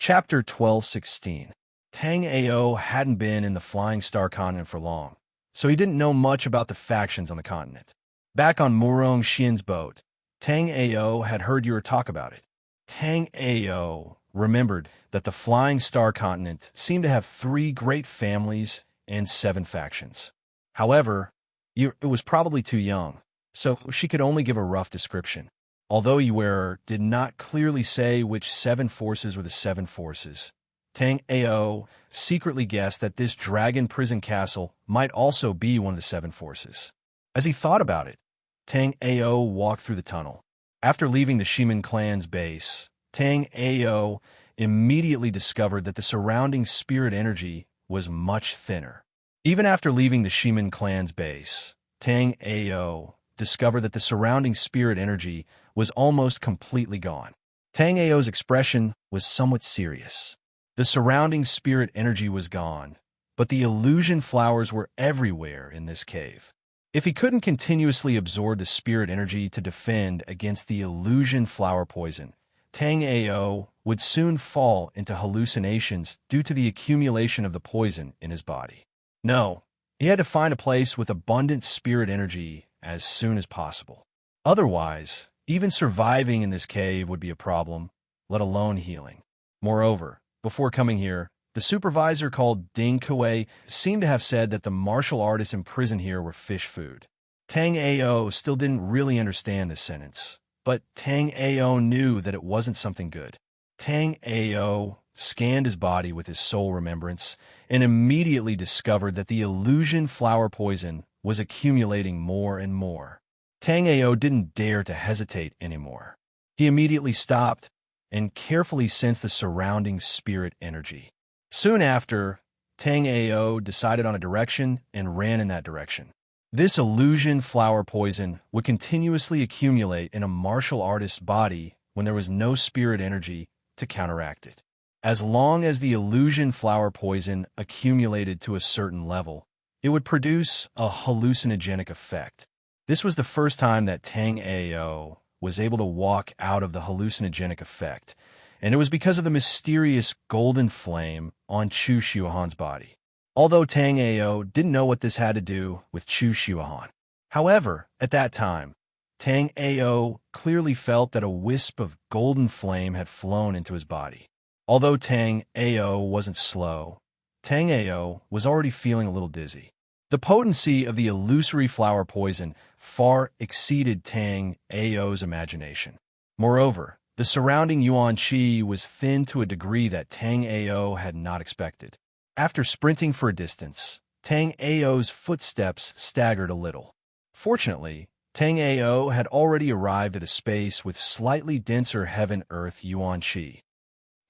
Chapter 12:16. Tang Ao hadn't been in the Flying Star continent for long, so he didn't know much about the factions on the continent. Back on Murong Xian's boat, Tang Ao had heard Yura talk about it. Tang Ao remembered that the Flying Star continent seemed to have 3 great families and 7 factions. However, it was probably too young, so she could only give a rough description. Although Yura did not clearly say which 7 forces were the 7 forces, Tang Ao secretly guessed that this dragon prison castle might also be one of the 7 forces. As he thought about it, Tang Ao walked through the tunnel. After leaving the Shimin clan's base, Tang Ao immediately discovered that the surrounding spirit energy was much thinner. Even after leaving the Shimin clan's base, Tang Ao discovered that the surrounding spirit energy was almost completely gone. Tang Ao's expression was somewhat serious. The surrounding spirit energy was gone, but the illusion flowers were everywhere in this cave. If he couldn't continuously absorb the spirit energy to defend against the illusion flower poison, Tang Ao would soon fall into hallucinations due to the accumulation of the poison in his body. No, he had to find a place with abundant spirit energy as soon as possible. Otherwise, even surviving in this cave would be a problem, let alone healing. Moreover, before coming here, the supervisor called Ding Kuei seemed to have said that the martial artists imprisoned here were fish food. Tang Ao still didn't really understand this sentence, but Tang Ao knew that it wasn't something good. Tang Ao scanned his body with his soul remembrance and immediately discovered that the illusion flower poison was accumulating more and more. Tang Ao didn't dare to hesitate anymore. He immediately stopped and carefully sensed the surrounding spirit energy. Soon after, Tang Ao decided on a direction and ran in that direction. This illusion flower poison would continuously accumulate in a martial artist's body when there was no spirit energy to counteract it. As long as the illusion flower poison accumulated to a certain level, it would produce a hallucinogenic effect. This was the first time that Tang Ao was able to walk out of the hallucinogenic effect, and it was because of the mysterious golden flame on Chu Xiuhan's body. Although Tang Ao didn't know what this had to do with Chu Xiuhan. However, at that time, Tang Ao clearly felt that a wisp of golden flame had flown into his body. Although Tang Ao wasn't slow, Tang Ao was already feeling a little dizzy. The potency of the illusory flower poison far exceeded Tang Ao's imagination. Moreover, the surrounding yuan qi was thin to a degree that Tang Ao had not expected. After sprinting for a distance, Tang Ao's footsteps staggered a little. Fortunately, Tang Ao had already arrived at a space with slightly denser heaven-earth yuan qi.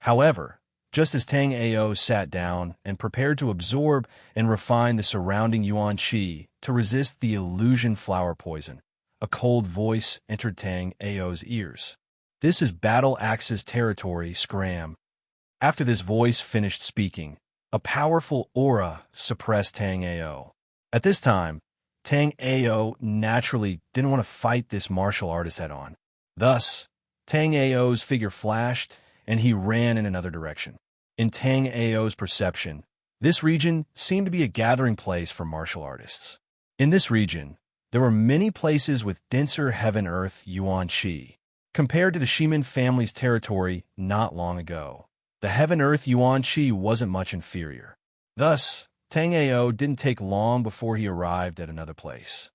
However, just as Tang Ao sat down and prepared to absorb and refine the surrounding yuan qi to resist the illusion flower poison, a cold voice entered Tang Ao's ears. "This is Battle Axe's territory, Scram." After this voice finished speaking, a powerful aura suppressed Tang Ao. At this time, Tang Ao naturally didn't want to fight this martial artist head-on. Thus, Tang Ao's figure flashed, and he ran in another direction. In Tang Ao's perception, this region seemed to be a gathering place for martial artists. In this region, there were many places with denser heaven-earth yuan qi. Compared to the Shimin family's territory not long ago, the heaven-earth yuan qi wasn't much inferior. Thus, Tang Ao didn't take long before he arrived at another place.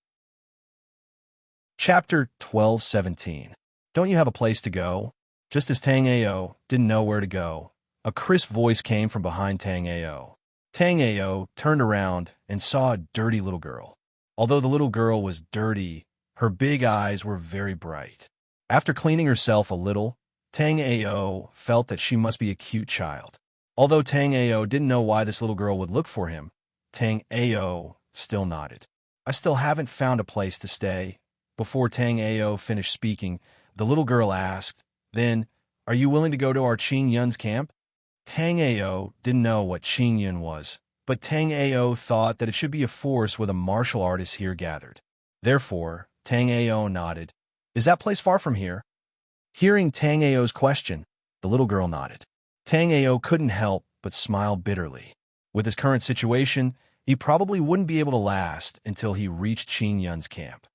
Chapter 12:17. Don't you have a place to go? Just as Tang Ao didn't know where to go, a crisp voice came from behind Tang Ao. Tang Ao turned around and saw a dirty little girl. Although the little girl was dirty, her big eyes were very bright. After cleaning herself a little, Tang Ao felt that she must be a cute child. Although Tang Ao didn't know why this little girl would look for him, Tang Ao still nodded. "I still haven't found a place to stay." Before Tang Ao finished speaking, the little girl asked, "Then, are you willing to go to our Qing Yun's camp?" Tang Ao didn't know what Qing Yun was, but Tang Ao thought that it should be a force with a martial artist here gathered. Therefore, Tang Ao nodded. "Is that place far from here?" Hearing Tang Ao's question, the little girl nodded. Tang Ao couldn't help but smile bitterly. With his current situation, he probably wouldn't be able to last until he reached Qin Yun's camp.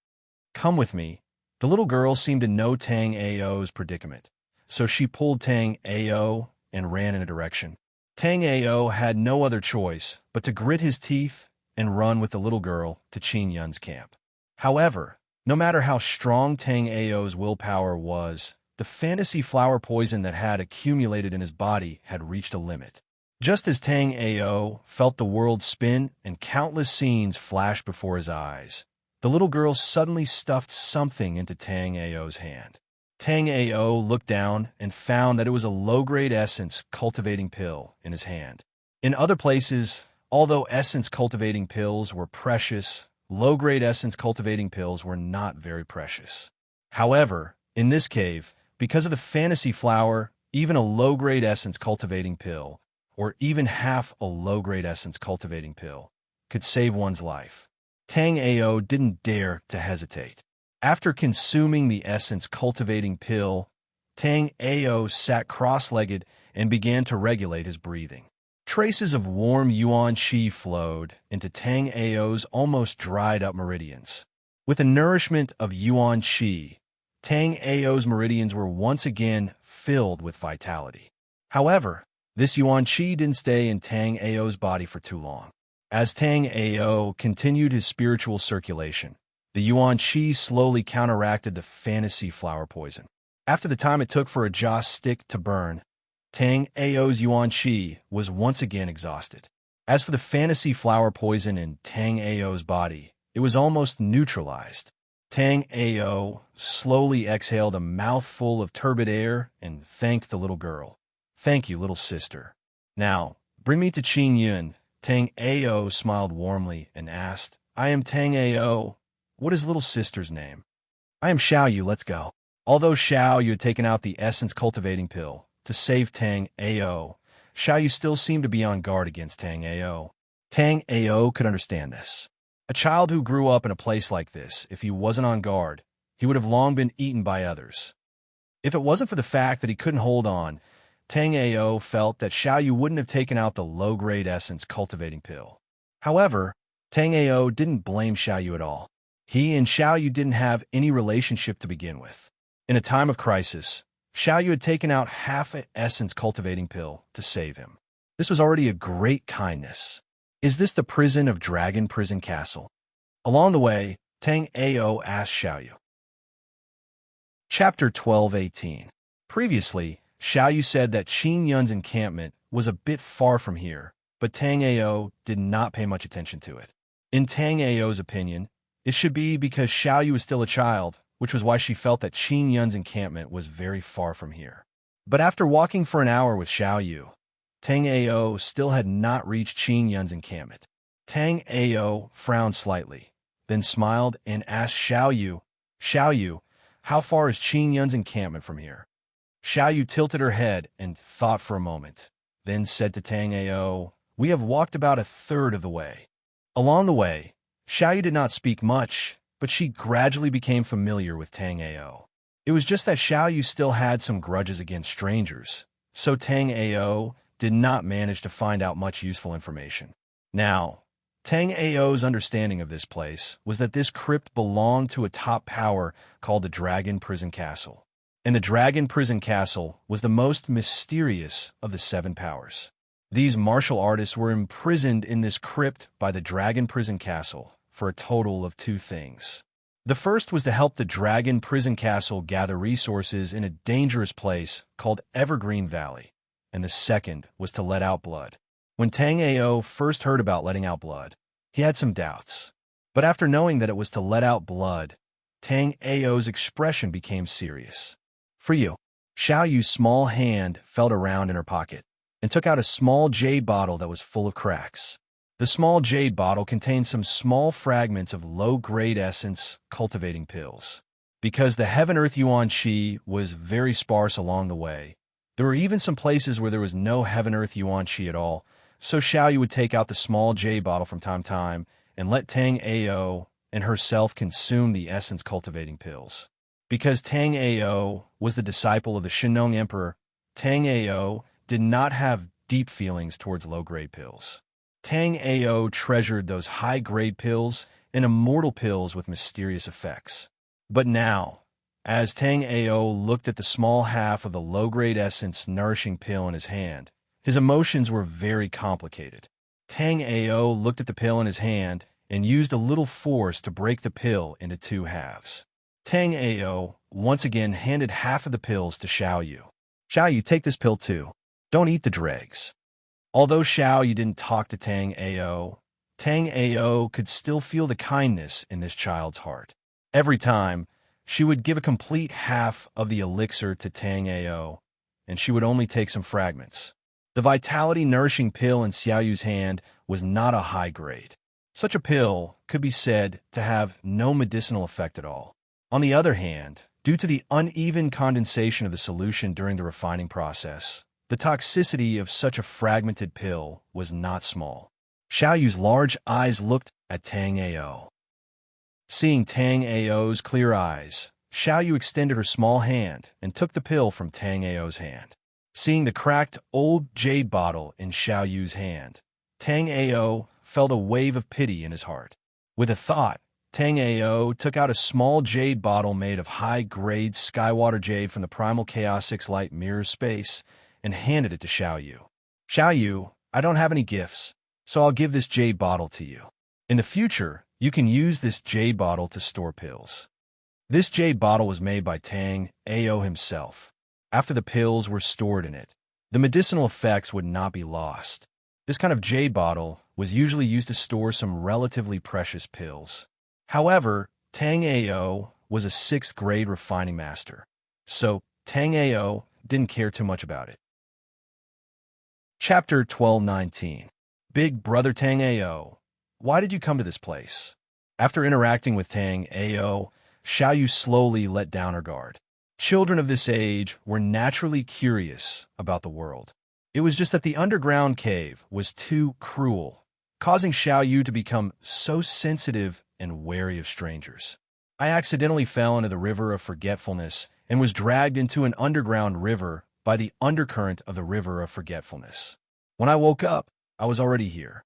Come with me. The little girl seemed to know Tang Ao's predicament, so she pulled Tang Ao and ran in a direction. Tang Ao had no other choice but to grit his teeth and run with the little girl to Qin Yun's camp. However, no matter how strong Tang Ao's willpower was, the fantasy flower poison that had accumulated in his body had reached a limit. Just as Tang Ao felt the world spin and countless scenes flash before his eyes, the little girl suddenly stuffed something into Tang Ao's hand. Tang Ao looked down and found that it was a low-grade essence cultivating pill in his hand. In other places, although essence cultivating pills were precious, low-grade essence cultivating pills were not very precious. However, in this cave, because of the fantasy flower, even a low-grade essence cultivating pill, or even half a low-grade essence cultivating pill, could save one's life. Tang Ao didn't dare to hesitate. After consuming the essence cultivating pill, Tang Ao sat cross-legged and began to regulate his breathing. Traces of warm yuan qi flowed into Tang Ao's almost dried-up meridians. With the nourishment of yuan qi, Tang Ao's meridians were once again filled with vitality. However, this yuan qi didn't stay in Tang Ao's body for too long. As Tang Ao continued his spiritual circulation, the yuan qi slowly counteracted the fantasy flower poison. After the time it took for a joss stick to burn, Tang Ao's yuan qi was once again exhausted. As for the fantasy flower poison in Tang Ao's body, it was almost neutralized. Tang Ao slowly exhaled a mouthful of turbid air and thanked the little girl. "Thank you, little sister. Now, bring me to Qin Yun." Tang Ao smiled warmly and asked, "I am Tang Ao. What is little sister's name?" "I am Xiao Yu, let's go." Although Xiao Yu had taken out the essence cultivating pill to save Tang Ao, Xiao Yu still seemed to be on guard against Tang Ao. Tang Ao could understand this. A child who grew up in a place like this, if he wasn't on guard, he would have long been eaten by others. If it wasn't for the fact that he couldn't hold on, Tang Ao felt that Xiao Yu wouldn't have taken out the low-grade essence cultivating pill. However, Tang Ao didn't blame Xiao Yu at all. He and Xiao Yu didn't have any relationship to begin with. In a time of crisis, Xiao Yu had taken out half an essence cultivating pill to save him. This was already a great kindness. Is this the prison of Dragon Prison Castle? Along the way, Tang Ao asked Xiao Yu. Chapter 12:18. Previously, Xiao Yu said that Qin Yun's encampment was a bit far from here, but Tang Ao did not pay much attention to it. In Tang Ao's opinion, it should be because Xiao Yu was still a child, which was why she felt that Qin Yun's encampment was very far from here. But after walking for an hour with Xiao Yu, Tang Ao still had not reached Qin Yun's encampment. Tang Ao frowned slightly, then smiled and asked Xiao Yu, how far is Qin Yun's encampment from here? Xiao Yu tilted her head and thought for a moment, then said to Tang Ao, "We have walked about a third of the way." Along the way, Xiao Yu did not speak much, but she gradually became familiar with Tang Ao. It was just that Xiao Yu still had some grudges against strangers, so Tang Ao did not manage to find out much useful information. Now, Tang Ao's understanding of this place was that this crypt belonged to a top power called the Dragon Prison Castle. And the Dragon Prison Castle was the most mysterious of the 7 powers. These martial artists were imprisoned in this crypt by the Dragon Prison Castle for a total of 2 things. The first was to help the Dragon Prison Castle gather resources in a dangerous place called Evergreen Valley, and the second was to let out blood. When Tang Ao first heard about letting out blood, he had some doubts. But after knowing that it was to let out blood, Tang Ao's expression became serious. "For you." Xiao Yu's small hand felt around in her pocket and took out a small jade bottle that was full of cracks. The small jade bottle contained some small fragments of low-grade essence cultivating pills. Because the Heaven-Earth Yuan Qi was very sparse along the way, there were even some places where there was no Heaven-Earth Yuan Qi at all, so Xiao Yu would take out the small jade bottle from time to time and let Tang Ao and herself consume the essence cultivating pills. Because Tang Ao was the disciple of the Shennong Emperor, Tang Ao did not have deep feelings towards low-grade pills. Tang Ao treasured those high-grade pills and immortal pills with mysterious effects. But now, as Tang Ao looked at the small half of the low-grade essence nourishing pill in his hand, his emotions were very complicated. Tang Ao looked at the pill in his hand and used a little force to break the pill into two halves. Tang Ao once again handed half of the pills to Xiao Yu. Xiao Yu, take this pill too. Don't eat the dregs. Although Xiao Yu didn't talk to Tang Ao could still feel the kindness in this child's heart. Every time, she would give a complete half of the elixir to Tang Ao, and she would only take some fragments. The vitality-nourishing pill in Xiao Yu's hand was not a high grade. Such a pill could be said to have no medicinal effect at all. On the other hand, due to the uneven condensation of the solution during the refining process, the toxicity of such a fragmented pill was not small. Xiao Yu's large eyes looked at Tang Ao. Seeing Tang Ao's clear eyes, Xiao Yu extended her small hand and took the pill from Tang Ao's hand. Seeing the cracked old jade bottle in Xiao Yu's hand, Tang Ao felt a wave of pity in his heart. With a thought, Tang Ao took out a small jade bottle made of high-grade skywater jade from the Primal Chaos 6 Light Mirror Space and handed it to Xiao Yu. Xiao Yu, I don't have any gifts, so I'll give this jade bottle to you. In the future, you can use this jade bottle to store pills. This jade bottle was made by Tang Ao himself. After the pills were stored in it, the medicinal effects would not be lost. This kind of jade bottle was usually used to store some relatively precious pills. However, Tang Ao was a 6th grade refining master, so Tang Ao didn't care too much about it. Chapter 1219. Big Brother Tang Ao, why did you come to this place? After interacting with Tang Ao, Xiao Yu slowly let down her guard. Children of this age were naturally curious about the world. It was just that the underground cave was too cruel, causing Xiao Yu to become so sensitive and wary of strangers. I accidentally fell into the river of forgetfulness and was dragged into an underground river by the undercurrent of the river of forgetfulness. When I woke up, I was already here.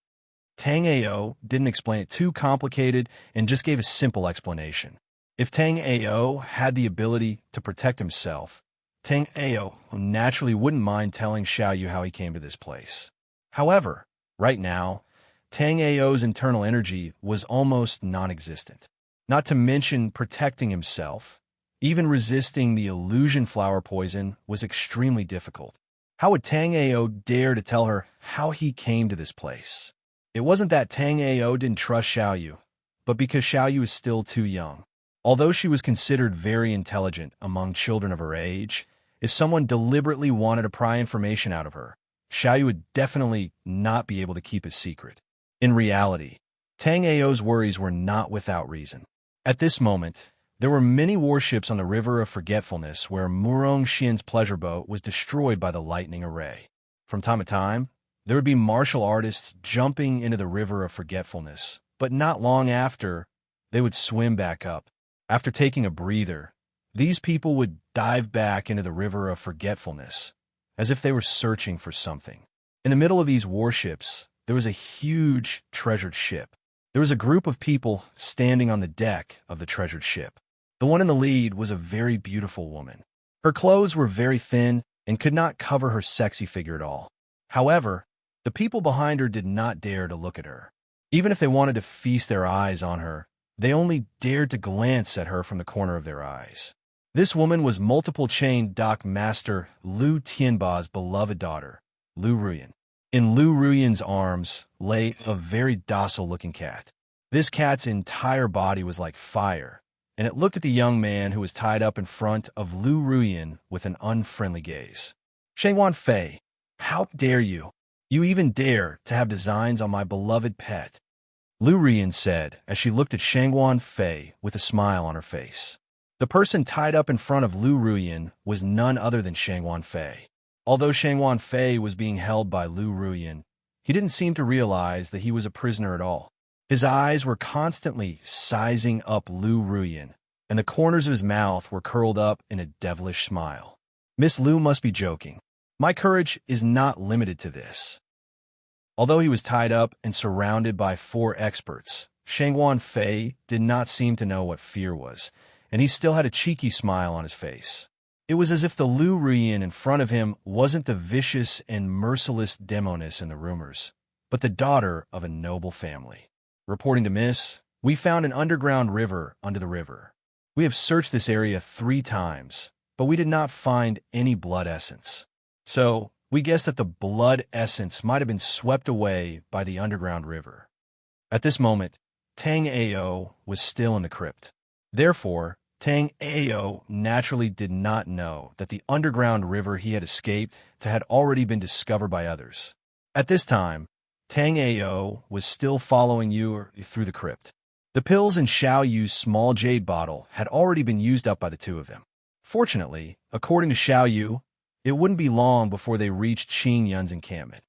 Tang Ao didn't explain it too complicated and just gave a simple explanation. If Tang Ao had the ability to protect himself, Tang Ao naturally wouldn't mind telling Xiao Yu how he came to this place. However, right now, Tang Ao's internal energy was almost non-existent. Not to mention protecting himself, even resisting the illusion flower poison was extremely difficult. How would Tang Ao dare to tell her how he came to this place? It wasn't that Tang Ao didn't trust Xiao Yu, but because Xiao Yu is still too young. Although she was considered very intelligent among children of her age, if someone deliberately wanted to pry information out of her, Xiao Yu would definitely not be able to keep his secret. In reality, Tang Ao's worries were not without reason. At this moment, there were many warships on the River of Forgetfulness where Murong Xian's pleasure boat was destroyed by the lightning array. From time to time, there would be martial artists jumping into the River of Forgetfulness, but not long after, they would swim back up. After taking a breather, these people would dive back into the River of Forgetfulness, as if they were searching for something. In the middle of these warships, there was a huge treasured ship. There was a group of people standing on the deck of the treasured ship. The one in the lead was a very beautiful woman. Her clothes were very thin and could not cover her sexy figure at all. However, the people behind her did not dare to look at her. Even if they wanted to feast their eyes on her, they only dared to glance at her from the corner of their eyes. This woman was multiple chain dock master Lu Tianba's beloved daughter, Lu Ruyan. In Lu Ruyan's arms lay a very docile-looking cat. This cat's entire body was like fire, and it looked at the young man who was tied up in front of Lu Ruyan with an unfriendly gaze. Shangwan Fei, how dare you? You even dare to have designs on my beloved pet. Lu Ruyan said as she looked at Shangwan Fei with a smile on her face. The person tied up in front of Lu Ruyan was none other than Shangwan Fei. Although Shangwan Fei was being held by Lu Ruyan, he didn't seem to realize that he was a prisoner at all. His eyes were constantly sizing up Lu Ruyan, and the corners of his mouth were curled up in a devilish smile. Miss Lu must be joking. My courage is not limited to this. Although he was tied up and surrounded by 4 experts, Shangguan Fei did not seem to know what fear was, and he still had a cheeky smile on his face. It was as if the Lu Ruyin in front of him wasn't the vicious and merciless demoness in the rumors, but the daughter of a noble family. Reporting to Miss, we found an underground river under the river. We have searched this area 3 times, but we did not find any blood essence. So, we guessed that the blood essence might have been swept away by the underground river. At this moment, Tang Ao was still in the crypt. Therefore, Tang Ao naturally did not know that the underground river he had escaped to had already been discovered by others. At this time, Tang Ao was still following you through the crypt. The pills in Xiao Yu's small jade bottle had already been used up by the 2 of them. Fortunately, according to Xiao Yu, it wouldn't be long before they reached Qing Yun's encampment.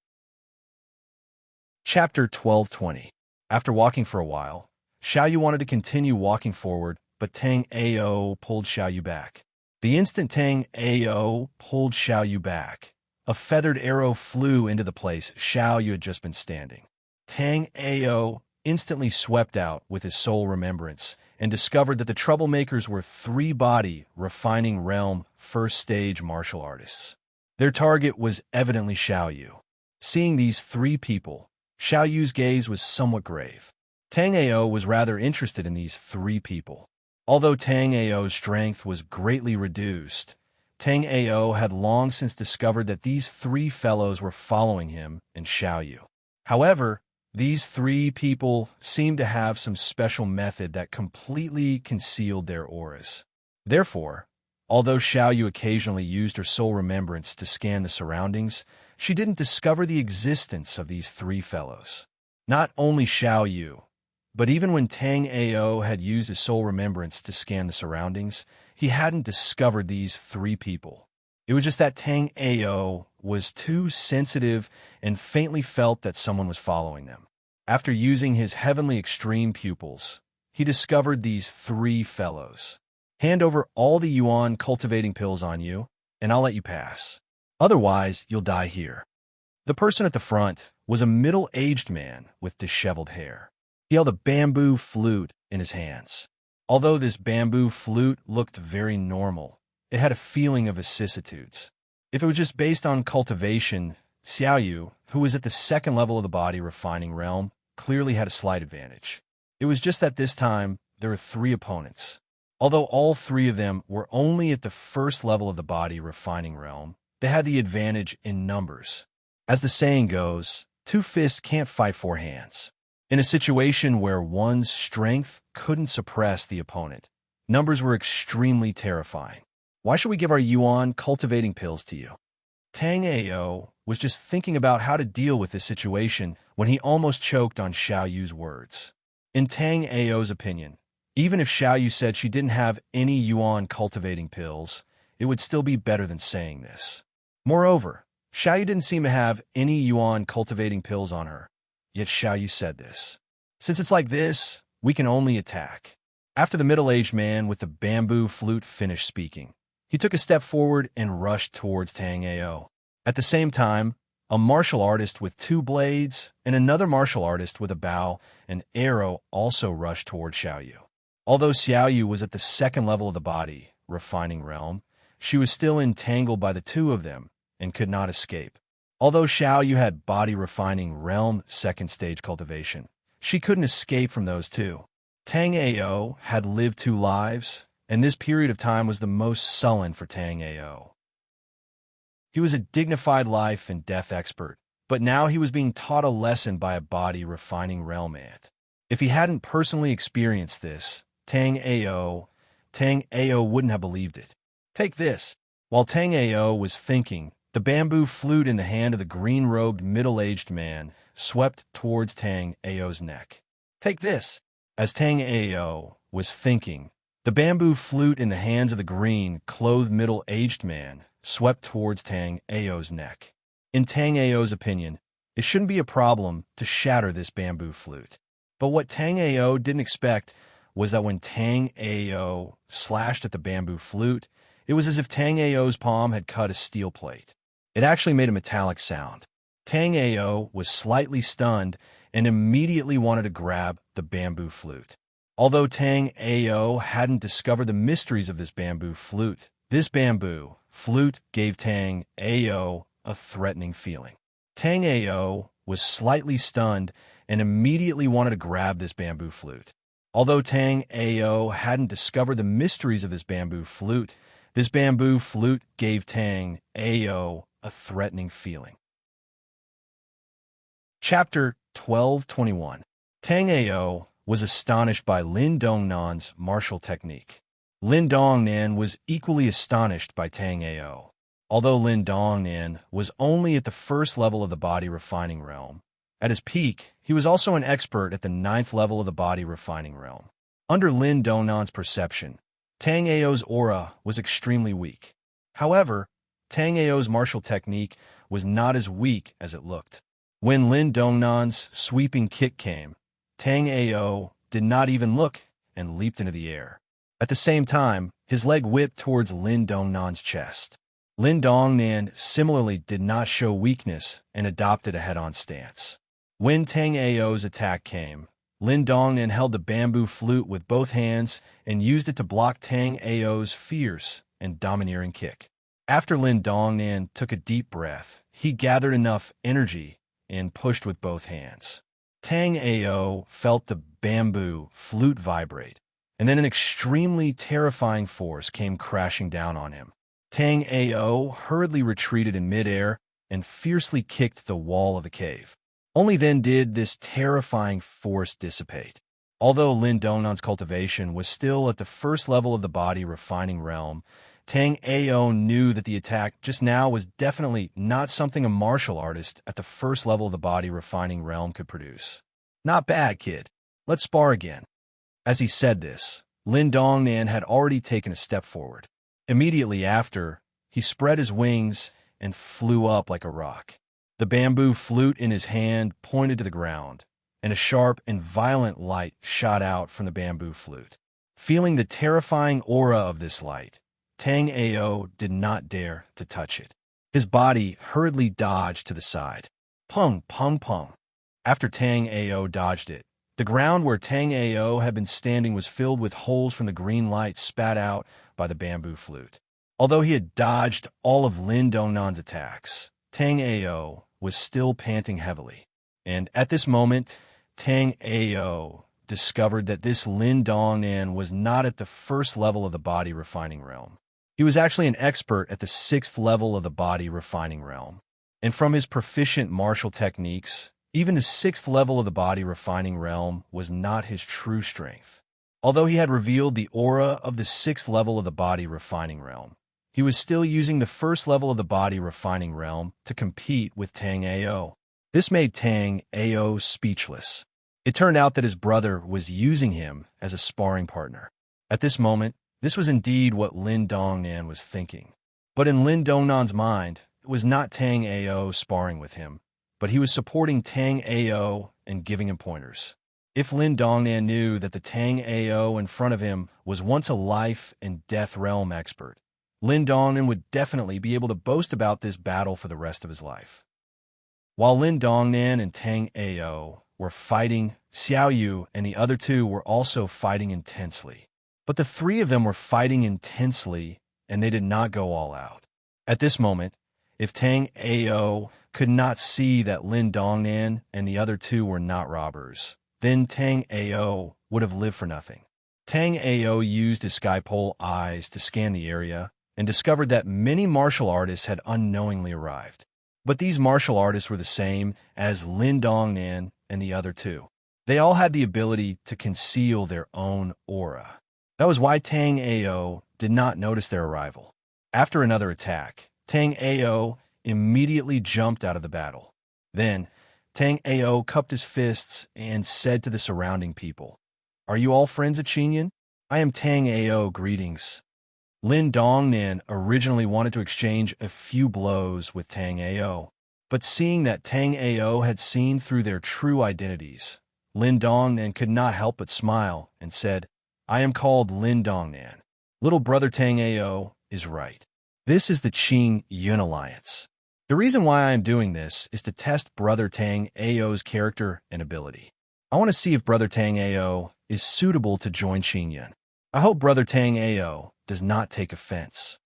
Chapter 12:20. After walking for a while, Xiao Yu wanted to continue walking forward, but Tang Ao pulled Xiao Yu back. The instant Tang Ao pulled Xiao Yu back, a feathered arrow flew into the place Xiao Yu had just been standing. Tang Ao instantly swept out with his soul remembrance and discovered that the troublemakers were 3-body refining realm first-stage martial artists. Their target was evidently Xiao Yu. Seeing these 3 people, Xiao Yu's gaze was somewhat grave. Tang Ao was rather interested in these 3 people. Although Tang Ao's strength was greatly reduced, Tang Ao had long since discovered that these 3 fellows were following him and Xiao Yu. However, these 3 people seemed to have some special method that completely concealed their auras. Therefore, although Xiao Yu occasionally used her soul remembrance to scan the surroundings, she didn't discover the existence of these 3 fellows. Not only Xiao Yu, but even when Tang Ao had used his soul remembrance to scan the surroundings, he hadn't discovered these 3 people. It was just that Tang Ao was too sensitive and faintly felt that someone was following them. After using his heavenly extreme pupils, he discovered these 3 fellows. Hand over all the yuan cultivating pills on you, and I'll let you pass. Otherwise, you'll die here. The person at the front was a middle-aged man with disheveled hair. He held a bamboo flute in his hands. Although this bamboo flute looked very normal, it had a feeling of vicissitudes. If it was just based on cultivation, Xiao Yu, who was at the 2nd level of the body refining realm, clearly had a slight advantage. It was just that this time, there were 3 opponents. Although all 3 of them were only at the 1st level of the body refining realm, they had the advantage in numbers. As the saying goes, 2 fists can't fight 4 hands. In a situation where one's strength couldn't suppress the opponent, numbers were extremely terrifying. Why should we give our yuan cultivating pills to you? Tang Ao was just thinking about how to deal with this situation when he almost choked on Xiao Yu's words. In Tang Ao's opinion, even if Xiao Yu said she didn't have any yuan cultivating pills, it would still be better than saying this. Moreover, Xiao Yu didn't seem to have any yuan cultivating pills on her, yet Xiao Yu said this. Since it's like this, we can only attack. After the middle-aged man with the bamboo flute finished speaking, he took a step forward and rushed towards Tang Ao. At the same time, a martial artist with 2 blades and another martial artist with a bow and arrow also rushed toward Xiao Yu. Although Xiao Yu was at the 2nd level of the body, refining realm, she was still entangled by the 2 of them and could not escape. Although Xiao Yu had body refining realm 2nd stage cultivation, she couldn't escape from those 2. Tang Ao had lived 2 lives, and this period of time was the most sullen for Tang Ao. He was a dignified life and death expert, but now he was being taught a lesson by a body refining realm ant. If he hadn't personally experienced this, Tang Ao wouldn't have believed it. Take this. While Tang Ao was thinking, the bamboo flute in the hand of the green-robed middle-aged man swept towards Tang Ao's neck. Take this. As Tang Ao was thinking, the bamboo flute in the hands of the green-clothed middle-aged man swept towards Tang Ao's neck. In Tang Ao's opinion, it shouldn't be a problem to shatter this bamboo flute. But what Tang Ao didn't expect was that when Tang Ao slashed at the bamboo flute, it was as if Tang Ao's palm had cut a steel plate. It actually made a metallic sound. Tang Ao was slightly stunned and immediately wanted to grab the bamboo flute. Although Tang Ao hadn't discovered the mysteries of this bamboo flute, this bamboo flute gave Tang Ao a threatening feeling. Tang Ao was slightly stunned and immediately wanted to grab this bamboo flute. Although Tang Ao hadn't discovered the mysteries of this bamboo flute gave Tang Ao a threatening feeling. Chapter 12:21. Tang Ao was astonished by Lin Dongnan's martial technique. Lin Dongnan was equally astonished by Tang Ao. Although Lin Dongnan was only at the first level of the body refining realm, at his peak, he was also an expert at the 9th level of the body refining realm. Under Lin Dongnan's perception, Tang Ao's aura was extremely weak. However, Tang Ao's martial technique was not as weak as it looked. When Lin Dongnan's sweeping kick came, Tang Ao did not even look and leaped into the air. At the same time, his leg whipped towards Lin Dongnan's chest. Lin Dongnan similarly did not show weakness and adopted a head-on stance. When Tang Ao's attack came, Lin Dongnan held the bamboo flute with both hands and used it to block Tang Ao's fierce and domineering kick. After Lin Dongnan took a deep breath, he gathered enough energy and pushed with both hands. Tang Ao felt the bamboo flute vibrate, and then an extremely terrifying force came crashing down on him. Tang Ao hurriedly retreated in midair and fiercely kicked the wall of the cave. Only then did this terrifying force dissipate. Although Lin Dongnan's cultivation was still at the first level of the body refining realm, Tang Ao knew that the attack just now was definitely not something a martial artist at the first level of the body refining realm could produce. "Not bad, kid. Let's spar again." As he said this, Lin Dongnan had already taken a step forward. Immediately after, he spread his wings and flew up like a rock. The bamboo flute in his hand pointed to the ground, and a sharp and violent light shot out from the bamboo flute. Feeling the terrifying aura of this light, Tang Ao did not dare to touch it. His body hurriedly dodged to the side. Pung, pung, pung. After Tang Ao dodged it, the ground where Tang Ao had been standing was filled with holes from the green light spat out by the bamboo flute. Although he had dodged all of Lin Dongnan's attacks, Tang Ao was still panting heavily. And at this moment, Tang Ao discovered that this Lin Dongnan was not at the first level of the body refining realm. He was actually an expert at the 6th level of the body refining realm. And from his proficient martial techniques, even the 6th level of the body refining realm was not his true strength. Although he had revealed the aura of the 6th level of the body refining realm, he was still using the 1st level of the body refining realm to compete with Tang Ao. This made Tang Ao speechless. It turned out that his brother was using him as a sparring partner. At this moment, this was indeed what Lin Dongnan was thinking. But in Lin Dongnan's mind, it was not Tang Ao sparring with him, but he was supporting Tang Ao and giving him pointers. If Lin Dongnan knew that the Tang Ao in front of him was once a life and death realm expert, Lin Dongnan would definitely be able to boast about this battle for the rest of his life. While Lin Dongnan and Tang Ao were fighting, Xiao Yu and the other two were also fighting intensely. But the three of them were fighting intensely, and they did not go all out. At this moment, if Tang Ao could not see that Lin Dongnan and the other two were not robbers, then Tang Ao would have lived for nothing. Tang Ao used his skypole eyes to scan the area and discovered that many martial artists had unknowingly arrived. But these martial artists were the same as Lin Dongnan and the other two. They all had the ability to conceal their own aura. That was why Tang Ao did not notice their arrival. After another attack, Tang Ao immediately jumped out of the battle. Then, Tang Ao cupped his fists and said to the surrounding people, "Are you all friends at Xinyan? I am Tang Ao, greetings." Lin Dongnan originally wanted to exchange a few blows with Tang Ao, but seeing that Tang Ao had seen through their true identities, Lin Dongnan could not help but smile and said, "I am called Lin Dongnan. Little brother Tang Ao is right. This is the Qing Yun Alliance. The reason why I am doing this is to test Brother Tang Ao's character and ability. I want to see if Brother Tang Ao is suitable to join Xinyan. I hope Brother Tang Ao does not take offense.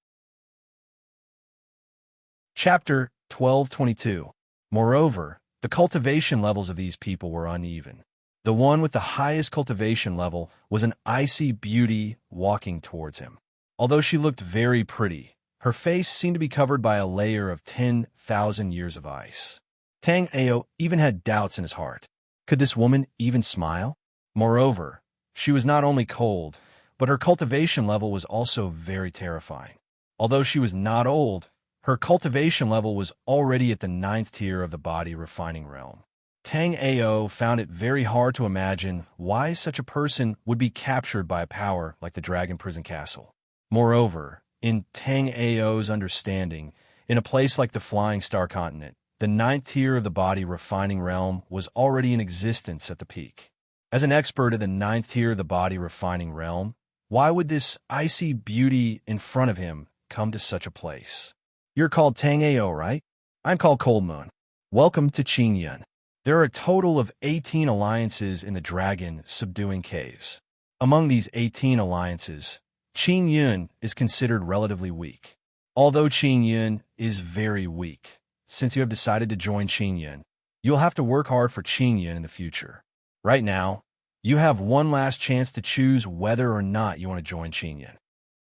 Chapter 12:22. Moreover, the cultivation levels of these people were uneven. The one with the highest cultivation level was an icy beauty walking towards him. Although she looked very pretty, her face seemed to be covered by a layer of 10,000 years of ice. Tang Ao even had doubts in his heart. Could this woman even smile? Moreover, she was not only cold, but her cultivation level was also very terrifying. Although she was not old, her cultivation level was already at the 9th tier of the body refining realm. Tang Ao found it very hard to imagine why such a person would be captured by a power like the Dragon Prison Castle. Moreover, in Tang Ao's understanding, in a place like the Flying Star Continent, the 9th tier of the body refining realm was already in existence at the peak. As an expert of the 9th tier of the body refining realm, why would this icy beauty in front of him come to such a place? You're called Tang Ao, right? I'm called Cold Moon. Welcome to Xinyan. There are a total of 18 alliances in the Dragon Subduing Caves. Among these 18 alliances, Xinyan is considered relatively weak. Although Xinyan is very weak, since you have decided to join Xinyan, you'll have to work hard for Xinyan in the future. Right now, you have one last chance to choose whether or not you want to join Xinyan.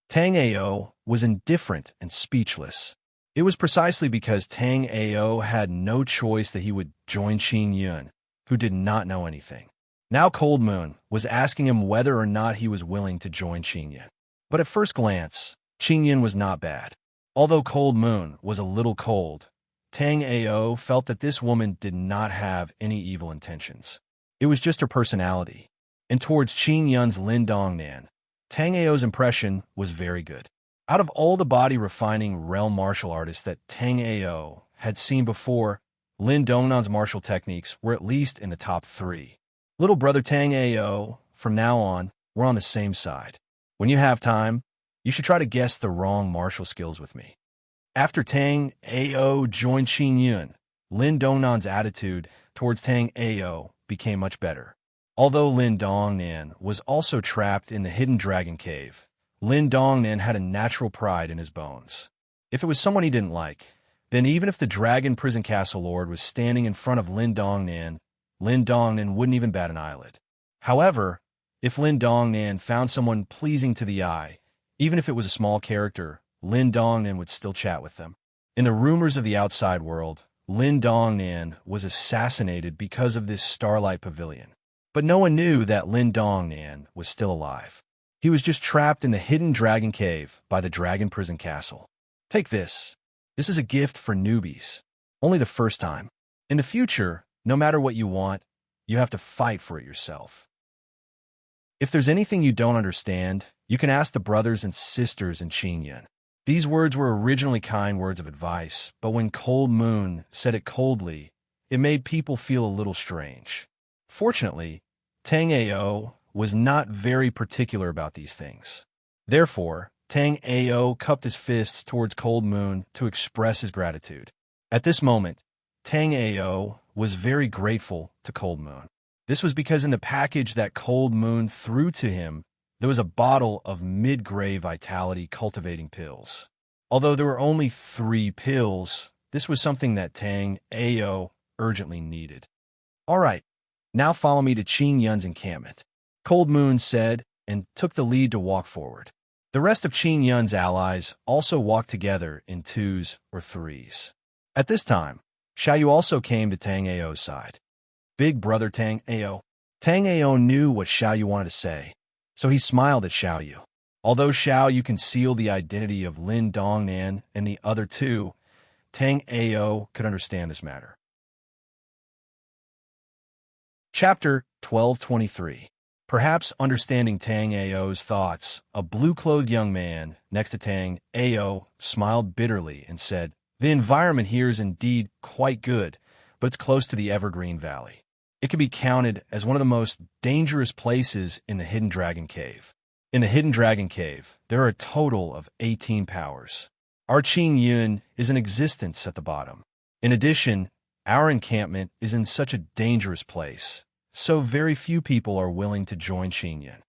Tang Ao was indifferent and speechless. It was precisely because Tang Ao had no choice that he would join Xinyan, who did not know anything. Now Cold Moon was asking him whether or not he was willing to join Xinyan. But at first glance, Xinyan was not bad. Although Cold Moon was a little cold, Tang Ao felt that this woman did not have any evil intentions. It was just her personality. And towards Xinyan's Lin Dongnan, Tang Ao's impression was very good. Out of all the body refining realm martial artists that Tang Ao had seen before, Lin Dongnan's martial techniques were at least in the top 3. Little brother Tang Ao, from now on, we're on the same side. When you have time, you should try to guess the wrong martial skills with me. After Tang Ao joined Xinyan, Lin Dongnan's attitude towards Tang Ao became much better. Although Lin Dongnan was also trapped in the hidden dragon cave, Lin Dongnan had a natural pride in his bones. If it was someone he didn't like, then even if the Dragon Prison Castle Lord was standing in front of Lin Dongnan wouldn't even bat an eyelid. However, if Lin Dongnan found someone pleasing to the eye, even if it was a small character, Lin Dongnan would still chat with them. In the rumors of the outside world, Lin Dongnan was assassinated because of this Starlight Pavilion. But no one knew that Lin Dongnan was still alive. He was just trapped in the hidden dragon cave by the Dragon Prison Castle. Take this. This is a gift for newbies. Only the first time. In the future, no matter what you want, you have to fight for it yourself. If there's anything you don't understand, you can ask the brothers and sisters in Xinyan. These words were originally kind words of advice, but when Cold Moon said it coldly, it made people feel a little strange. Fortunately, Tang Ao was not very particular about these things. Therefore, Tang Ao cupped his fists towards Cold Moon to express his gratitude. At this moment, Tang Ao was very grateful to Cold Moon. This was because in the package that Cold Moon threw to him, there was a bottle of mid-grade vitality cultivating pills. Although there were only 3 pills, this was something that Tang Ao urgently needed. All right, now follow me to Xinyan's encampment, Cold Moon said, and took the lead to walk forward. The rest of Xinyan's allies also walked together in 2s or 3s. At this time, Xiaoyu also came to Tang Ao's side. Big brother Tang Ao. Tang Ao knew what Xiaoyu wanted to say, so he smiled at Xiaoyu. Although Xiaoyu concealed the identity of Lin Dongnan and the other 2, Tang Ao could understand this matter. Chapter 12:23. Perhaps understanding Tang Ao's thoughts, a blue-clothed young man next to Tang Ao smiled bitterly and said, "The environment here is indeed quite good, but it's close to the Evergreen Valley. It can be counted as one of the most dangerous places in the Hidden Dragon Cave. In the Hidden Dragon Cave, there are a total of 18 powers. Our Qing Yun is in existence at the bottom. In addition, our encampment is in such a dangerous place, so very few people are willing to join Xinyan.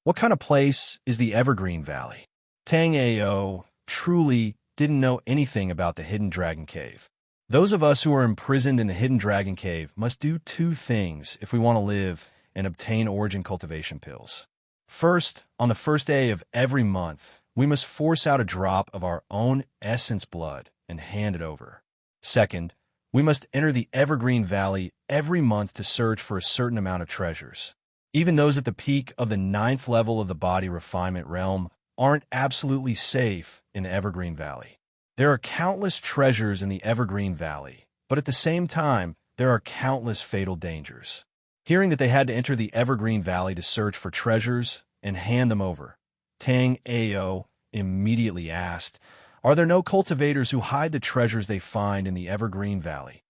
What kind of place is the Evergreen Valley? Tang Ao truly didn't know anything about the Hidden Dragon Cave. Those of us who are imprisoned in the Hidden Dragon Cave must do two things if we want to live and obtain origin cultivation pills. First, on the first day of every month, we must force out a drop of our own essence blood and hand it over. Second, we must enter the Evergreen Valley every month to search for a certain amount of treasures. Even those at the peak of the 9th level of the body refinement realm aren't absolutely safe in the Evergreen Valley. There are countless treasures in the Evergreen Valley, but at the same time, there are countless fatal dangers. Hearing that they had to enter the Evergreen Valley to search for treasures and hand them over, Tang Ao immediately asked, "Are there no cultivators who hide the treasures they find in the Evergreen Valley?"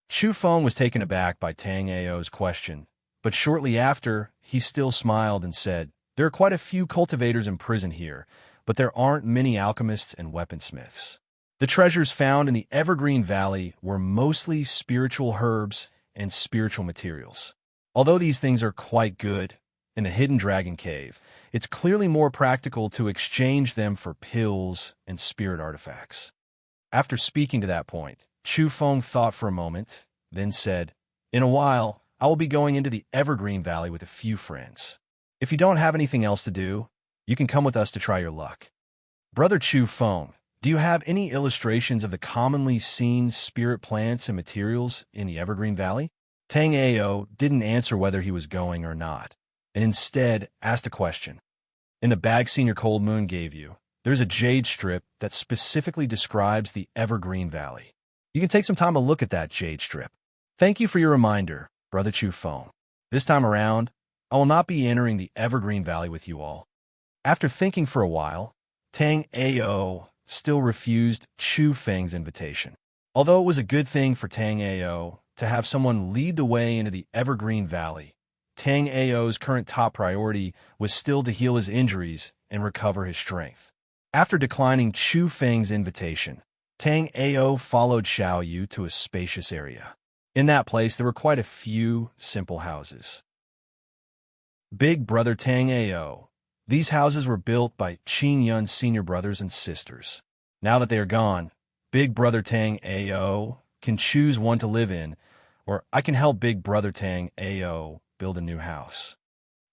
Chu Feng was taken aback by Tang Ao's question, but shortly after, he still smiled and said, "There are quite a few cultivators in prison here, but there aren't many alchemists and weaponsmiths." The treasures found in the Evergreen Valley were mostly spiritual herbs and spiritual materials. Although these things are quite good in the Hidden Dragon Cave, it's clearly more practical to exchange them for pills and spirit artifacts. After speaking to that point, Chu Feng thought for a moment, then said, "In a while, I will be going into the Evergreen Valley with a few friends. If you don't have anything else to do, you can come with us to try your luck." Brother Chu Feng, do you have any illustrations of the commonly seen spirit plants and materials in the Evergreen Valley? Tang Ao didn't answer whether he was going or not, and instead asked a question. In the bag Senior Cold Moon gave you, there's a jade strip that specifically describes the Evergreen Valley. You can take some time to look at that jade strip. Thank you for your reminder, Brother Chu Feng. This time around, I will not be entering the Evergreen Valley with you all. After thinking for a while, Tang Ao still refused Chu Feng's invitation. Although it was a good thing for Tang Ao to have someone lead the way into the Evergreen Valley, Tang Ao's current top priority was still to heal his injuries and recover his strength. After declining Chu Feng's invitation, Tang Ao followed Xiao Yu to a spacious area. In that place, there were quite a few simple houses. Big Brother Tang Ao. These houses were built by Qin Yun's senior brothers and sisters. Now that they are gone, Big Brother Tang Ao can choose one to live in, or I can help Big Brother Tang Ao build a new house.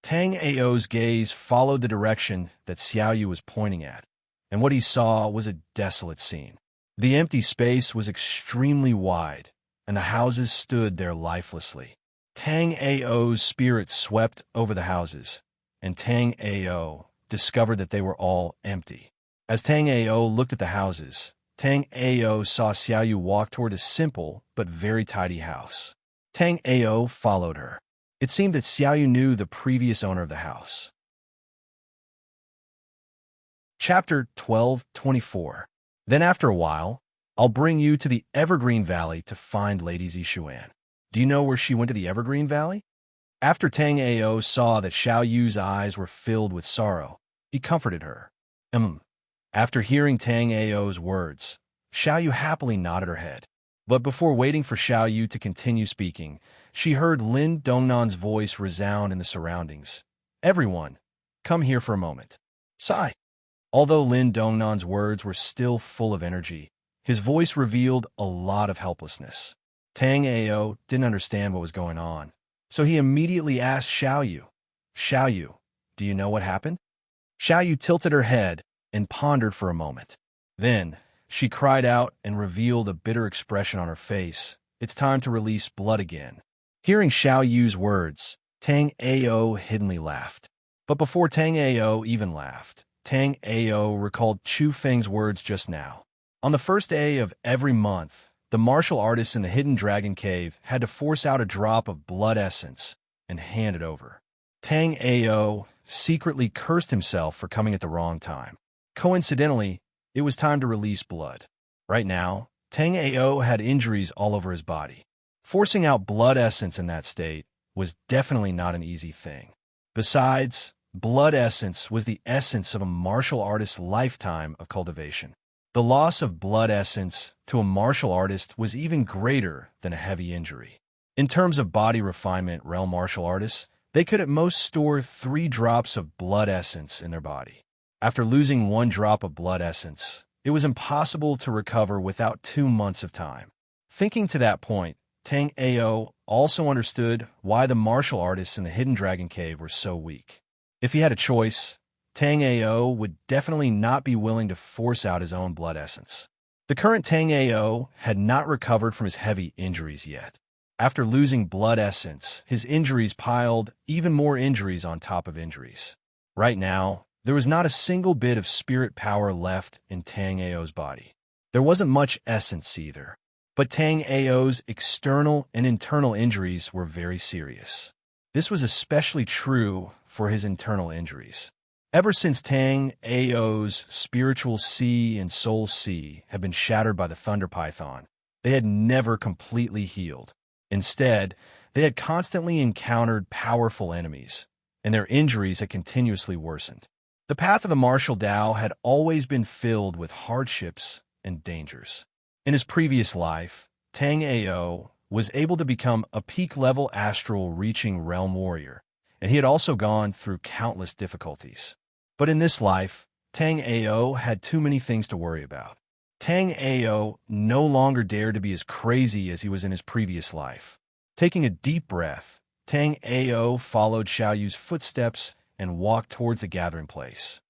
Tang Ao's gaze followed the direction that Xiao Yu was pointing at, and what he saw was a desolate scene. The empty space was extremely wide, and the houses stood there lifelessly. Tang Ao's spirit swept over the houses, and Tang Ao discovered that they were all empty. As Tang Ao looked at the houses, Tang Ao saw Xiao Yu walk toward a simple but very tidy house. Tang Ao followed her. It seemed that Xiao Yu knew the previous owner of the house. Chapter 12:24. Then after a while, I'll bring you to the Evergreen Valley to find Lady Zixuan. Do you know where she went to the Evergreen Valley? After Tang Ao saw that Xiao Yu's eyes were filled with sorrow, he comforted her. After hearing Tang Ao's words, Xiao Yu happily nodded her head. But before waiting for Xiao Yu to continue speaking, she heard Lin Dongnan's voice resound in the surroundings. "Everyone, come here for a moment." Sigh. Although Lin Dongnan's words were still full of energy, his voice revealed a lot of helplessness. Tang Ao didn't understand what was going on, so he immediately asked Xiao Yu, "Xiao Yu, do you know what happened?" Xiao Yu tilted her head and pondered for a moment. Then, she cried out and revealed a bitter expression on her face. "It's time to release blood again." Hearing Xiao Yu's words, Tang Ao hiddenly laughed. But before Tang Ao even laughed, Tang Ao recalled Chu Feng's words just now. On the first day of every month, the martial artists in the Hidden Dragon Cave had to force out a drop of blood essence and hand it over. Tang Ao secretly cursed himself for coming at the wrong time. Coincidentally, it was time to release blood. Right now, Tang Ao had injuries all over his body. Forcing out blood essence in that state was definitely not an easy thing. Besides, blood essence was the essence of a martial artist's lifetime of cultivation. The loss of blood essence to a martial artist was even greater than a heavy injury. In terms of body refinement, realm martial artists, they could at most store 3 drops of blood essence in their body. After losing 1 drop of blood essence, it was impossible to recover without 2 months of time. Thinking to that point, Tang Ao also understood why the martial artists in the Hidden Dragon Cave were so weak. If he had a choice, Tang Ao would definitely not be willing to force out his own blood essence. The current Tang Ao had not recovered from his heavy injuries yet. After losing blood essence, his injuries piled even more injuries on top of injuries. Right now, there was not a single bit of spirit power left in Tang Ao's body. There wasn't much essence either. But Tang Ao's external and internal injuries were very serious. This was especially true for his internal injuries. Ever since Tang Ao's spiritual sea and soul sea had been shattered by the Thunder Python, they had never completely healed. Instead, they had constantly encountered powerful enemies, and their injuries had continuously worsened. The path of the martial Tao had always been filled with hardships and dangers. In his previous life, Tang Ao was able to become a peak-level astral-reaching realm warrior, and he had also gone through countless difficulties. But in this life, Tang Ao had too many things to worry about. Tang Ao no longer dared to be as crazy as he was in his previous life. Taking a deep breath, Tang Ao followed Xiao Yu's footsteps and walked towards the gathering place.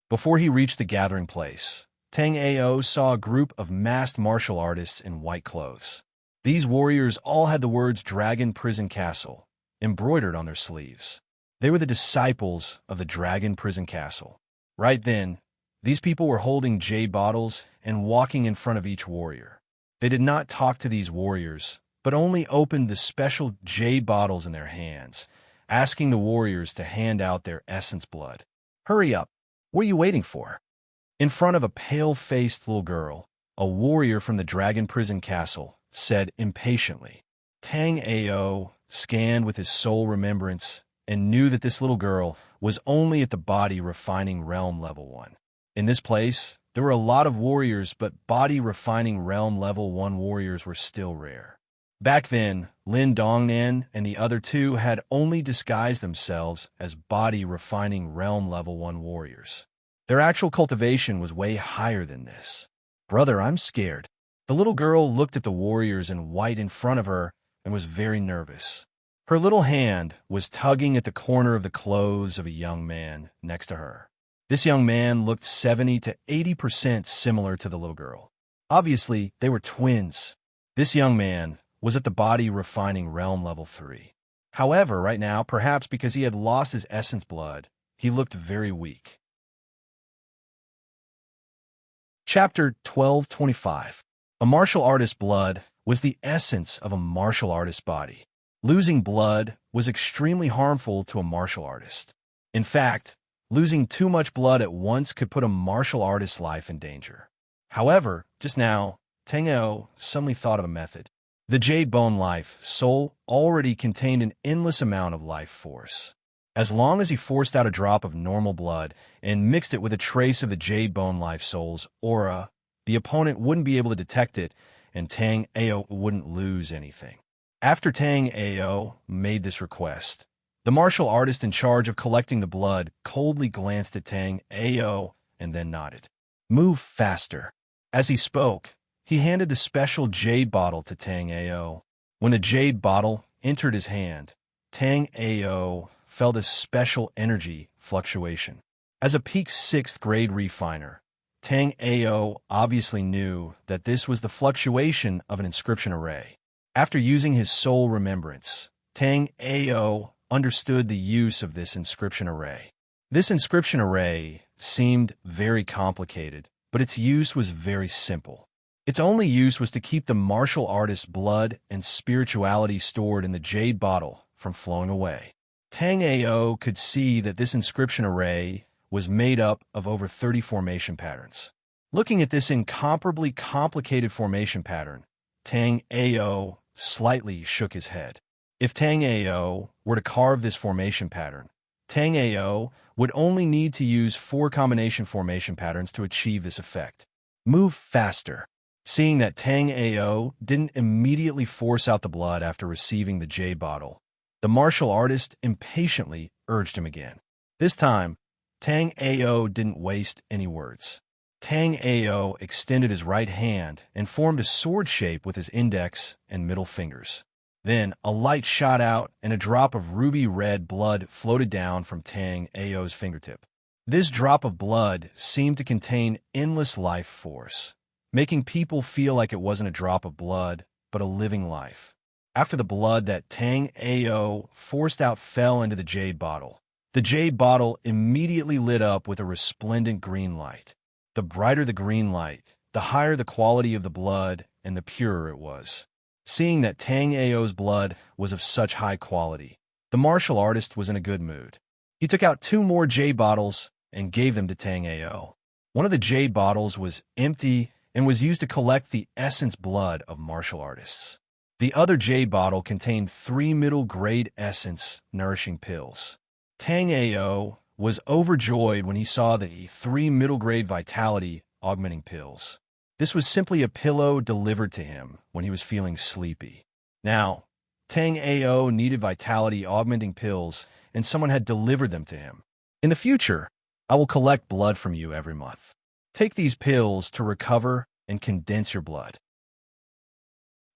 Before he reached the gathering place, Tang Ao saw a group of masked martial artists in white clothes. These warriors all had the words Dragon Prison Castle embroidered on their sleeves. They were the disciples of the Dragon Prison Castle. Right then, these people were holding jade bottles and walking in front of each warrior. They did not talk to these warriors, but only opened the special jade bottles in their hands, asking the warriors to hand out their essence blood. "Hurry up! What are you waiting for?" In front of a pale-faced little girl, a warrior from the Dragon Prison Castle said impatiently. Tang Ao scanned with his soul remembrance and knew that this little girl was only at the body refining realm level 1. In this place, there were a lot of warriors, but body refining realm level 1 warriors were still rare. Back then, Lin Dongnan and the other 2 had only disguised themselves as body refining realm level 1 warriors. Their actual cultivation was way higher than this. "Brother, I'm scared." The little girl looked at the warriors in white in front of her and was very nervous. Her little hand was tugging at the corner of the clothes of a young man next to her. This young man looked 70 to 80% similar to the little girl. Obviously, they were twins. This young man was at the body refining realm level 3. However, right now, perhaps because he had lost his essence blood, he looked very weak. Chapter 1225. A martial artist's blood was the essence of a martial artist's body. Losing blood was extremely harmful to a martial artist. In fact, losing too much blood at once could put a martial artist's life in danger. However, just now, Tang Ao suddenly thought of a method. The Jade Bone Life soul already contained an endless amount of life force. As long as he forced out a drop of normal blood and mixed it with a trace of the Jade Bone Life Soul's aura, the opponent wouldn't be able to detect it, and Tang Ao wouldn't lose anything. After Tang Ao made this request, the martial artist in charge of collecting the blood coldly glanced at Tang Ao and then nodded. "Move faster." As he spoke, he handed the special jade bottle to Tang Ao. When the jade bottle entered his hand, Tang Ao felt a special energy fluctuation. As a peak 6th grade refiner, Tang Ao obviously knew that this was the fluctuation of an inscription array. After using his soul remembrance, Tang Ao understood the use of this inscription array. This inscription array seemed very complicated, but its use was very simple. Its only use was to keep the martial artist's blood and spirituality stored in the jade bottle from flowing away. Tang Ao could see that this inscription array was made up of over 30 formation patterns. Looking at this incomparably complicated formation pattern, Tang Ao slightly shook his head. If Tang Ao were to carve this formation pattern, Tang Ao would only need to use 4 combination formation patterns to achieve this effect. Move faster. Seeing that Tang Ao didn't immediately force out the blood after receiving the jade bottle, the martial artist impatiently urged him again. This time, Tang Ao didn't waste any words. Tang Ao extended his right hand and formed a sword shape with his index and middle fingers. Then a light shot out and a drop of ruby-red blood floated down from Tang Ao's fingertip. This drop of blood seemed to contain endless life force, making people feel like it wasn't a drop of blood, but a living life. After the blood that Tang Ao forced out fell into the jade bottle, the jade bottle immediately lit up with a resplendent green light. The brighter the green light, the higher the quality of the blood and the purer it was. Seeing that Tang Ao's blood was of such high quality, the martial artist was in a good mood. He took out 2 more jade bottles and gave them to Tang Ao. One of the jade bottles was empty and was used to collect the essence blood of martial artists. The other jade bottle contained 3 middle-grade essence nourishing pills. Tang Ao was overjoyed when he saw the 3 middle-grade vitality augmenting pills. This was simply a pillow delivered to him when he was feeling sleepy. Now, Tang Ao needed vitality augmenting pills, and someone had delivered them to him. In the future, I will collect blood from you every month. Take these pills to recover and condense your blood.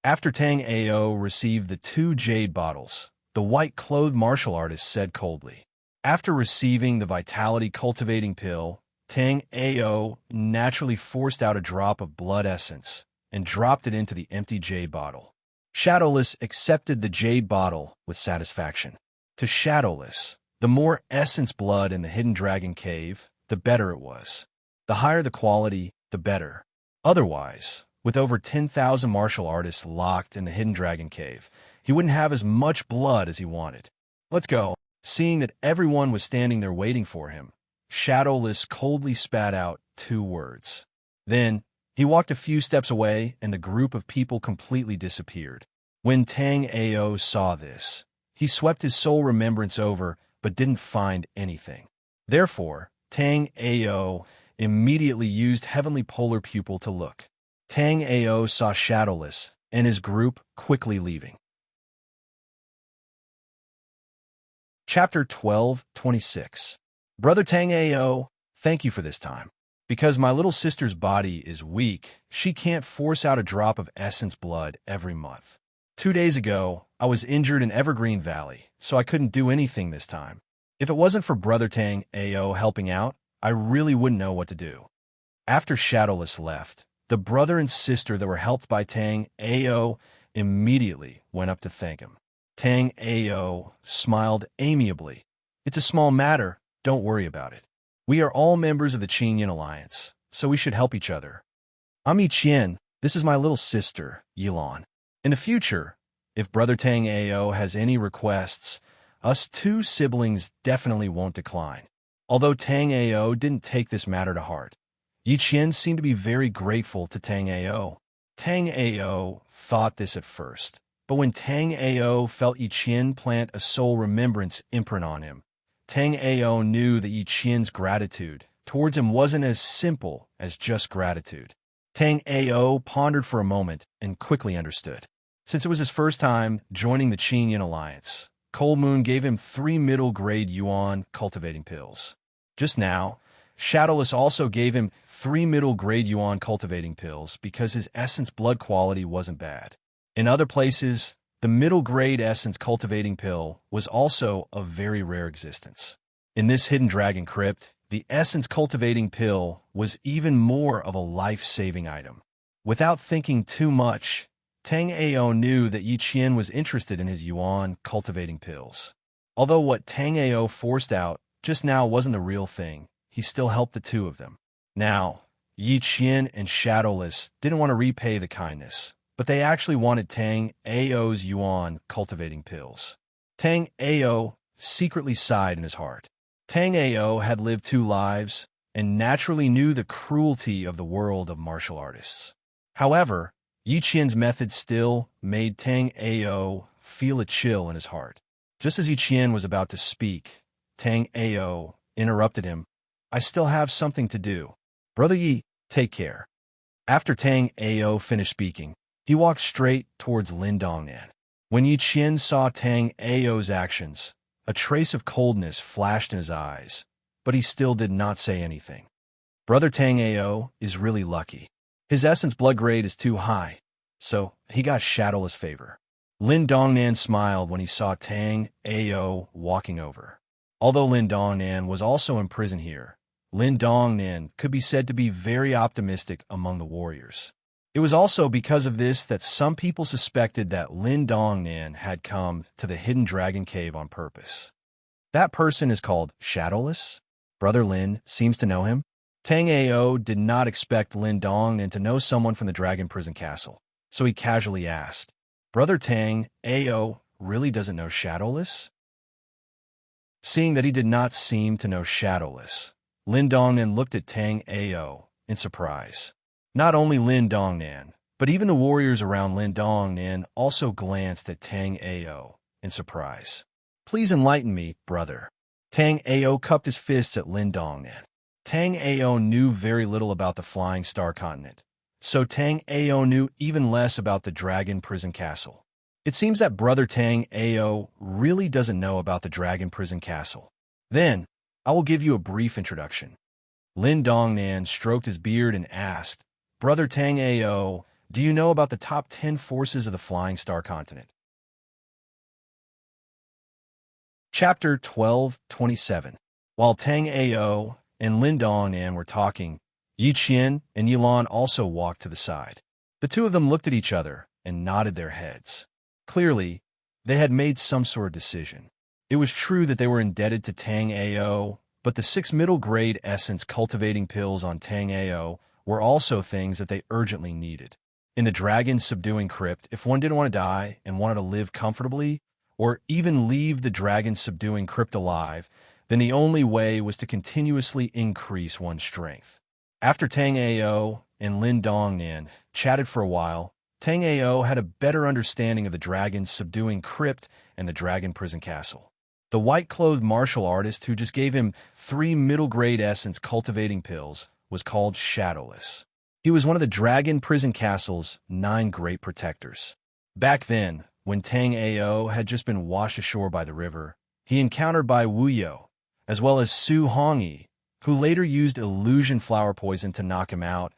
After Tang Ao received the 2 jade bottles, the white-clothed martial artist said coldly. After receiving the vitality cultivating pill, Tang Ao naturally forced out a drop of blood essence and dropped it into the empty jade bottle. Shadowless accepted the jade bottle with satisfaction. To Shadowless, the more essence blood in the hidden dragon cave, the better it was. The higher the quality, the better. Otherwise, with over 10,000 martial artists locked in the hidden dragon cave, he wouldn't have as much blood as he wanted. Let's go. Seeing that everyone was standing there waiting for him, Shadowless coldly spat out 2 words. Then, he walked a few steps away and the group of people completely disappeared. When Tang Ao saw this, he swept his soul remembrance over but didn't find anything. Therefore, Tang Ao immediately used Heavenly Polar Pupil to look. Tang Ao saw Shadowless and his group quickly leaving. Chapter 12:26. Brother Tang Ao, thank you for this time. Because my little sister's body is weak, she can't force out a drop of essence blood every month. 2 days ago, I was injured in Evergreen Valley, so I couldn't do anything this time. If it wasn't for Brother Tang Ao helping out, I really wouldn't know what to do. After Shadowless left, the brother and sister that were helped by Tang Ao immediately went up to thank him. Tang Ao smiled amiably. It's a small matter, don't worry about it. We are all members of the Qingyun Alliance, so we should help each other. I'm Yiqian, this is my little sister, Yilan. In the future, if Brother Tang Ao has any requests, us 2 siblings definitely won't decline. Although Tang Ao didn't take this matter to heart, Yiqian seemed to be very grateful to Tang Ao. Tang Ao thought this at first, but when Tang Ao felt Yiqian plant a soul remembrance imprint on him, Tang Ao knew that Yiqian's gratitude towards him wasn't as simple as just gratitude. Tang Ao pondered for a moment and quickly understood. Since it was his first time joining the Qingyun Alliance, Cold Moon gave him 3 middle-grade yuan cultivating pills. Just now, Shadowless also gave him 3 middle-grade yuan cultivating pills because his essence blood quality wasn't bad. In other places, the middle-grade essence cultivating pill was also of very rare existence. In this hidden dragon crypt, the essence cultivating pill was even more of a life-saving item. Without thinking too much, Tang Ao knew that Yiqian was interested in his yuan cultivating pills. Although what Tang Ao forced out just now wasn't the real thing, he still helped the 2 of them. Now, Yiqian and Shadowless didn't want to repay the kindness, but they actually wanted Tang Ao's yuan cultivating pills. Tang Ao secretly sighed in his heart. Tang Ao had lived 2 lives and naturally knew the cruelty of the world of martial artists. However, Yiqian's method still made Tang Ao feel a chill in his heart. Just as Yiqian was about to speak, Tang Ao interrupted him. I still have something to do. Brother Yi, take care. After Tang Ao finished speaking, he walked straight towards Lin Dongnan. When Yi Qian saw Tang Ao's actions, a trace of coldness flashed in his eyes, but he still did not say anything. Brother Tang Ao is really lucky. His essence blood grade is too high, so he got shadowless favor. Lin Dongnan smiled when he saw Tang Ao walking over. Although Lin Dongnan was also imprisoned here, Lin Dongnan could be said to be very optimistic among the warriors. It was also because of this that some people suspected that Lin Dongnan had come to the hidden dragon cave on purpose. That person is called Shadowless. Brother Lin seems to know him. Tang Ao did not expect Lin Dongnan to know someone from the dragon prison castle, so he casually asked, Brother Tang Ao really doesn't know Shadowless? Seeing that he did not seem to know Shadowless, Lin Dongnan looked at Tang Ao in surprise. Not only Lin Dongnan, but even the warriors around Lin Dongnan also glanced at Tang Ao in surprise. Please enlighten me, brother. Tang Ao cupped his fists at Lin Dongnan. Tang Ao knew very little about the Flying Star Continent, so Tang Ao knew even less about the Dragon Prison Castle. It seems that Brother Tang Ao really doesn't know about the Dragon Prison Castle. Then, I will give you a brief introduction. Lin Dongnan stroked his beard and asked, Brother Tang Ao, do you know about the top 10 forces of the Flying Star Continent? Chapter 12:27. While Tang Ao and Lin Dongnan were talking, Yi Qian and Yilan also walked to the side. The two of them looked at each other and nodded their heads. Clearly, they had made some sort of decision. It was true that they were indebted to Tang Ao, but the 6 middle-grade essence cultivating pills on Tang Ao were also things that they urgently needed. In the dragon's subduing crypt, if one didn't want to die and wanted to live comfortably, or even leave the dragon's subduing crypt alive, then the only way was to continuously increase one's strength. After Tang Ao and Lin Dongnan chatted for a while, Tang Ao had a better understanding of the dragon's subduing crypt and the dragon prison castle. The white-clothed martial artist who just gave him 3 middle-grade essence cultivating pills was called Shadowless. He was one of the dragon prison castle's 9 great protectors. Back then, when Tang Ao had just been washed ashore by the river, he encountered Bai Wuyo, as well as Su Hongyi, who later used illusion flower poison to knock him out,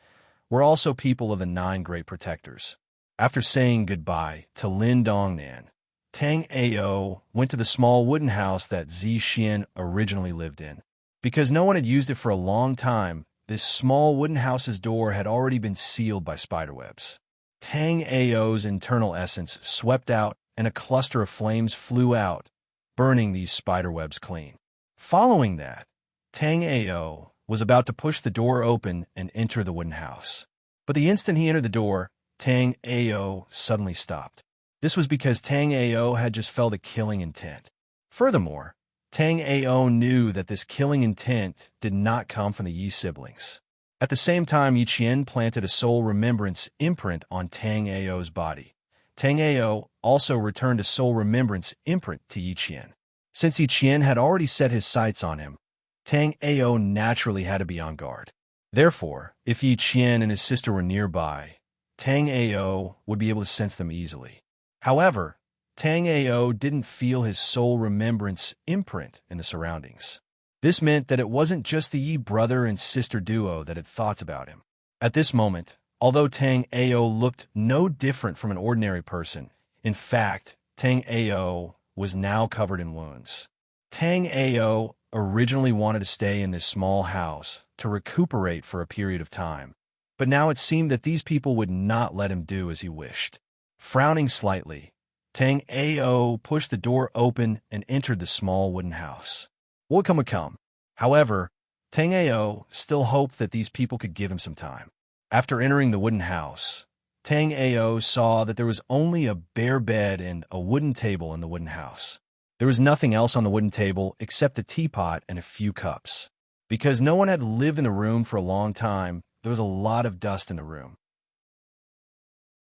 were also people of the 9 great protectors. After saying goodbye to Lin Dongnan, Tang Ao went to the small wooden house that Zi Xian originally lived in. Because no one had used it for a long time, this small wooden house's door had already been sealed by spiderwebs. Tang Ao's internal essence swept out and a cluster of flames flew out, burning these spiderwebs clean. Following that, Tang Ao was about to push the door open and enter the wooden house. But the instant he entered the door, Tang Ao suddenly stopped. This was because Tang Ao had just felt a killing intent. Furthermore, Tang Ao knew that this killing intent did not come from the Yi siblings. At the same time, Yi Qian planted a soul remembrance imprint on Tang Ao's body. Tang Ao also returned a soul remembrance imprint to Yi Qian. Since Yi Qian had already set his sights on him, Tang Ao naturally had to be on guard. Therefore, if Yi Qian and his sister were nearby, Tang Ao would be able to sense them easily. However, Tang Ao didn't feel his soul remembrance imprint in the surroundings. This meant that it wasn't just the Yi brother and sister duo that had thoughts about him. At this moment, although Tang Ao looked no different from an ordinary person, in fact, Tang Ao was now covered in wounds. Tang Ao originally wanted to stay in this small house to recuperate for a period of time, but now it seemed that these people would not let him do as he wished. Frowning slightly, Tang Ao pushed the door open and entered the small wooden house. What would come? However, Tang Ao still hoped that these people could give him some time. After entering the wooden house, Tang Ao saw that there was only a bare bed and a wooden table in the wooden house. There was nothing else on the wooden table except a teapot and a few cups. Because no one had lived in the room for a long time, there was a lot of dust in the room.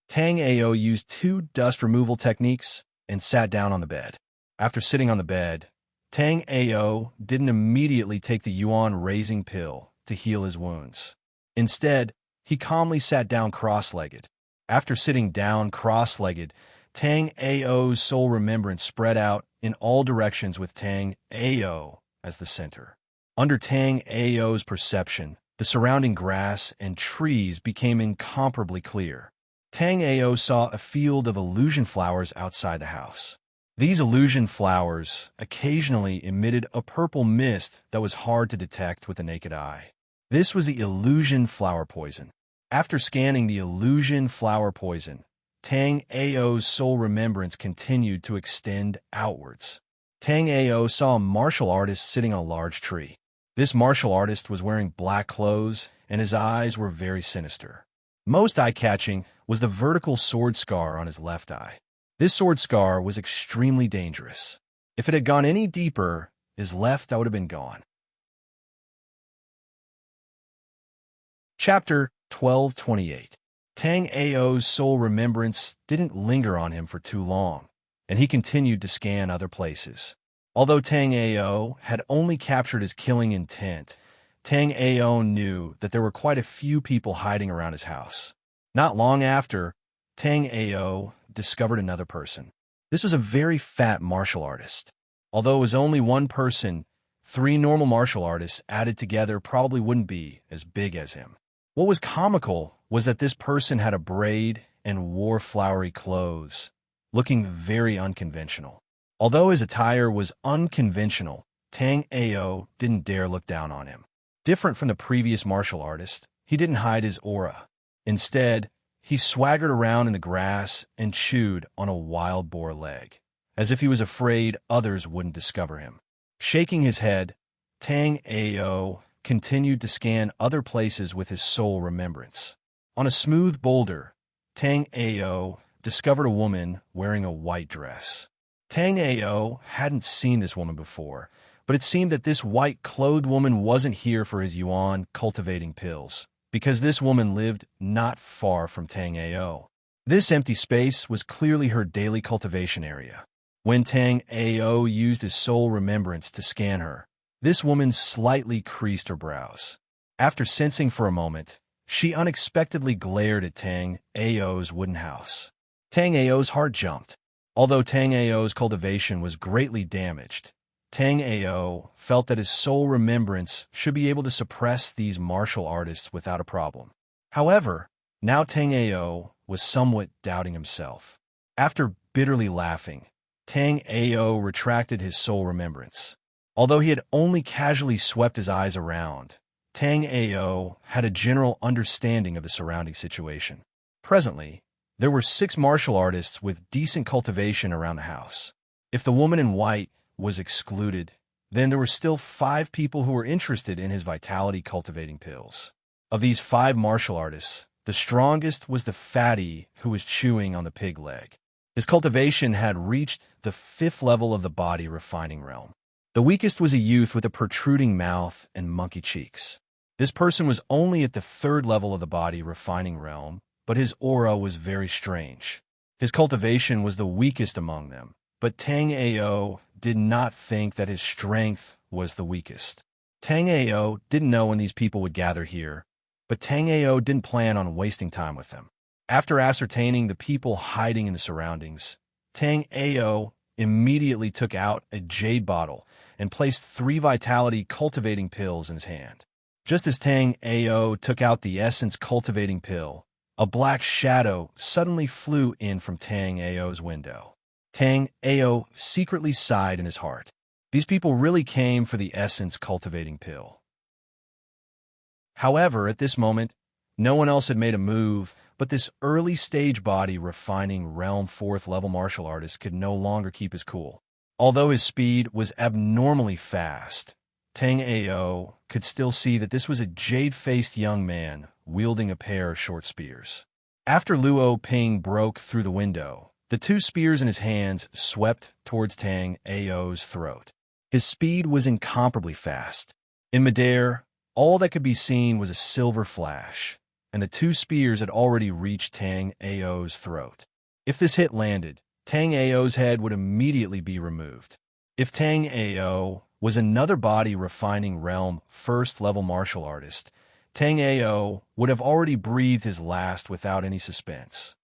Tang Ao used 2 dust removal techniques and sat down on the bed. After sitting on the bed, Tang Ao didn't immediately take the yuan-raising pill to heal his wounds. Instead, he calmly sat down cross-legged. After sitting down cross-legged, Tang Ao's soul remembrance spread out in all directions with Tang Ao as the center. Under Tang Ao's perception, the surrounding grass and trees became incomparably clear. Tang Ao saw a field of illusion flowers outside the house. These illusion flowers occasionally emitted a purple mist that was hard to detect with the naked eye. This was the illusion flower poison. After scanning the illusion flower poison, Tang Ao's soul remembrance continued to extend outwards. Tang Ao saw a martial artist sitting on a large tree. This martial artist was wearing black clothes, and his eyes were very sinister. Most eye-catching was the vertical sword scar on his left eye. This sword scar was extremely dangerous. If it had gone any deeper, his left eye would have been gone. Chapter 1228. Tang Ao's soul remembrance didn't linger on him for too long, and he continued to scan other places. Although Tang Ao had only captured his killing intent, Tang Ao knew that there were quite a few people hiding around his house. Not long after, Tang Ao discovered another person. This was a very fat martial artist. Although it was only one person, 3 normal martial artists added together probably wouldn't be as big as him. What was comical was that this person had a braid and wore flowery clothes, looking very unconventional. Although his attire was unconventional, Tang Ao didn't dare look down on him. Different from the previous martial artist, he didn't hide his aura. Instead, he swaggered around in the grass and chewed on a wild boar leg, as if he was afraid others wouldn't discover him. Shaking his head, Tang Ao continued to scan other places with his soul remembrance. On a smooth boulder, Tang Ao discovered a woman wearing a white dress. Tang Ao hadn't seen this woman before, but it seemed that this white-clothed woman wasn't here for his yuan-cultivating pills, because this woman lived not far from Tang Ao. This empty space was clearly her daily cultivation area. When Tang Ao used his soul remembrance to scan her, this woman slightly creased her brows. After sensing for a moment, she unexpectedly glared at Tang Ao's wooden house. Tang Ao's heart jumped. Although Tang Ao's cultivation was greatly damaged, Tang Ao felt that his soul remembrance should be able to suppress these martial artists without a problem. However, now Tang Ao was somewhat doubting himself. After bitterly laughing, Tang Ao retracted his soul remembrance. Although he had only casually swept his eyes around, Tang Ao had a general understanding of the surrounding situation. Presently, there were 6 martial artists with decent cultivation around the house. If the woman in white was excluded, then there were still 5 people who were interested in his vitality cultivating pills. Of these 5 martial artists, the strongest was the fatty who was chewing on the pig leg. His cultivation had reached the 5th level of the body refining realm. The weakest was a youth with a protruding mouth and monkey cheeks. This person was only at the 3rd level of the body refining realm, but his aura was very strange. His cultivation was the weakest among them, but Tang Ao did not think that his strength was the weakest. Tang Ao didn't know when these people would gather here, but Tang Ao didn't plan on wasting time with them. After ascertaining the people hiding in the surroundings, Tang Ao immediately took out a jade bottle and placed 3 vitality cultivating pills in his hand. Just as Tang Ao took out the essence cultivating pill, a black shadow suddenly flew in from Tang Ao's window. Tang Ao secretly sighed in his heart. These people really came for the essence cultivating pill. However, at this moment, no one else had made a move, but this early stage body refining realm 4th level martial artist could no longer keep his cool. Although his speed was abnormally fast, Tang Ao could still see that this was a jade-faced young man wielding a pair of short spears. After Luo Ping broke through the window, the 2 spears in his hands swept towards Tang Ao's throat. His speed was incomparably fast. In midair, all that could be seen was a silver flash, and the 2 spears had already reached Tang Ao's throat. If this hit landed, Tang Ao's head would immediately be removed. If Tang Ao was another body refining realm first-level martial artist, Tang Ao would have already breathed his last without any suspense.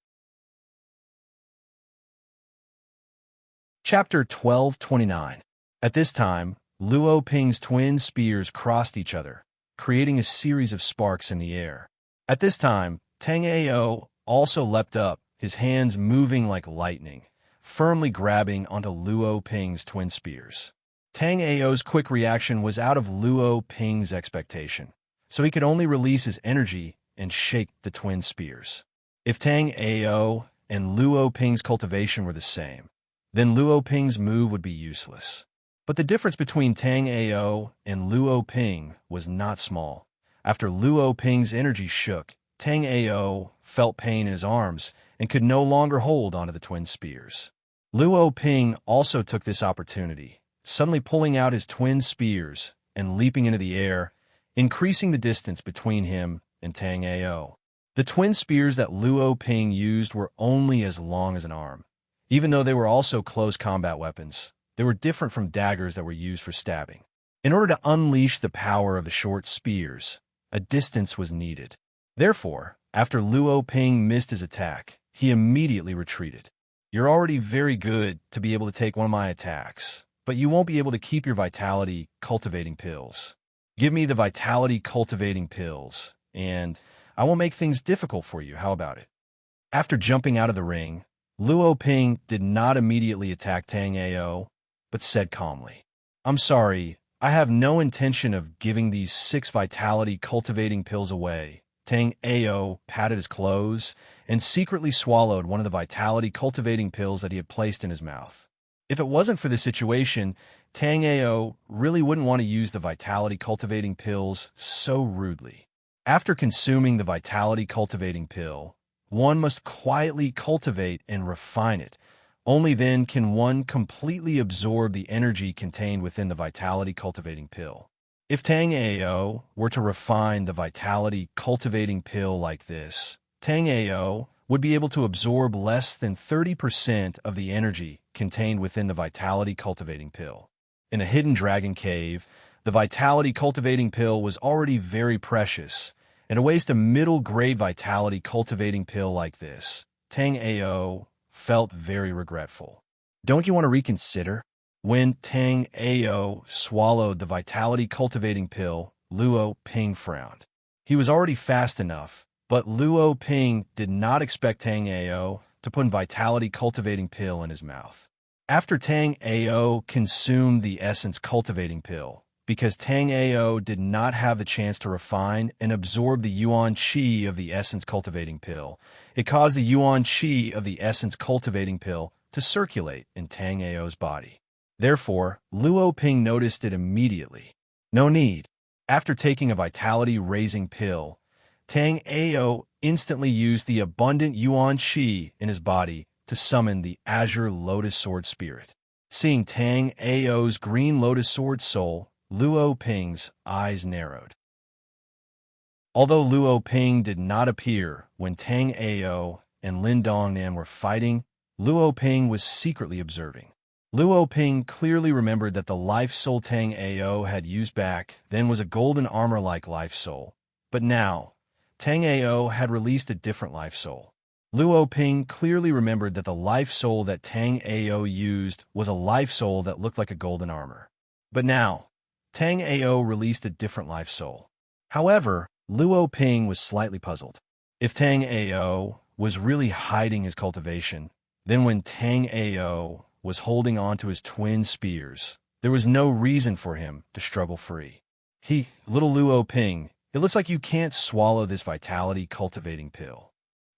Chapter 1229. At this time, Luo Ping's twin spears crossed each other, creating a series of sparks in the air. At this time, Tang Ao also leapt up, his hands moving like lightning, firmly grabbing onto Luo Ping's twin spears. Tang Ao's quick reaction was out of Luo Ping's expectation, so he could only release his energy and shake the twin spears. If Tang Ao and Luo Ping's cultivation were the same, then Luo Ping's move would be useless. But the difference between Tang Ao and Luo Ping was not small. After Luo Ping's energy shook, Tang Ao felt pain in his arms and could no longer hold onto the twin spears. Luo Ping also took this opportunity, suddenly pulling out his twin spears and leaping into the air, increasing the distance between him and Tang Ao. The twin spears that Luo Ping used were only as long as an arm. Even though they were also close combat weapons, they were different from daggers that were used for stabbing. In order to unleash the power of the short spears, a distance was needed. Therefore, after Luo Ping missed his attack, he immediately retreated. You're already very good to be able to take one of my attacks, but you won't be able to keep your vitality cultivating pills. Give me the vitality cultivating pills, and I won't make things difficult for you. How about it? After jumping out of the ring, Luo Ping did not immediately attack Tang Ao, but said calmly, "I'm sorry, I have no intention of giving these 6 vitality cultivating pills away." Tang Ao patted his clothes and secretly swallowed one of the vitality cultivating pills that he had placed in his mouth. If it wasn't for the situation, Tang Ao really wouldn't want to use the vitality cultivating pills so rudely. After consuming the vitality cultivating pill, one must quietly cultivate and refine it. Only then can one completely absorb the energy contained within the vitality cultivating pill. If Tang Ao were to refine the vitality cultivating pill like this, Tang Ao would be able to absorb less than 30% of the energy contained within the vitality cultivating pill. In a hidden dragon cave, the vitality cultivating pill was already very precious, and to waste a middle-grade vitality cultivating pill like this, Tang Ao felt very regretful. Don't you want to reconsider? When Tang Ao swallowed the vitality cultivating pill, Luo Ping frowned. He was already fast enough, but Luo Ping did not expect Tang Ao to put a vitality cultivating pill in his mouth. After Tang Ao consumed the essence cultivating pill, because Tang Ao did not have the chance to refine and absorb the yuan qi of the essence cultivating pill, it caused the yuan qi of the essence cultivating pill to circulate in Tang Ao's body. Therefore, Luo Ping noticed it immediately. No need. After taking a vitality-raising pill, Tang Ao instantly used the abundant yuan qi in his body to summon the Azure Lotus Sword Spirit. Seeing Tang Ao's green Lotus Sword soul, Luo Ping's eyes narrowed. Although Luo Ping did not appear when Tang Ao and Lin Dongnan were fighting, Luo Ping was secretly observing. Luo Ping clearly remembered that the life soul Tang Ao had used back then was a golden armor-like life soul. But now, Tang Ao had released a different life soul. Luo Ping clearly remembered that the life soul that Tang Ao used was a life soul that looked like a golden armor. But now, Tang Ao released a different life soul. However, Luo Ping was slightly puzzled. If Tang Ao was really hiding his cultivation, then when Tang Ao was holding on to his twin spears, there was no reason for him to struggle free. Little Luo Ping, it looks like you can't swallow this vitality cultivating pill.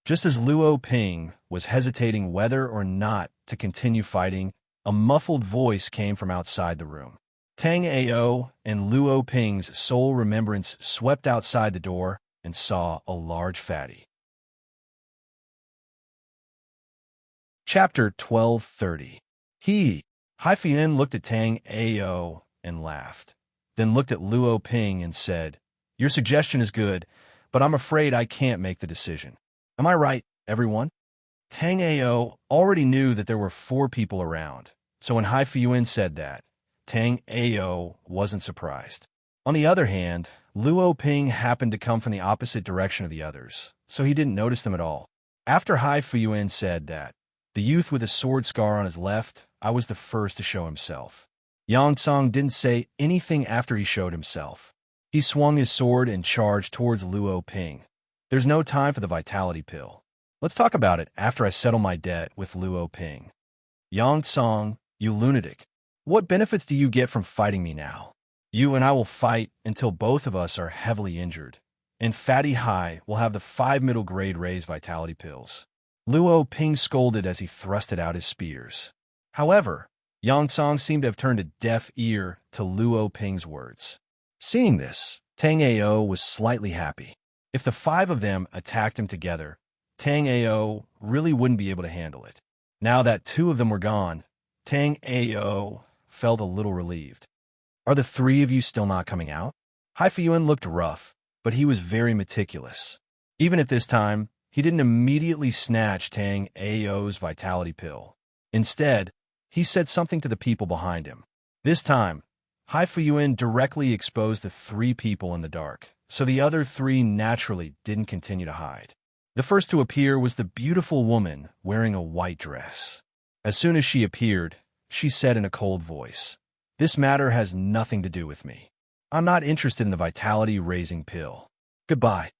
Just as Luo Ping was hesitating whether or not to continue fighting, a muffled voice came from outside the room. Tang Ao and Luo Ping's soul remembrance swept outside the door and saw a large fatty. Chapter 1230. Haifian looked at Tang Ao and laughed, then looked at Luo Ping and said, "Your suggestion is good, but I'm afraid I can't make the decision. Am I right, everyone?" Tang Ao already knew that there were 4 people around, so when Haifian said that, Tang Ao wasn't surprised. On the other hand, Luo Ping happened to come from the opposite direction of the others, so he didn't notice them at all. After Hai Fuyuan said that, the youth with a sword scar on his left, I was the first to show himself. Yang Tsang didn't say anything after he showed himself. He swung his sword and charged towards Luo Ping. There's no time for the vitality pill. Let's talk about it after I settle my debt with Luo Ping. Yang Tsang, you lunatic. What benefits do you get from fighting me now? You and I will fight until both of us are heavily injured, and Fatty Hai will have the 5 middle-grade raised vitality pills. Luo Ping scolded as he thrusted out his spears. However, Yang Tsang seemed to have turned a deaf ear to Luo Ping's words. Seeing this, Tang Ao was slightly happy. If the 5 of them attacked him together, Tang Ao really wouldn't be able to handle it. Now that 2 of them were gone, Tang Ao felt a little relieved. Are the 3 of you still not coming out? Hai Fuyuan looked rough, but he was very meticulous. Even at this time, he didn't immediately snatch Tang Ao's vitality pill. Instead, he said something to the people behind him. This time, Hai Fuyuan directly exposed the 3 people in the dark, so the other 3 naturally didn't continue to hide. The first to appear was the beautiful woman wearing a white dress. As soon as she appeared, she said in a cold voice, "This matter has nothing to do with me. I'm not interested in the vitality-raising pill. Goodbye."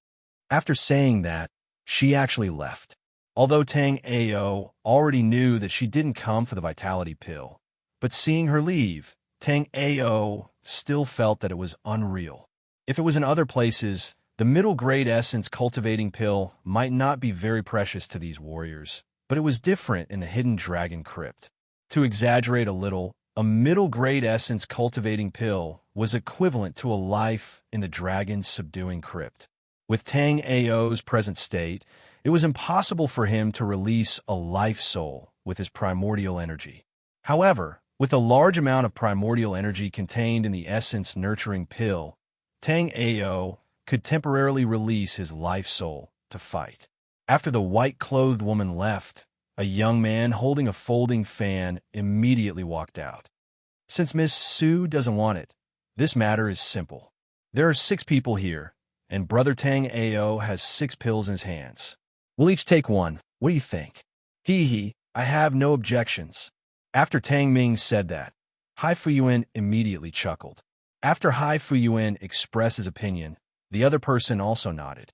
After saying that, she actually left. Although Tang Ao already knew that she didn't come for the vitality pill, but seeing her leave, Tang Ao still felt that it was unreal. If it was in other places, the middle-grade essence cultivating pill might not be very precious to these warriors, but it was different in the Hidden Dragon Crypt. To exaggerate a little, a middle-grade essence cultivating pill was equivalent to a life in the dragon's subduing crypt. With Tang Ao's present state, it was impossible for him to release a life soul with his primordial energy. However, with a large amount of primordial energy contained in the essence nurturing pill, Tang Ao could temporarily release his life soul to fight. After the white-clothed woman left, a young man holding a folding fan immediately walked out. Since Miss Su doesn't want it, this matter is simple. There are 6 people here, and Brother Tang Ao has 6 pills in his hands. We'll each take one. What do you think? Hee, I have no objections. After Tang Ming said that, Hai Fuyuan immediately chuckled. After Hai Fuyuan expressed his opinion, the other person also nodded.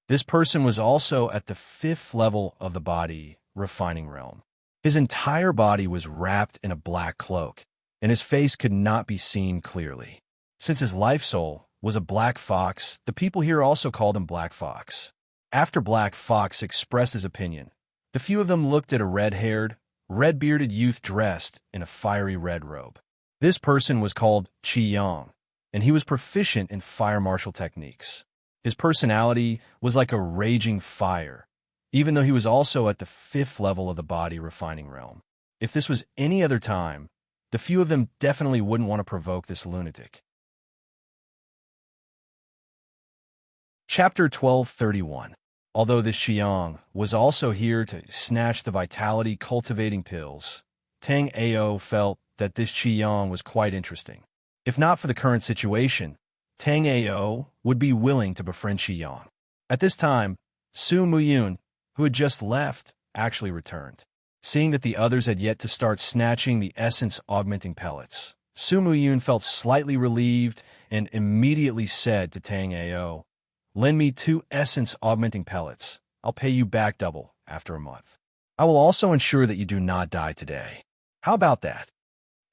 This person was also at the 5th level of the body refining realm. His entire body was wrapped in a black cloak, and his face could not be seen clearly. Since his life soul was a black fox, the people here also called him Black Fox. After Black Fox expressed his opinion, the few of them looked at a red-haired, red-bearded youth dressed in a fiery red robe. This person was called Qi Yang, and he was proficient in fire martial techniques. His personality was like a raging fire, even though he was also at the 5th level of the body refining realm. If this was any other time, the few of them definitely wouldn't want to provoke this lunatic. Chapter 1231. Although this Xiang was also here to snatch the vitality cultivating pills, Tang Ao felt that this Xiang was quite interesting. If not for the current situation, Tang Ao would be willing to befriend Xiang. At this time, Su Muyun, who had just left, actually returned. Seeing that the others had yet to start snatching the essence-augmenting pellets, Su Muyun felt slightly relieved and immediately said to Tang Ao, "Lend me 2 essence-augmenting pellets. I'll pay you back double after a month. I will also ensure that you do not die today. How about that?"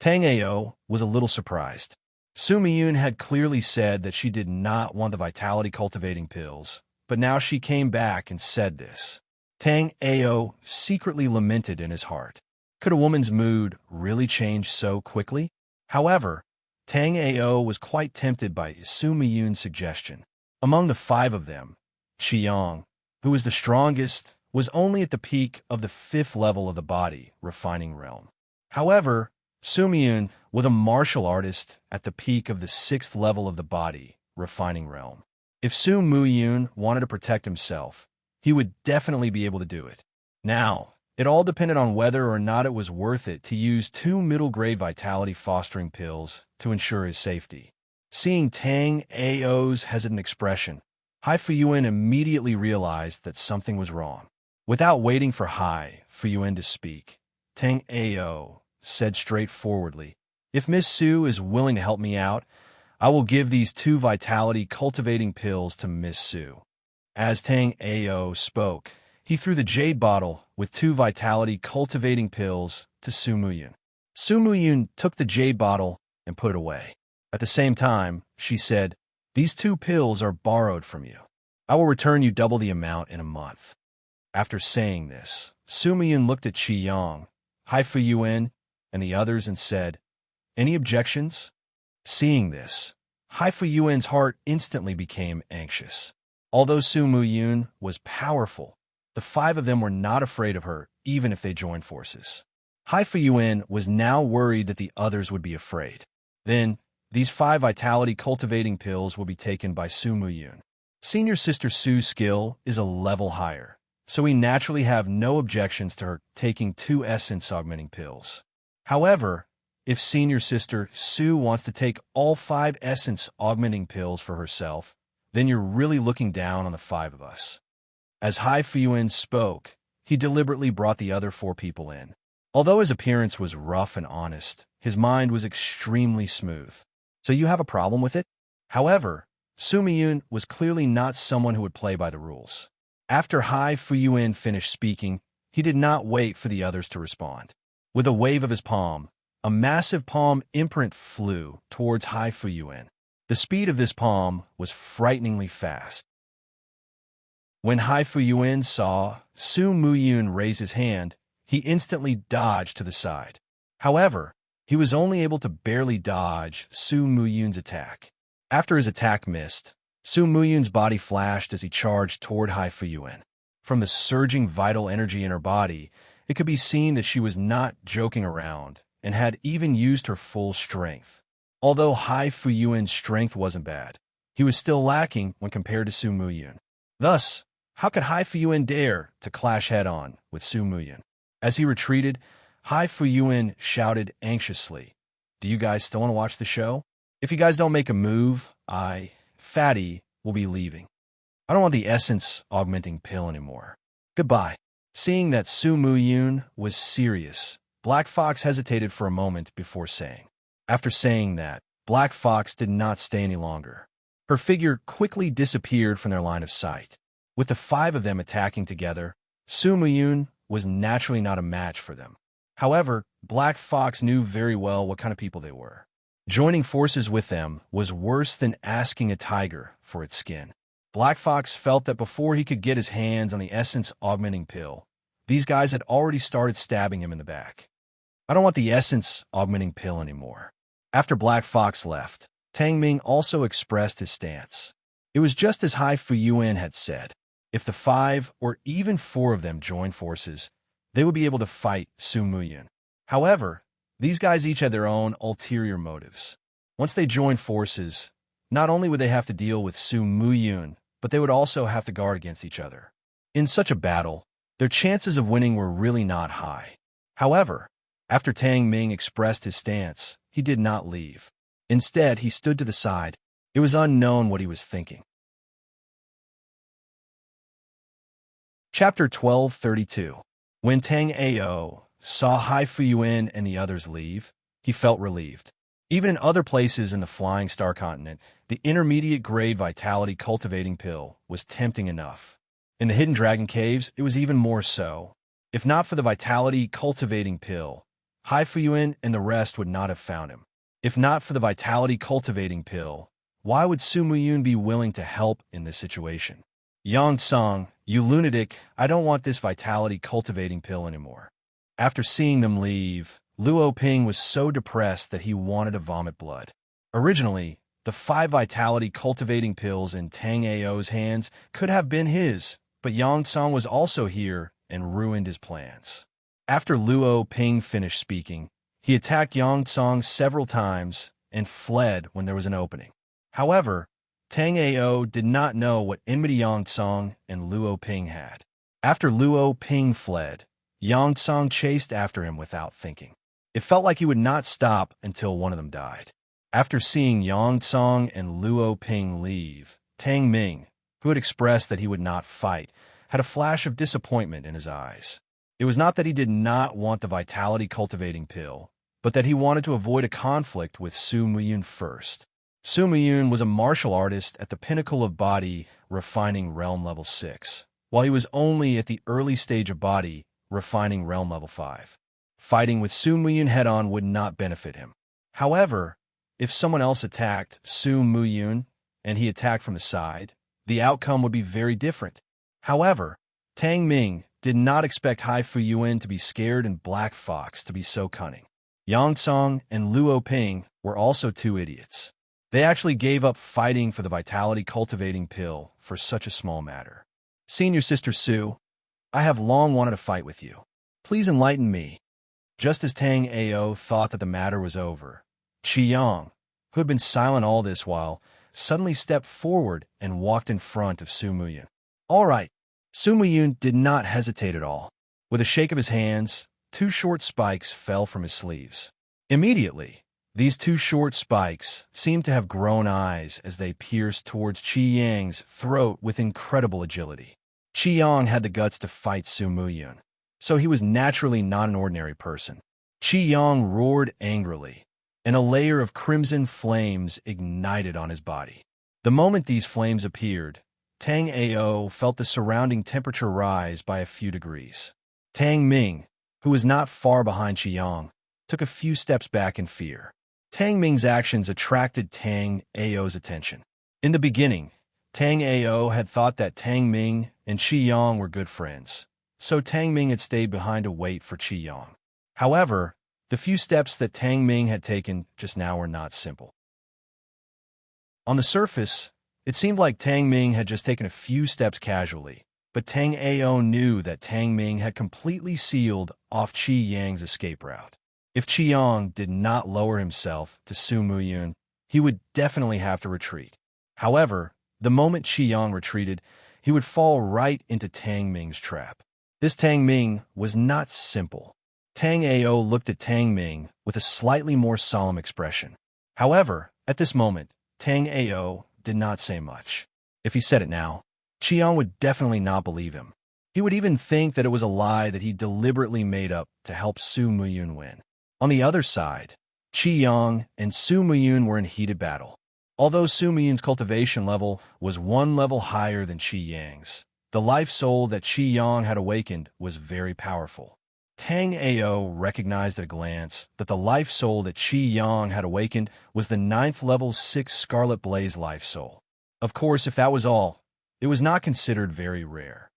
Tang Ao was a little surprised. Su Miyun had clearly said that she did not want the vitality-cultivating pills, but now she came back and said this. Tang Ao secretly lamented in his heart. Could a woman's mood really change so quickly? However, Tang Ao was quite tempted by Su Miyun's suggestion. Among the 5 of them, Xiang, who was the strongest, was only at the peak of the 5th level of the body refining realm. However, Su Miyun was a martial artist at the peak of the 6th level of the body refining realm. If Su Muyun wanted to protect himself, he would definitely be able to do it. Now, It all depended on whether or not it was worth it to use 2 middle-grade vitality-fostering pills to ensure his safety. Seeing Tang Ao's hesitant expression, Hai Fuyuan immediately realized that something was wrong. Without waiting for Hai Fuyuan to speak, Tang Ao said straightforwardly, "If Miss Su is willing to help me out, I will give these 2 vitality-cultivating pills to Miss Su." As Tang Ao spoke, he threw the jade bottle with 2 vitality-cultivating pills to Su Muyun. Su Muyun took the jade bottle and put it away. At the same time, she said, "These 2 pills are borrowed from you. I will return you double the amount in a month." After saying this, Su Muyun looked at Qi Yang, Hai Fuyuan, and the others and said, "Any objections?" Seeing this, Hai Fuyuan's heart instantly became anxious. Although Su Muyun was powerful, the 5 of them were not afraid of her, even if they joined forces. Hai Fuyuan was now worried that the others would be afraid. Then, these 5 vitality-cultivating pills will be taken by Su Muyun. Senior Sister Su's skill is a level higher, so we naturally have no objections to her taking 2 essence-augmenting pills. However, if Senior Sister Su wants to take all 5 essence-augmenting pills for herself, then you're really looking down on the 5 of us. As Hai Fuyuan spoke, he deliberately brought the other 4 people in. Although his appearance was rough and honest, his mind was extremely smooth. "So you have a problem with it?" However, Su Muyun was clearly not someone who would play by the rules. After Hai Fuyuan finished speaking, he did not wait for the others to respond. With a wave of his palm, a massive palm imprint flew towards Hai Fuyuan. The speed of this palm was frighteningly fast. When Hai Fuyuan saw Su Muyun raise his hand, he instantly dodged to the side. However, he was only able to barely dodge Su Muyun's attack. After his attack missed, Su Muyun's body flashed as he charged toward Hai Fuyuan. From the surging vital energy in her body, it could be seen that she was not joking around and had even used her full strength. Although Hai Fuyuan's strength wasn't bad, he was still lacking when compared to Su Muyun. Thus, how could Hai Fuyuan dare to clash head-on with Su Muyun? As he retreated, Hai Fuyuan shouted anxiously, "Do you guys still want to watch the show? If you guys don't make a move, Fatty, will be leaving. I don't want the essence-augmenting pill anymore. Goodbye." Seeing that Su Muyun was serious, Black Fox hesitated for a moment before saying. After saying that, Black Fox did not stay any longer. Her figure quickly disappeared from their line of sight. With the 5 of them attacking together, Su Muyun was naturally not a match for them. However, Black Fox knew very well what kind of people they were. Joining forces with them was worse than asking a tiger for its skin. Black Fox felt that before he could get his hands on the essence-augmenting pill, these guys had already started stabbing him in the back. "I don't want the essence-augmenting pill anymore." After Black Fox left, Tang Ming also expressed his stance. It was just as Hai Fuyuan had said. If the 5 or even 4 of them joined forces, they would be able to fight Su Muyun. However, these guys each had their own ulterior motives. Once they joined forces, not only would they have to deal with Su Muyun, but they would also have to guard against each other. In such a battle, their chances of winning were really not high. However, after Tang Ming expressed his stance, he did not leave. Instead, he stood to the side. It was unknown what he was thinking. Chapter 1232. When Tang Ao saw Hai Fuyuan and the others leave, he felt relieved. Even in other places in the Flying Star Continent, the intermediate-grade vitality cultivating pill was tempting enough. In the Hidden Dragon Caves, it was even more so. If not for the vitality cultivating pill, Hai Fuyuan and the rest would not have found him. If not for the vitality cultivating pill, why would Su Muyun be willing to help in this situation? "Yang Tsung, you lunatic, I don't want this vitality cultivating pill anymore." After seeing them leave, Luo Ping was so depressed that he wanted to vomit blood. Originally, the 5 vitality cultivating pills in Tang Ao's hands could have been his, but Yang Tsung was also here and ruined his plans. After Luo Ping finished speaking, he attacked Yang Tsung several times and fled when there was an opening. However, Tang Ao did not know what enmity Yang Tsung and Luo Ping had. After Luo Ping fled, Yang Tsang chased after him without thinking. It felt like he would not stop until one of them died. After seeing Yang Tsang and Luo Ping leave, Tang Ming, who had expressed that he would not fight, had a flash of disappointment in his eyes. It was not that he did not want the vitality-cultivating pill, but that he wanted to avoid a conflict with Su Muyun first. Su Muyun was a martial artist at the pinnacle of body refining realm level 6, while he was only at the early stage of body refining realm level 5. Fighting with Su Muyun head-on would not benefit him. However, if someone else attacked Su Muyun and he attacked from the side, the outcome would be very different. However, Tang Ming did not expect Hai Fu Yuan to be scared and Black Fox to be so cunning. Yang Tsang and Luo Ping were also two idiots. They actually gave up fighting for the vitality-cultivating pill for such a small matter. Senior Sister Su, I have long wanted to fight with you. Please enlighten me. Just as Tang Ao thought that the matter was over, Qi Yang, who had been silent all this while, suddenly stepped forward and walked in front of Su Muyun. All right. Su Muyun did not hesitate at all. With a shake of his hands, 2 short spikes fell from his sleeves. Immediately, these 2 short spikes seemed to have grown eyes as they pierced towards Qi Yang's throat with incredible agility. Qi Yang had the guts to fight Su Muyun, so he was naturally not an ordinary person. Qi Yang roared angrily, and a layer of crimson flames ignited on his body. The moment these flames appeared, Tang Ao felt the surrounding temperature rise by a few degrees. Tang Ming, who was not far behind Qi Yang, took a few steps back in fear. Tang Ming's actions attracted Tang Ao's attention. In the beginning, Tang Ao had thought that Tang Ming and Qi Yang were good friends, so Tang Ming had stayed behind to wait for Qi Yang. However, the few steps that Tang Ming had taken just now were not simple. On the surface, it seemed like Tang Ming had just taken a few steps casually, but Tang Ao knew that Tang Ming had completely sealed off Qi Yang's escape route. If Qi Yang did not lower himself to Su Muyun, he would definitely have to retreat. However, the moment Qi Yang retreated, he would fall right into Tang Ming's trap. This Tang Ming was not simple. Tang Ao looked at Tang Ming with a slightly more solemn expression. However, at this moment, Tang Ao did not say much. If he said it now, Qi Yang would definitely not believe him. He would even think that it was a lie that he deliberately made up to help Su Muyun win. On the other side, Qi Yang and Su Muyun were in heated battle. Although Su Muyun's cultivation level was 1 level higher than Qi Yang's, the life soul that Qi Yang had awakened was very powerful. Tang Ao recognized at a glance that the life soul that Qi Yang had awakened was the 9th level 6 Scarlet Blaze life soul. Of course, if that was all, it was not considered very rare.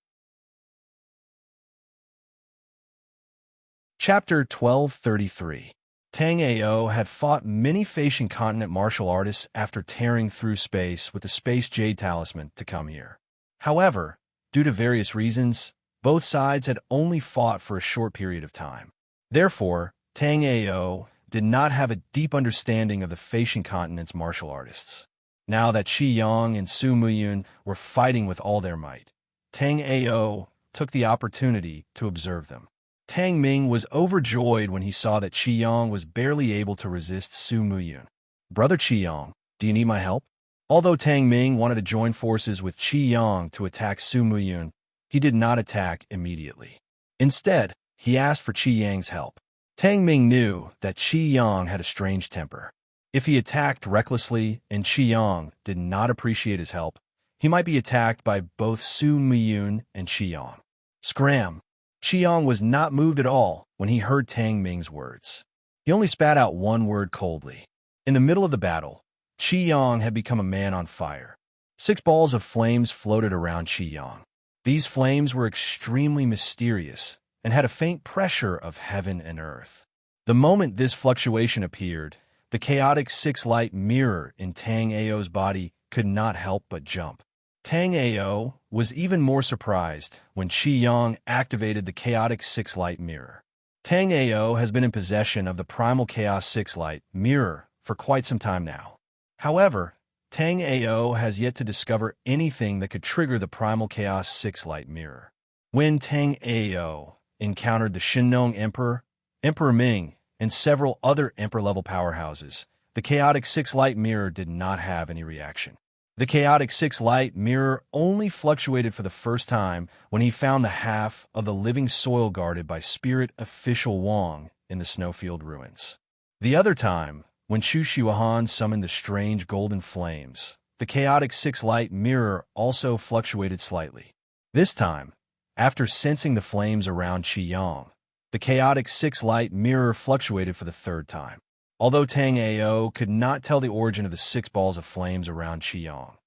Chapter 1233. Tang Ao had fought many Phasian continent martial artists after tearing through space with the Space Jade Talisman to come here. However, due to various reasons, both sides had only fought for a short period of time. Therefore, Tang Ao did not have a deep understanding of the Phasian continent's martial artists. Now that Qi Yang and Su Muyun were fighting with all their might, Tang Ao took the opportunity to observe them. Tang Ming was overjoyed when he saw that Qi Yang was barely able to resist Su Muyun. Brother Qi Yang, do you need my help? Although Tang Ming wanted to join forces with Qi Yang to attack Su Muyun, he did not attack immediately. Instead, he asked for Qi Yang's help. Tang Ming knew that Qi Yang had a strange temper. If he attacked recklessly and Qi Yang did not appreciate his help, he might be attacked by both Su Muyun and Qi Yang. Scram! Qi Yang was not moved at all when he heard Tang Ming's words. He only spat out one word coldly. In the middle of the battle, Qi Yang had become a man on fire. 6 balls of flames floated around Qi Yang. These flames were extremely mysterious and had a faint pressure of heaven and earth. The moment this fluctuation appeared, the chaotic 6-light mirror in Tang Ao's body could not help but jump. Tang Ao was even more surprised when Qi Yang activated the chaotic 6-light mirror. Tang Ao has been in possession of the primal chaos 6-light mirror for quite some time now. However, Tang Ao has yet to discover anything that could trigger the primal chaos 6-light mirror. When Tang Ao encountered the Shinnong Emperor, Emperor Ming, and several other Emperor-level powerhouses, the chaotic six-light mirror did not have any reaction. The chaotic six-light mirror only fluctuated for the first time when he found the half of the living soil guarded by spirit official Wang in the snowfield ruins. The other time, when Shu Shihuan summoned the strange golden flames, the chaotic six-light mirror also fluctuated slightly. This time, after sensing the flames around Qi Yang, the chaotic six-light mirror fluctuated for the third time. Although Tang Ao could not tell the origin of the 6 balls of flames around Qi Yang,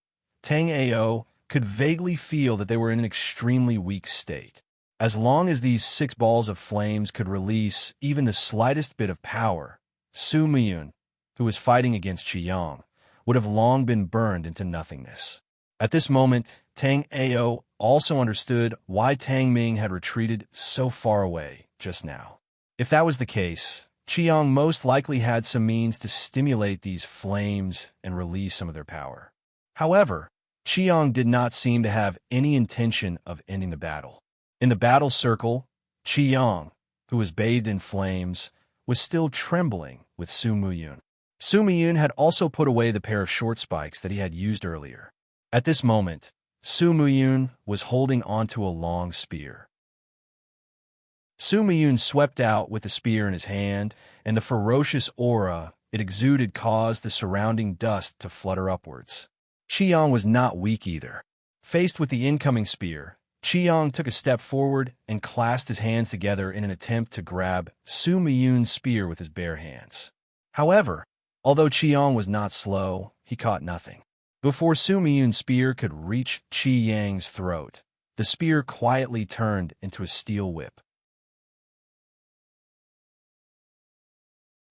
Tang Ao could vaguely feel that they were in an extremely weak state. As long as these 6 balls of flames could release even the slightest bit of power, Su Miyun, who was fighting against Qi Yang, would have long been burned into nothingness. At this moment, Tang Ao also understood why Tang Ming had retreated so far away just now. If that was the case, Qi Yang most likely had some means to stimulate these flames and release some of their power. However, Qi Yang did not seem to have any intention of ending the battle. In the battle circle, Qi Yang, who was bathed in flames, was still trembling with Su Miyun. Su Miyun had also put away the pair of short spikes that he had used earlier. At this moment, Su Miyun was holding onto a long spear. Su Miyun swept out with the spear in his hand, and the ferocious aura it exuded caused the surrounding dust to flutter upwards. Qi Yang was not weak either. Faced with the incoming spear, Qi Yang took a step forward and clasped his hands together in an attempt to grab Su Miyun's spear with his bare hands. However, although Qi Yang was not slow, he caught nothing. Before Su Miyun's spear could reach Qi Yang's throat, the spear quietly turned into a steel whip.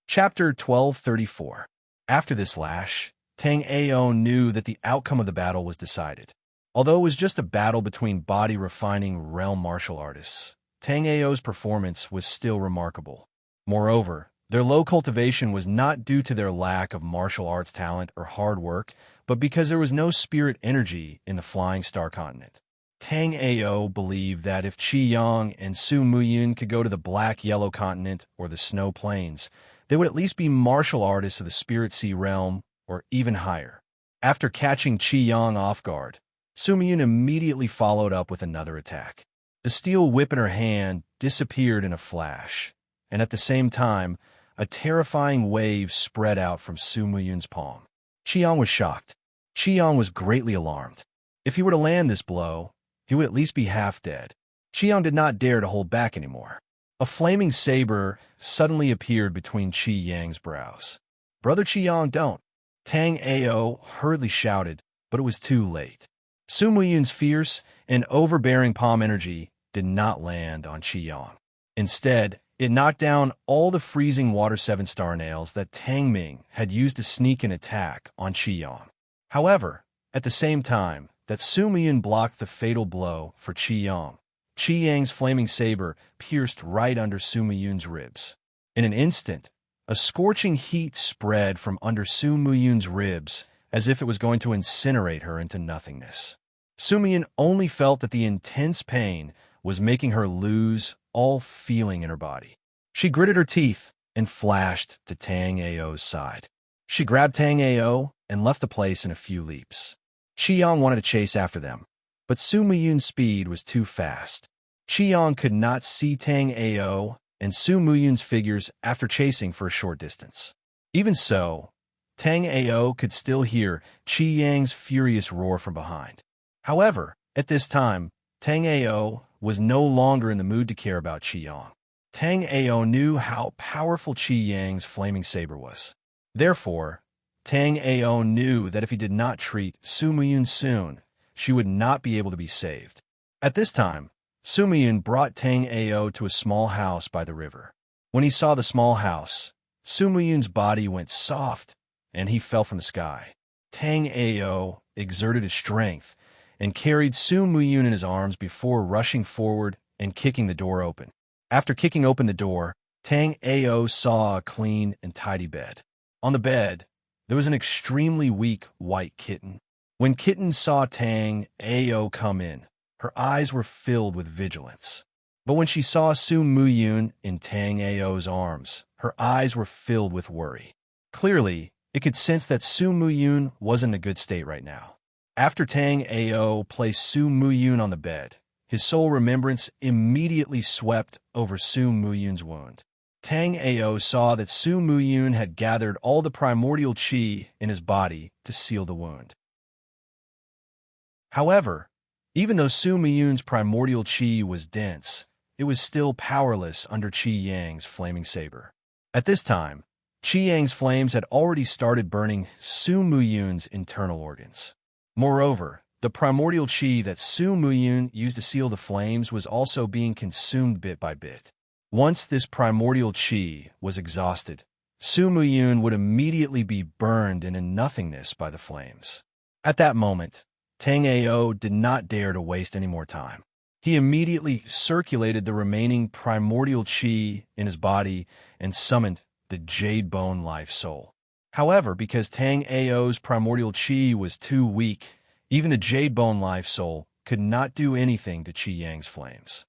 Chapter 1234. After this lash, Tang Ao knew that the outcome of the battle was decided. Although it was just a battle between body-refining realm martial artists, Tang Ao's performance was still remarkable. Moreover, their low cultivation was not due to their lack of martial arts talent or hard work, but because there was no spirit energy in the Flying Star Continent. Tang Ao believed that if Qi Yang and Su Miyun could go to the Black-Yellow Continent or the Snow Plains, they would at least be martial artists of the Spirit Sea realm or even higher. After catching Qi Yang off guard, Su Miyun immediately followed up with another attack. The steel whip in her hand disappeared in a flash, and at the same time, a terrifying wave spread out from Su Miyun's palm. Qi Yang was shocked. Qi Yang was greatly alarmed. If he were to land this blow, he would at least be half dead. Qi Yang did not dare to hold back anymore. A flaming saber suddenly appeared between Qi Yang's brows. "Brother Qi Yang, don't!" Tang Ao hurriedly shouted, but it was too late. Su Miyun's fierce and overbearing palm energy did not land on Qi Yang. Instead, it knocked down all the freezing water 7-star nails that Tang Ming had used to sneak an attack on Qi Yang. However, at the same time that Su Miyun blocked the fatal blow for Qi Yang, Qi Yang's flaming saber pierced right under Su Miyun's ribs. In an instant, a scorching heat spread from under Su Miyun's ribs as if it was going to incinerate her into nothingness. Su Miyun only felt that the intense pain was making her lose all feeling in her body. She gritted her teeth and flashed to Tang Ao's side. She grabbed Tang Ao and left the place in a few leaps. Qi Yang wanted to chase after them, but Su Miyun's speed was too fast. Qi Yang could not see Tang Ao and Su Miyun's figures after chasing for a short distance. Even so, Tang Ao could still hear Qi Yang's furious roar from behind. However, at this time, Tang Ao was no longer in the mood to care about Qi Yang. Tang Ao knew how powerful Qi Yang's flaming saber was. Therefore, Tang Ao knew that if he did not treat Su Miyun soon, she would not be able to be saved. At this time, Su Miyun brought Tang Ao to a small house by the river. When he saw the small house, Su Miyun's body went soft, and he fell from the sky. Tang Ao exerted his strength and carried Su Miyun in his arms before rushing forward and kicking the door open. After kicking open the door, Tang Ao saw a clean and tidy bed. On the bed, there was an extremely weak white kitten. When Kitten saw Tang Ao come in, her eyes were filled with vigilance. But when she saw Su Muyun in Tang Ao's arms, her eyes were filled with worry. Clearly, it could sense that Su Muyun wasn't in a good state right now. After Tang Ao placed Su Muyun on the bed, his soul remembrance immediately swept over Su Muyun's wound. Tang Ao saw that Su Muyun had gathered all the primordial qi in his body to seal the wound. However, even though Su Muyun's primordial qi was dense, it was still powerless under Qi Yang's flaming saber. At this time, Qi Yang's flames had already started burning Su Muyun's internal organs. Moreover, the primordial qi that Su Muyun used to seal the flames was also being consumed bit by bit. Once this primordial qi was exhausted, Su Muyun would immediately be burned into nothingness by the flames. At that moment, Tang Ao did not dare to waste any more time. He immediately circulated the remaining primordial qi in his body and summoned the Jade Bone Life Soul. However, because Tang Ao's primordial qi was too weak, even the Jade Bone Life Soul could not do anything to Qi Yang's flames.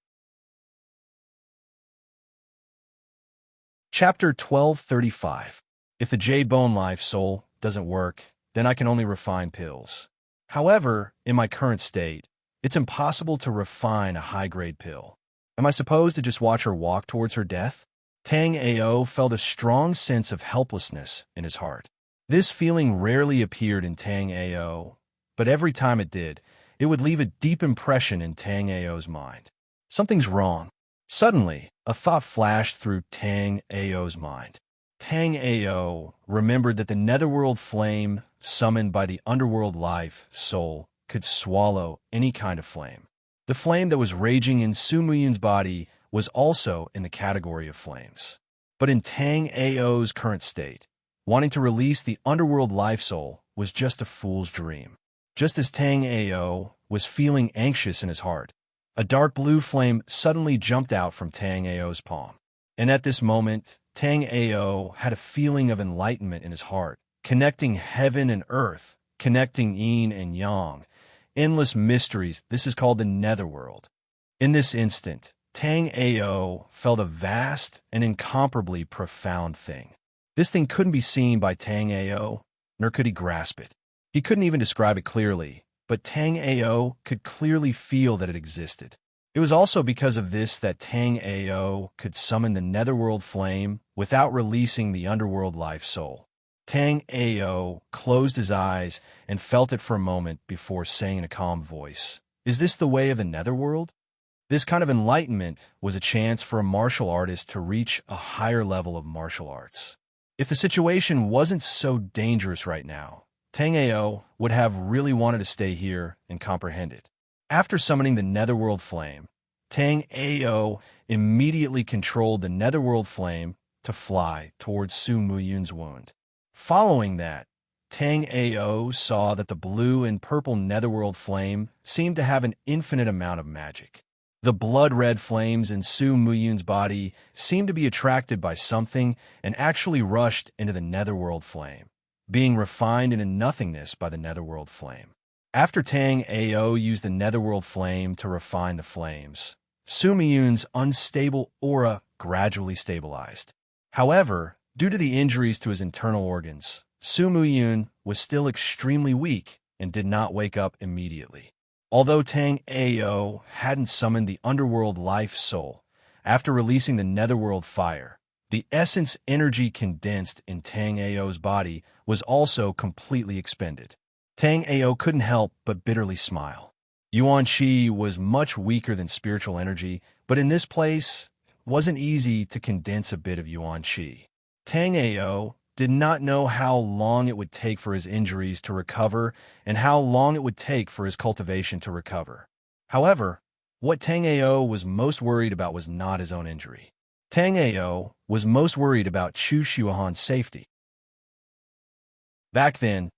Chapter 1235. If the Jade Bone Life Soul doesn't work, then I can only refine pills. However, in my current state, it's impossible to refine a high-grade pill. Am I supposed to just watch her walk towards her death? Tang Ao felt a strong sense of helplessness in his heart. This feeling rarely appeared in Tang Ao, but every time it did, it would leave a deep impression in Tang Ao's mind. Something's wrong. Suddenly, a thought flashed through Tang Ao's mind. Tang Ao remembered that the netherworld flame summoned by the underworld life soul could swallow any kind of flame. The flame that was raging in Su Muyun's body was also in the category of flames. But in Tang Ao's current state, wanting to release the underworld life soul was just a fool's dream. Just as Tang Ao was feeling anxious in his heart, a dark blue flame suddenly jumped out from Tang Ao's palm. And at this moment, Tang Ao had a feeling of enlightenment in his heart, connecting heaven and earth, connecting yin and yang, endless mysteries. This is called the netherworld. In this instant, Tang Ao felt a vast and incomparably profound thing. This thing couldn't be seen by Tang Ao, nor could he grasp it. He couldn't even describe it clearly, but Tang Ao could clearly feel that it existed. It was also because of this that Tang Ao could summon the netherworld flame without releasing the underworld life soul. Tang Ao closed his eyes and felt it for a moment before saying in a calm voice, "Is this the way of the netherworld?" This kind of enlightenment was a chance for a martial artist to reach a higher level of martial arts. If the situation wasn't so dangerous right now, Tang Ao would have really wanted to stay here and comprehend it. After summoning the netherworld flame, Tang Ao immediately controlled the netherworld flame to fly towards Su Muyun's wound. Following that, Tang Ao saw that the blue and purple netherworld flame seemed to have an infinite amount of magic. The blood-red flames in Su Muyun's body seemed to be attracted by something and actually rushed into the netherworld flame, being refined into nothingness by the netherworld flame. After Tang Ao used the netherworld flame to refine the flames, Su Muyun's unstable aura gradually stabilized. However, due to the injuries to his internal organs, Su Muyun was still extremely weak and did not wake up immediately. Although Tang Ao hadn't summoned the underworld life soul, after releasing the netherworld fire, the essence energy condensed in Tang Ao's body was also completely expended. Tang Ao couldn't help but bitterly smile. Yuan Qi was much weaker than spiritual energy, but in this place, it wasn't easy to condense a bit of Yuan Qi. Tang Ao did not know how long it would take for his injuries to recover and how long it would take for his cultivation to recover. However, what Tang Ao was most worried about was not his own injury. Tang Ao was most worried about Chu Xuehan's safety. Back then,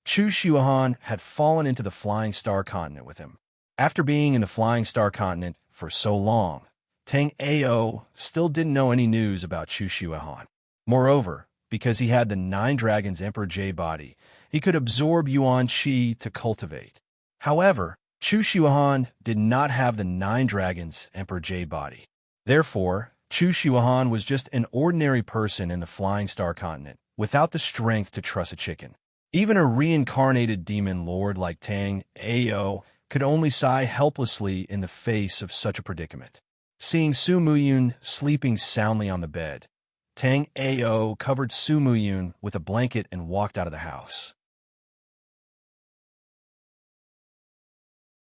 Chu Xuehan had fallen into the Flying Star Continent with him. After being in the Flying Star Continent for so long, Tang Ao still didn't know any news about Chu Xuehan. Moreover, because he had the Nine Dragons Emperor J body, he could absorb Yuan Qi to cultivate. However, Chu Xuehan did not have the Nine Dragons Emperor J body. Therefore, Chu Shihuan was just an ordinary person in the Flying Star Continent, without the strength to truss a chicken. Even a reincarnated demon lord like Tang Ao could only sigh helplessly in the face of such a predicament. Seeing Su Muyun sleeping soundly on the bed, Tang Ao covered Su Muyun with a blanket and walked out of the house.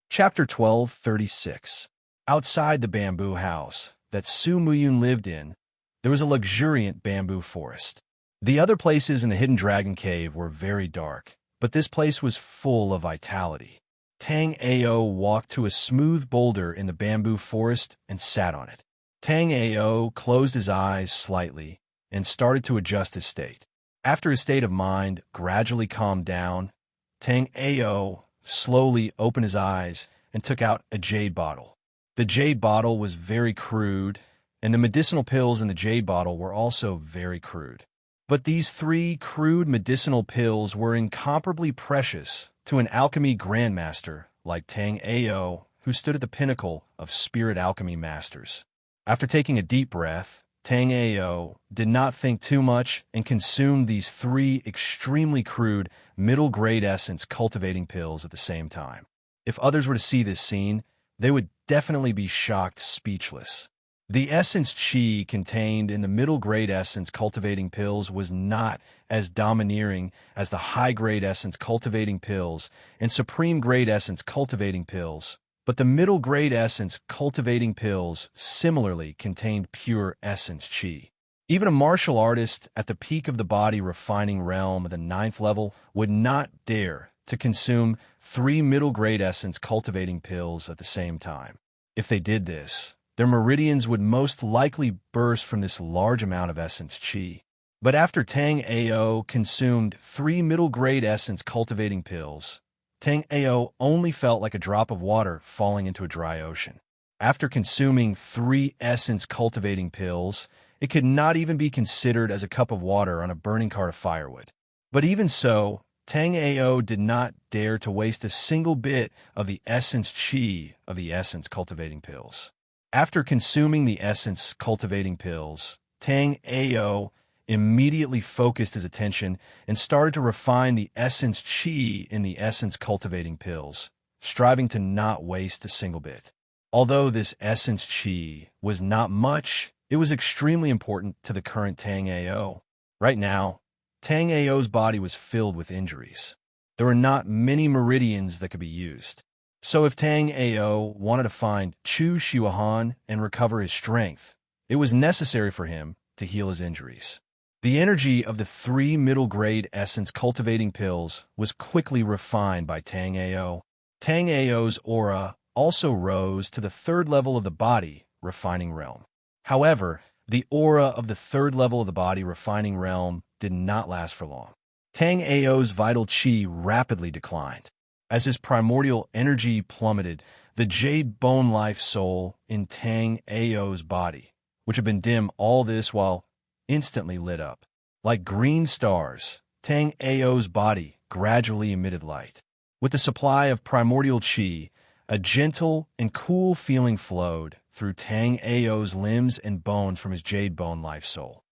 Chapter 12:36. Outside the bamboo house that Su Muyun lived in, there was a luxuriant bamboo forest. The other places in the Hidden Dragon Cave were very dark, but this place was full of vitality. Tang Ao walked to a smooth boulder in the bamboo forest and sat on it. Tang Ao closed his eyes slightly and started to adjust his state. After his state of mind gradually calmed down, Tang Ao slowly opened his eyes and took out a jade bottle. The jade bottle was very crude, and the medicinal pills in the jade bottle were also very crude. But these 3 crude medicinal pills were incomparably precious to an alchemy grandmaster like Tang Ao, who stood at the pinnacle of spirit alchemy masters. After taking a deep breath, Tang Ao did not think too much and consumed these 3 extremely crude middle-grade essence cultivating pills at the same time. If others were to see this scene, they would definitely be shocked speechless. The essence chi contained in the middle-grade essence cultivating pills was not as domineering as the high-grade essence cultivating pills and supreme-grade essence cultivating pills, but the middle-grade essence cultivating pills similarly contained pure essence chi. Even a martial artist at the peak of the body refining realm of the 9th level would not dare to consume 3 middle-grade essence cultivating pills at the same time. If they did this, their meridians would most likely burst from this large amount of essence chi. But after Tang Ao consumed 3 middle-grade essence cultivating pills, Tang Ao only felt like a drop of water falling into a dry ocean. After consuming 3 essence cultivating pills, it could not even be considered as a cup of water on a burning cart of firewood. But even so, Tang Ao did not dare to waste a single bit of the essence chi of the essence cultivating pills. After consuming the essence cultivating pills, Tang Ao immediately focused his attention and started to refine the essence chi in the essence cultivating pills, striving to not waste a single bit. Although this essence chi was not much, it was extremely important to the current Tang Ao. Right now, Tang Ao's body was filled with injuries. There were not many meridians that could be used. So if Tang Ao wanted to find Chu Shihuan and recover his strength, it was necessary for him to heal his injuries. The energy of the 3 middle-grade essence cultivating pills was quickly refined by Tang Ao. Tang Ao's aura also rose to the 3rd level of the body refining realm. However, the aura of the 3rd level of the body refining realm did not last for long. Tang Ao's vital chi rapidly declined. As his primordial energy plummeted, the jade bone life soul in Tang Ao's body, which had been dim all this while, instantly lit up. Like green stars, Tang Ao's body gradually emitted light. With the supply of primordial chi, a gentle and cool feeling flowed through Tang Ao's limbs and bones from his jade bone life soul.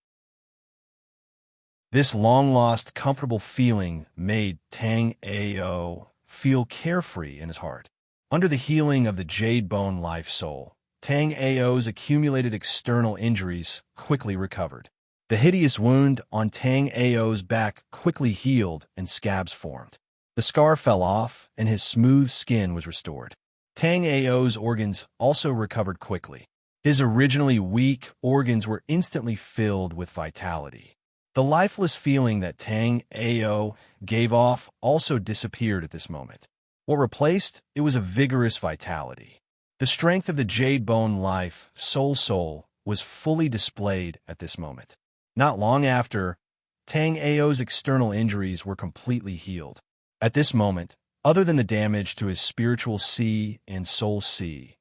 This long-lost, comfortable feeling made Tang Ao feel carefree in his heart. Under the healing of the jade bone life soul, Tang Ao's accumulated external injuries quickly recovered. The hideous wound on Tang Ao's back quickly healed and scabs formed. The scar fell off and his smooth skin was restored. Tang Ao's organs also recovered quickly. His originally weak organs were instantly filled with vitality. The lifeless feeling that Tang Ao gave off also disappeared at this moment. What replaced it was a vigorous vitality. The strength of the jade bone life soul was fully displayed at this moment. Not long after, Tang Ao's external injuries were completely healed. At this moment, other than the damage to his spiritual C and soul C,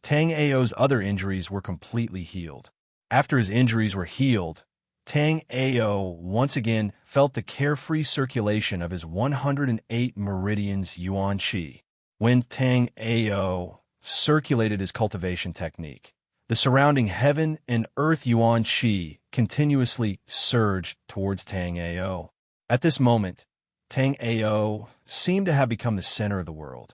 Tang Ao's other injuries were completely healed. After his injuries were healed, Tang Ao once again felt the carefree circulation of his 108 meridians yuan qi. When Tang Ao circulated his cultivation technique, The surrounding heaven and earth yuan qi continuously surged towards Tang Ao. At this moment, Tang Ao seemed to have become the center of the world.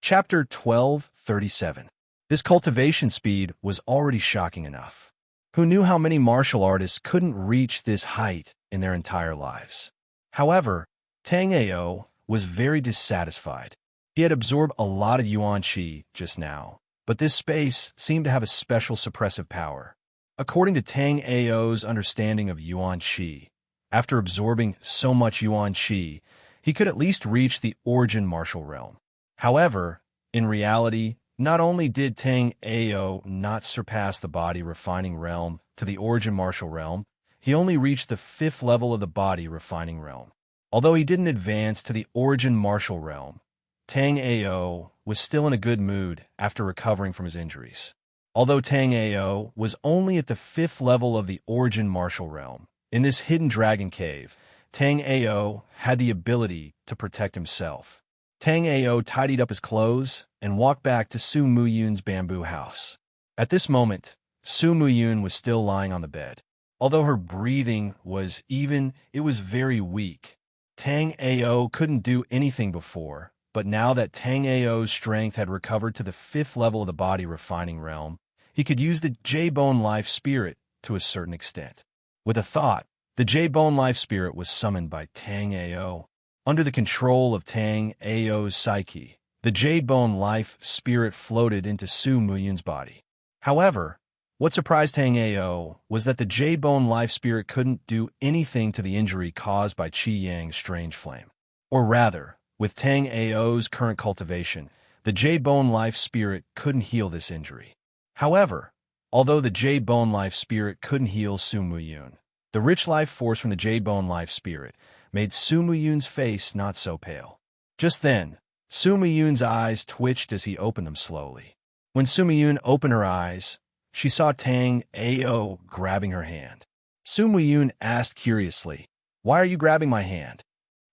Chapter 1237. This cultivation speed was already shocking enough. Who knew how many martial artists couldn't reach this height in their entire lives? However, Tang Ao was very dissatisfied. He had absorbed a lot of yuan qi just now, but this space seemed to have a special suppressive power. According to Tang Ao's understanding of yuan qi, after absorbing so much yuan qi, he could at least reach the origin martial realm. However, in reality, not only did Tang Ao not surpass the body refining realm to the origin martial realm, he only reached the 5th level of the body refining realm. Although he didn't advance to the origin martial realm, Tang Ao was still in a good mood after recovering from his injuries. Although Tang Ao was only at the 5th level of the origin martial realm, in this hidden dragon cave, Tang Ao had the ability to protect himself. Tang Ao tidied up his clothes and walked back to Su Muyun's bamboo house. At this moment, Su Muyun was still lying on the bed. Although her breathing was even, it was very weak. Tang Ao couldn't do anything before, but now that Tang Ao's strength had recovered to the 5th level of the body refining realm, he could use the J-Bone Life Spirit to a certain extent. With a thought, the J-Bone Life Spirit was summoned by Tang Ao. Under the control of Tang Ao's psyche, the J-Bone Life Spirit floated into Su Muyun's body. However, what surprised Tang Ao was that the J-Bone Life Spirit couldn't do anything to the injury caused by Qi Yang's strange flame. Or rather, with Tang Ao's current cultivation, the J-Bone Life Spirit couldn't heal this injury. However, although the J-Bone Life Spirit couldn't heal Su Muyun, the rich life force from the J-Bone Life Spirit made Su Muyun's face not so pale. Just then, Su Muyun's eyes twitched as he opened them slowly. When Su Muyun opened her eyes, she saw Tang Ao grabbing her hand. Su Muyun asked curiously, "Why are you grabbing my hand?"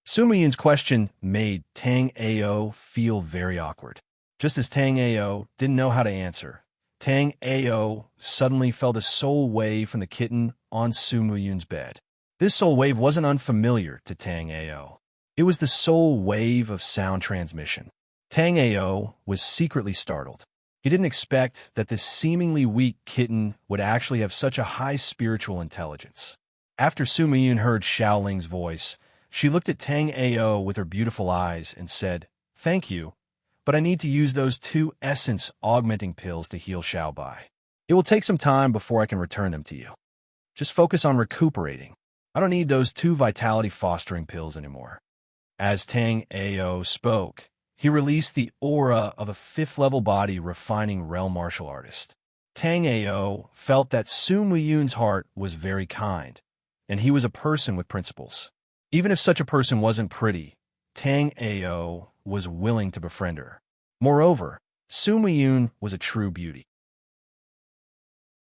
Su Muyun's question made Tang Ao feel very awkward. Just as Tang Ao didn't know how to answer, Tang Ao suddenly felt a soul wave from the kitten on Su Muyun's bed. This soul wave wasn't unfamiliar to Tang Ao. It was the soul wave of sound transmission. Tang Ao was secretly startled. He didn't expect that this seemingly weak kitten would actually have such a high spiritual intelligence. After Su Muyun heard Xiaoling's voice, she looked at Tang Ao with her beautiful eyes and said, "Thank you, but I need to use those 2 essence-augmenting pills to heal Xiaobai. It will take some time before I can return them to you. Just focus on recuperating. I don't need those 2 vitality-fostering pills anymore." As Tang Ao spoke, he released the aura of a 5th-level body refining realm martial artist. Tang Ao felt that Su Muyun's heart was very kind, and he was a person with principles. Even if such a person wasn't pretty, Tang Ao was willing to befriend her. Moreover, Su Muyun was a true beauty.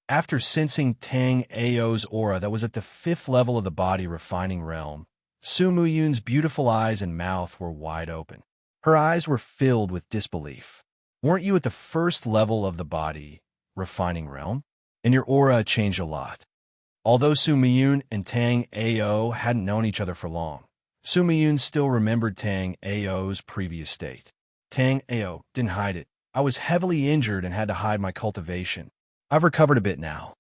After sensing Tang Ao's aura that was at the 5th level of the body refining realm, Su Muyun's beautiful eyes and mouth were wide open. Her eyes were filled with disbelief. "Weren't you at the 1st level of the body refining realm? And your aura changed a lot." Although Su Muyun and Tang Ao hadn't known each other for long, Su Muyun still remembered Tang Ao's previous state. Tang Ao didn't hide it. "I was heavily injured and had to hide my cultivation. I've recovered a bit now."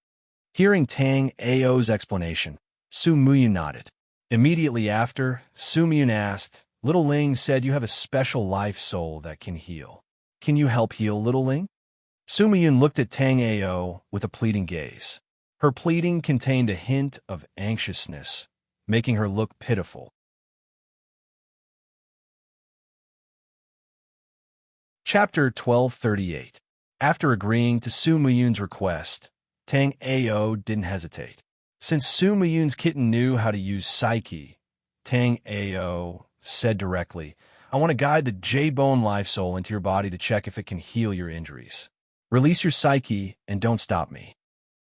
Hearing Tang Ao's explanation, Su Muyun nodded. Immediately after, Su Muyun asked, "Little Ling said you have a special life soul that can heal. Can you help heal Little Ling?" Su Muyun looked at Tang Ao with a pleading gaze. Her pleading contained a hint of anxiousness, making her look pitiful. Chapter 1238. After agreeing to Su Muyun's request, Tang Ao didn't hesitate. Since Su Muyun's kitten knew how to use psyche, Tang Ao said directly, "I want to guide the J-Bone Life Soul into your body to check if it can heal your injuries. Release your psyche and don't stop me."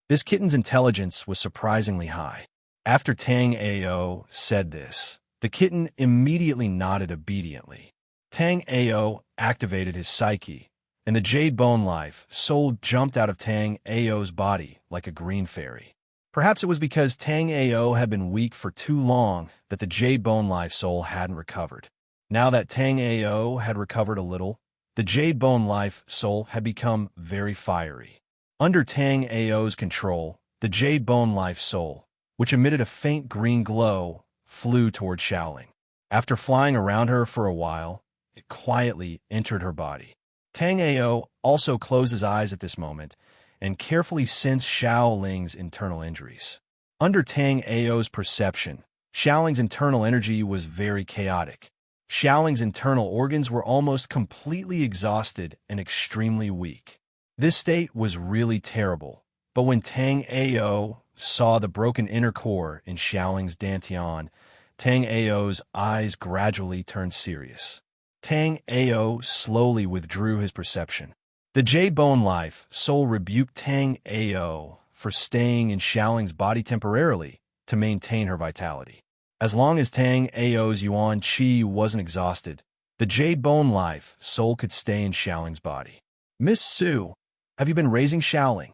This kitten's intelligence was surprisingly high. After Tang Ao said this, the kitten immediately nodded obediently. Tang Ao activated his psyche, and the Jade Bone Life soul jumped out of Tang Ao's body like a green fairy. Perhaps it was because Tang Ao had been weak for too long that the Jade Bone Life soul hadn't recovered. Now that Tang Ao had recovered a little, the Jade Bone Life soul had become very fiery. Under Tang Ao's control, the Jade Bone Life soul, which emitted a faint green glow, flew toward Xiaoling. After flying around her for a while, it quietly entered her body. Tang Ao also closed his eyes at this moment and carefully sensed Xiaoling's internal injuries. Under Tang Ao's perception, Xiaoling's internal energy was very chaotic. Xiaoling's internal organs were almost completely exhausted and extremely weak. This state was really terrible, but when Tang Ao saw the broken inner core in Xiaoling's dantian, Tang Ao's eyes gradually turned serious. Tang Ao slowly withdrew his perception. The Jade Bone Life soul rebuked Tang Ao for staying in Xiaoling's body temporarily to maintain her vitality. As long as Tang Ao's yuan qi wasn't exhausted, the Jade Bone Life soul could stay in Xiaoling's body. Miss Su, have you been raising Xiaoling?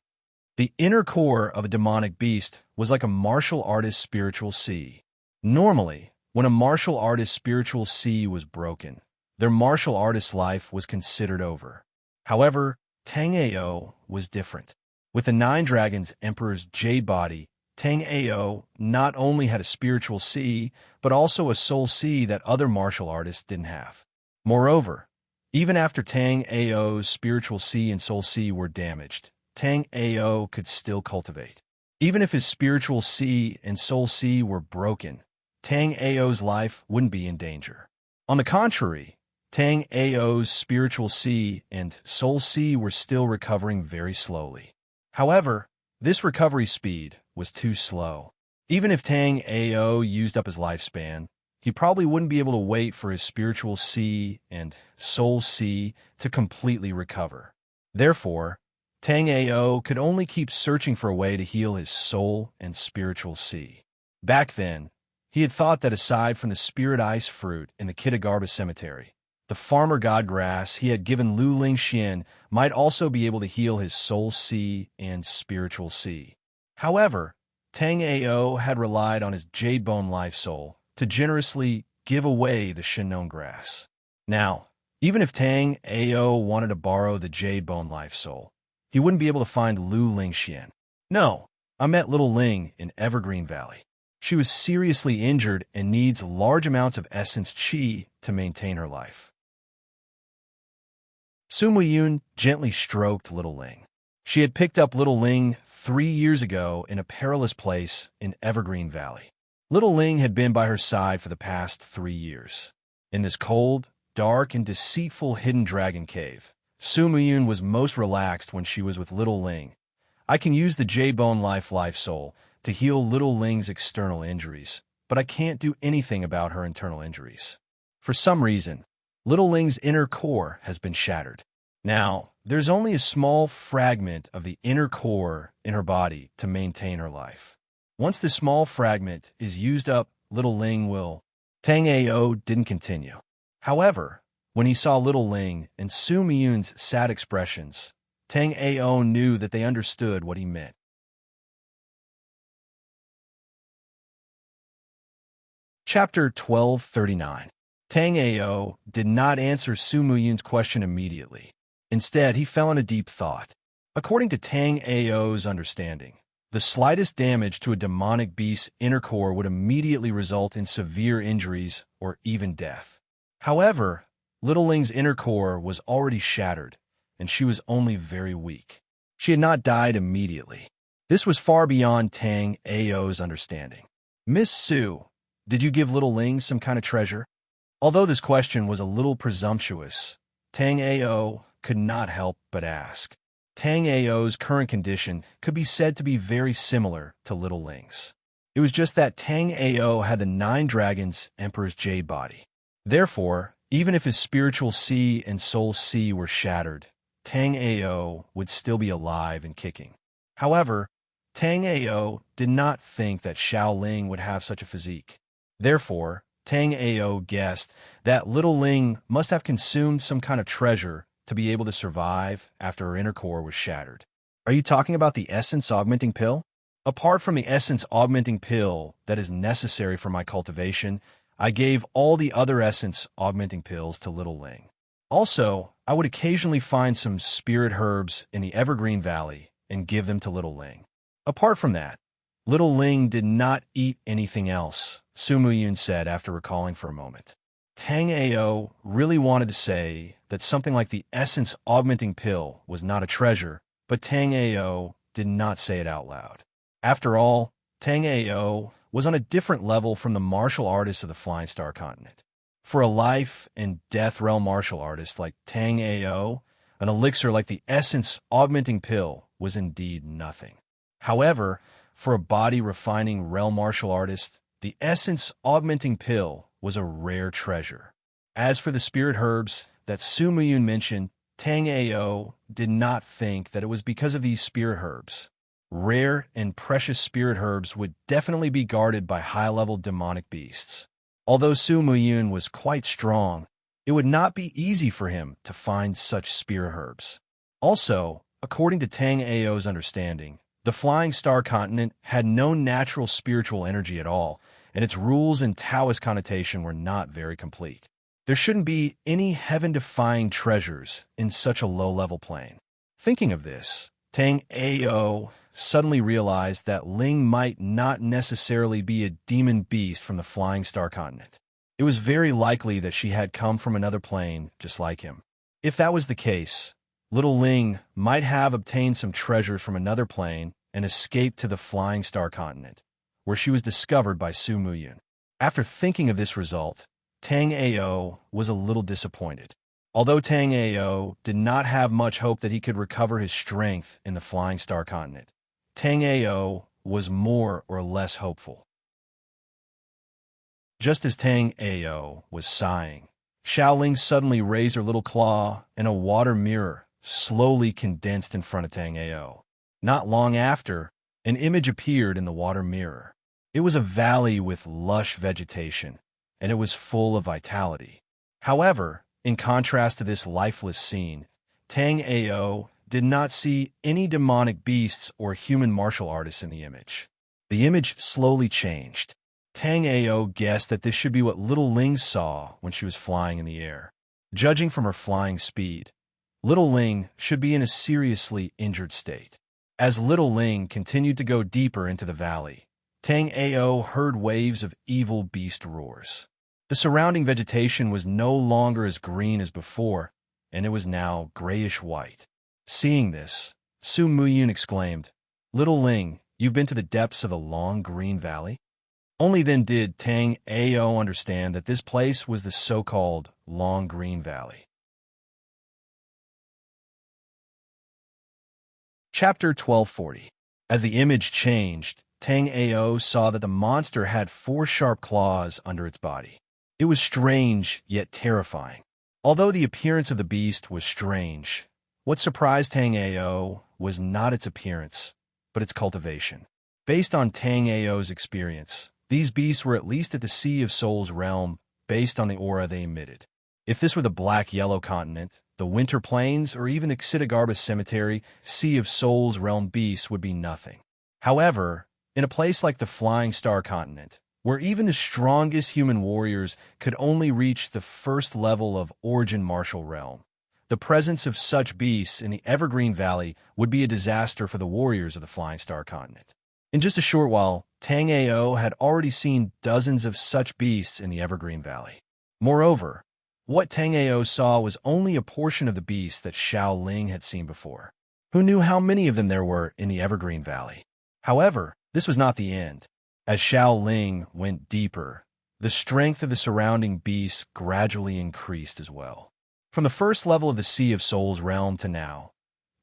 The inner core of a demonic beast was like a martial artist's spiritual sea. Normally, when a martial artist's spiritual sea was broken, their martial artist's life was considered over. However, Tang Ao was different. With the Nine Dragons Emperor's Jade body, Tang Ao not only had a spiritual sea, but also a soul sea that other martial artists didn't have. Moreover, even after Tang Ao's spiritual sea and soul sea were damaged, Tang Ao could still cultivate. Even if his spiritual sea and soul sea were broken, Tang Ao's life wouldn't be in danger. On the contrary, Tang Ao's spiritual sea and soul sea were still recovering very slowly. However, this recovery speed was too slow. Even if Tang Ao used up his lifespan, he probably wouldn't be able to wait for his spiritual sea and soul sea to completely recover. Therefore, Tang Ao could only keep searching for a way to heal his soul and spiritual sea. Back then, he had thought that aside from the spirit ice fruit in the Kitagarbha cemetery, the farmer god grass he had given Lu Lingxian might also be able to heal his soul sea and spiritual sea. However, Tang Ao had relied on his Jade Bone Life soul to generously give away the Shinon grass. Now, even if Tang Ao wanted to borrow the Jade Bone Life soul, he wouldn't be able to find Lu Lingxian. No, I met little Ling in Evergreen Valley. She was seriously injured and needs large amounts of essence qi to maintain her life. Su Muyun gently stroked little Ling. She had picked up little Ling 3 years ago in a perilous place in Evergreen Valley. Little Ling had been by her side for the past 3 years. In this cold, dark, and deceitful hidden dragon cave, Su Muyun was most relaxed when she was with little Ling. I can use the Jade Bone Life soul to heal little Ling's external injuries, but I can't do anything about her internal injuries. For some reason, little Ling's inner core has been shattered. Now, there's only a small fragment of the inner core in her body to maintain her life. Once this small fragment is used up, little Ling will... Tang Ao didn't continue. However, when he saw little Ling and Su Miyun's sad expressions, Tang Ao knew that they understood what he meant. Chapter 1239. Tang Ao did not answer Su Muyun's question immediately. Instead, he fell into deep thought. According to Tang Ao's understanding, the slightest damage to a demonic beast's inner core would immediately result in severe injuries or even death. However, little Ling's inner core was already shattered, and she was only very weak. She had not died immediately. This was far beyond Tang Ao's understanding. Miss Su, did you give little Ling some kind of treasure? Although this question was a little presumptuous, Tang Ao could not help but ask. Tang Ao's current condition could be said to be very similar to little Ling's. It was just that Tang Ao had the 9 Dragons Emperor's Jade body. Therefore, even if his spiritual sea and soul sea were shattered, Tang Ao would still be alive and kicking. However, Tang Ao did not think that Xiao Ling would have such a physique. Therefore, Tang Ao guessed that little Ling must have consumed some kind of treasure to be able to survive after her inner core was shattered. Are you talking about the essence augmenting pill? Apart from the essence augmenting pill that is necessary for my cultivation, I gave all the other essence augmenting pills to little Ling. Also, I would occasionally find some spirit herbs in the Evergreen Valley and give them to little Ling. Apart from that, little Ling did not eat anything else, Su Muyun said after recalling for a moment. Tang Ao really wanted to say that something like the essence augmenting pill was not a treasure, but Tang Ao did not say it out loud. After all, Tang Ao was on a different level from the martial artists of the Flying Star Continent. For a life and death realm martial artist like Tang Ao, an elixir like the essence augmenting pill was indeed nothing. However, for a body refining realm martial artist, the essence augmenting pill was a rare treasure. As for the spirit herbs that Su Muyun mentioned, Tang Ao did not think that it was because of these spirit herbs. Rare and precious spirit herbs would definitely be guarded by high-level demonic beasts. Although Su Muyun was quite strong, it would not be easy for him to find such spirit herbs. Also, according to Tang Ao's understanding, the Flying Star Continent had no natural spiritual energy at all, and its rules and Taoist connotation were not very complete. There shouldn't be any heaven-defying treasures in such a low-level plane. Thinking of this, Tang Ao suddenly realized that Ling might not necessarily be a demon beast from the Flying Star Continent. It was very likely that she had come from another plane just like him. If that was the case, little Ling might have obtained some treasures from another plane and escaped to the Flying Star Continent, where she was discovered by Su Muyun. After thinking of this result, Tang Ao was a little disappointed. Although Tang Ao did not have much hope that he could recover his strength in the Flying Star Continent, Tang Ao was more or less hopeful. Just as Tang Ao was sighing, Xiaoling suddenly raised her little claw, and a water mirror slowly condensed in front of Tang Ao. Not long after, an image appeared in the water mirror. It was a valley with lush vegetation, and it was full of vitality. However, in contrast to this lifeless scene, Tang Ao did not see any demonic beasts or human martial artists in the image. The image slowly changed. Tang Ao guessed that this should be what little Ling saw when she was flying in the air. Judging from her flying speed, little Ling should be in a seriously injured state. As little Ling continued to go deeper into the valley, Tang Ao heard waves of evil beast roars. The surrounding vegetation was no longer as green as before, and it was now grayish-white. Seeing this, Su Muyun exclaimed, "Little Ling, you've been to the depths of the long green valley?" Only then did Tang Ao understand that this place was the so-called Long Green Valley. Chapter 1240. As the image changed, Tang Ao saw that the monster had 4 sharp claws under its body. It was strange, yet terrifying. Although the appearance of the beast was strange, what surprised Tang Ao was not its appearance, but its cultivation. Based on Tang Ao's experience, these beasts were at least at the Sea of Souls realm based on the aura they emitted. If this were the Black-Yellow Continent, the Winter Plains, or even the Xitigarbus Cemetery, Sea of Souls realm beasts would be nothing. However, in a place like the Flying Star Continent, where even the strongest human warriors could only reach the first level of Origin Martial Realm, the presence of such beasts in the Evergreen Valley would be a disaster for the warriors of the Flying Star Continent. In just a short while, Tang Ao had already seen dozens of such beasts in the Evergreen Valley. Moreover, what Tang Ao saw was only a portion of the beasts that Xiao Ling had seen before. Who knew how many of them there were in the Evergreen Valley? However, this was not the end. As Xiao Ling went deeper, the strength of the surrounding beasts gradually increased as well. From the first level of the Sea of Souls realm to now,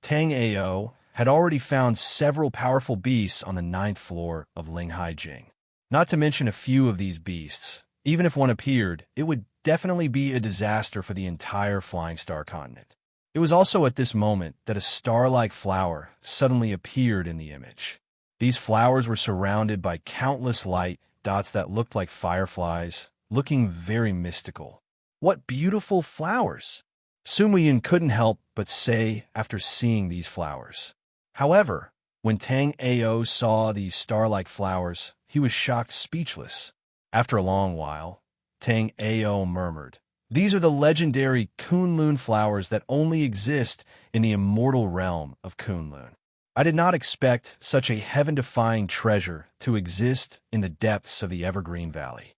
Tang Ao had already found several powerful beasts on the 9th floor of Linghai Jing. Not to mention a few of these beasts, even if one appeared, it would definitely be a disaster for the entire Flying Star Continent. It was also at this moment that a star-like flower suddenly appeared in the image. These flowers were surrounded by countless light dots that looked like fireflies, looking very mystical. "What beautiful flowers!" Su Muyun couldn't help but say after seeing these flowers. However, when Tang Ao saw these star-like flowers, he was shocked speechless. After a long while, Tang Ao murmured, "These are the legendary Kunlun flowers that only exist in the immortal realm of Kunlun. I did not expect such a heaven-defying treasure to exist in the depths of the Evergreen Valley."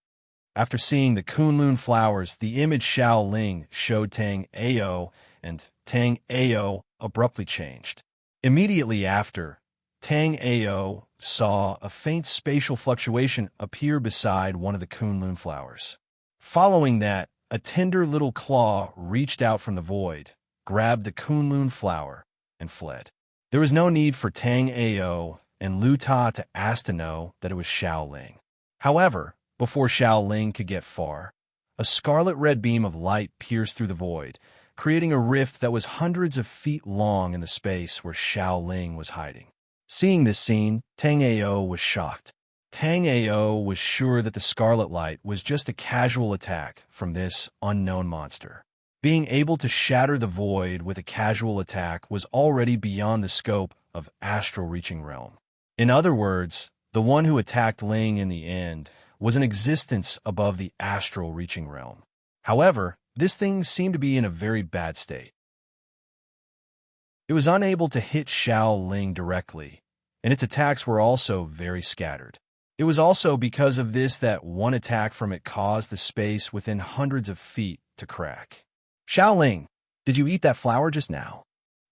After seeing the Kunlun flowers, the image Xiao Ling showed Tang Ao, and Tang Ao abruptly changed. Immediately after, Tang Ao saw a faint spatial fluctuation appear beside one of the Kunlun flowers. Following that, a tender little claw reached out from the void, grabbed the Kunlun flower, and fled. There was no need for Tang Ao and Lu Ta to ask to know that it was Xiao Ling. However, before Xiao Ling could get far, a scarlet-red beam of light pierced through the void, creating a rift that was hundreds of feet long in the space where Xiao Ling was hiding. Seeing this scene, Tang Ao was shocked. Tang Ao was sure that the scarlet light was just a casual attack from this unknown monster. Being able to shatter the void with a casual attack was already beyond the scope of astral reaching realm. In other words, the one who attacked Ling in the end was an existence above the astral reaching realm. However, this thing seemed to be in a very bad state. It was unable to hit Xiao Ling directly, and its attacks were also very scattered. It was also because of this that one attack from it caused the space within hundreds of feet to crack. "Xiao Ling, did you eat that flower just now?"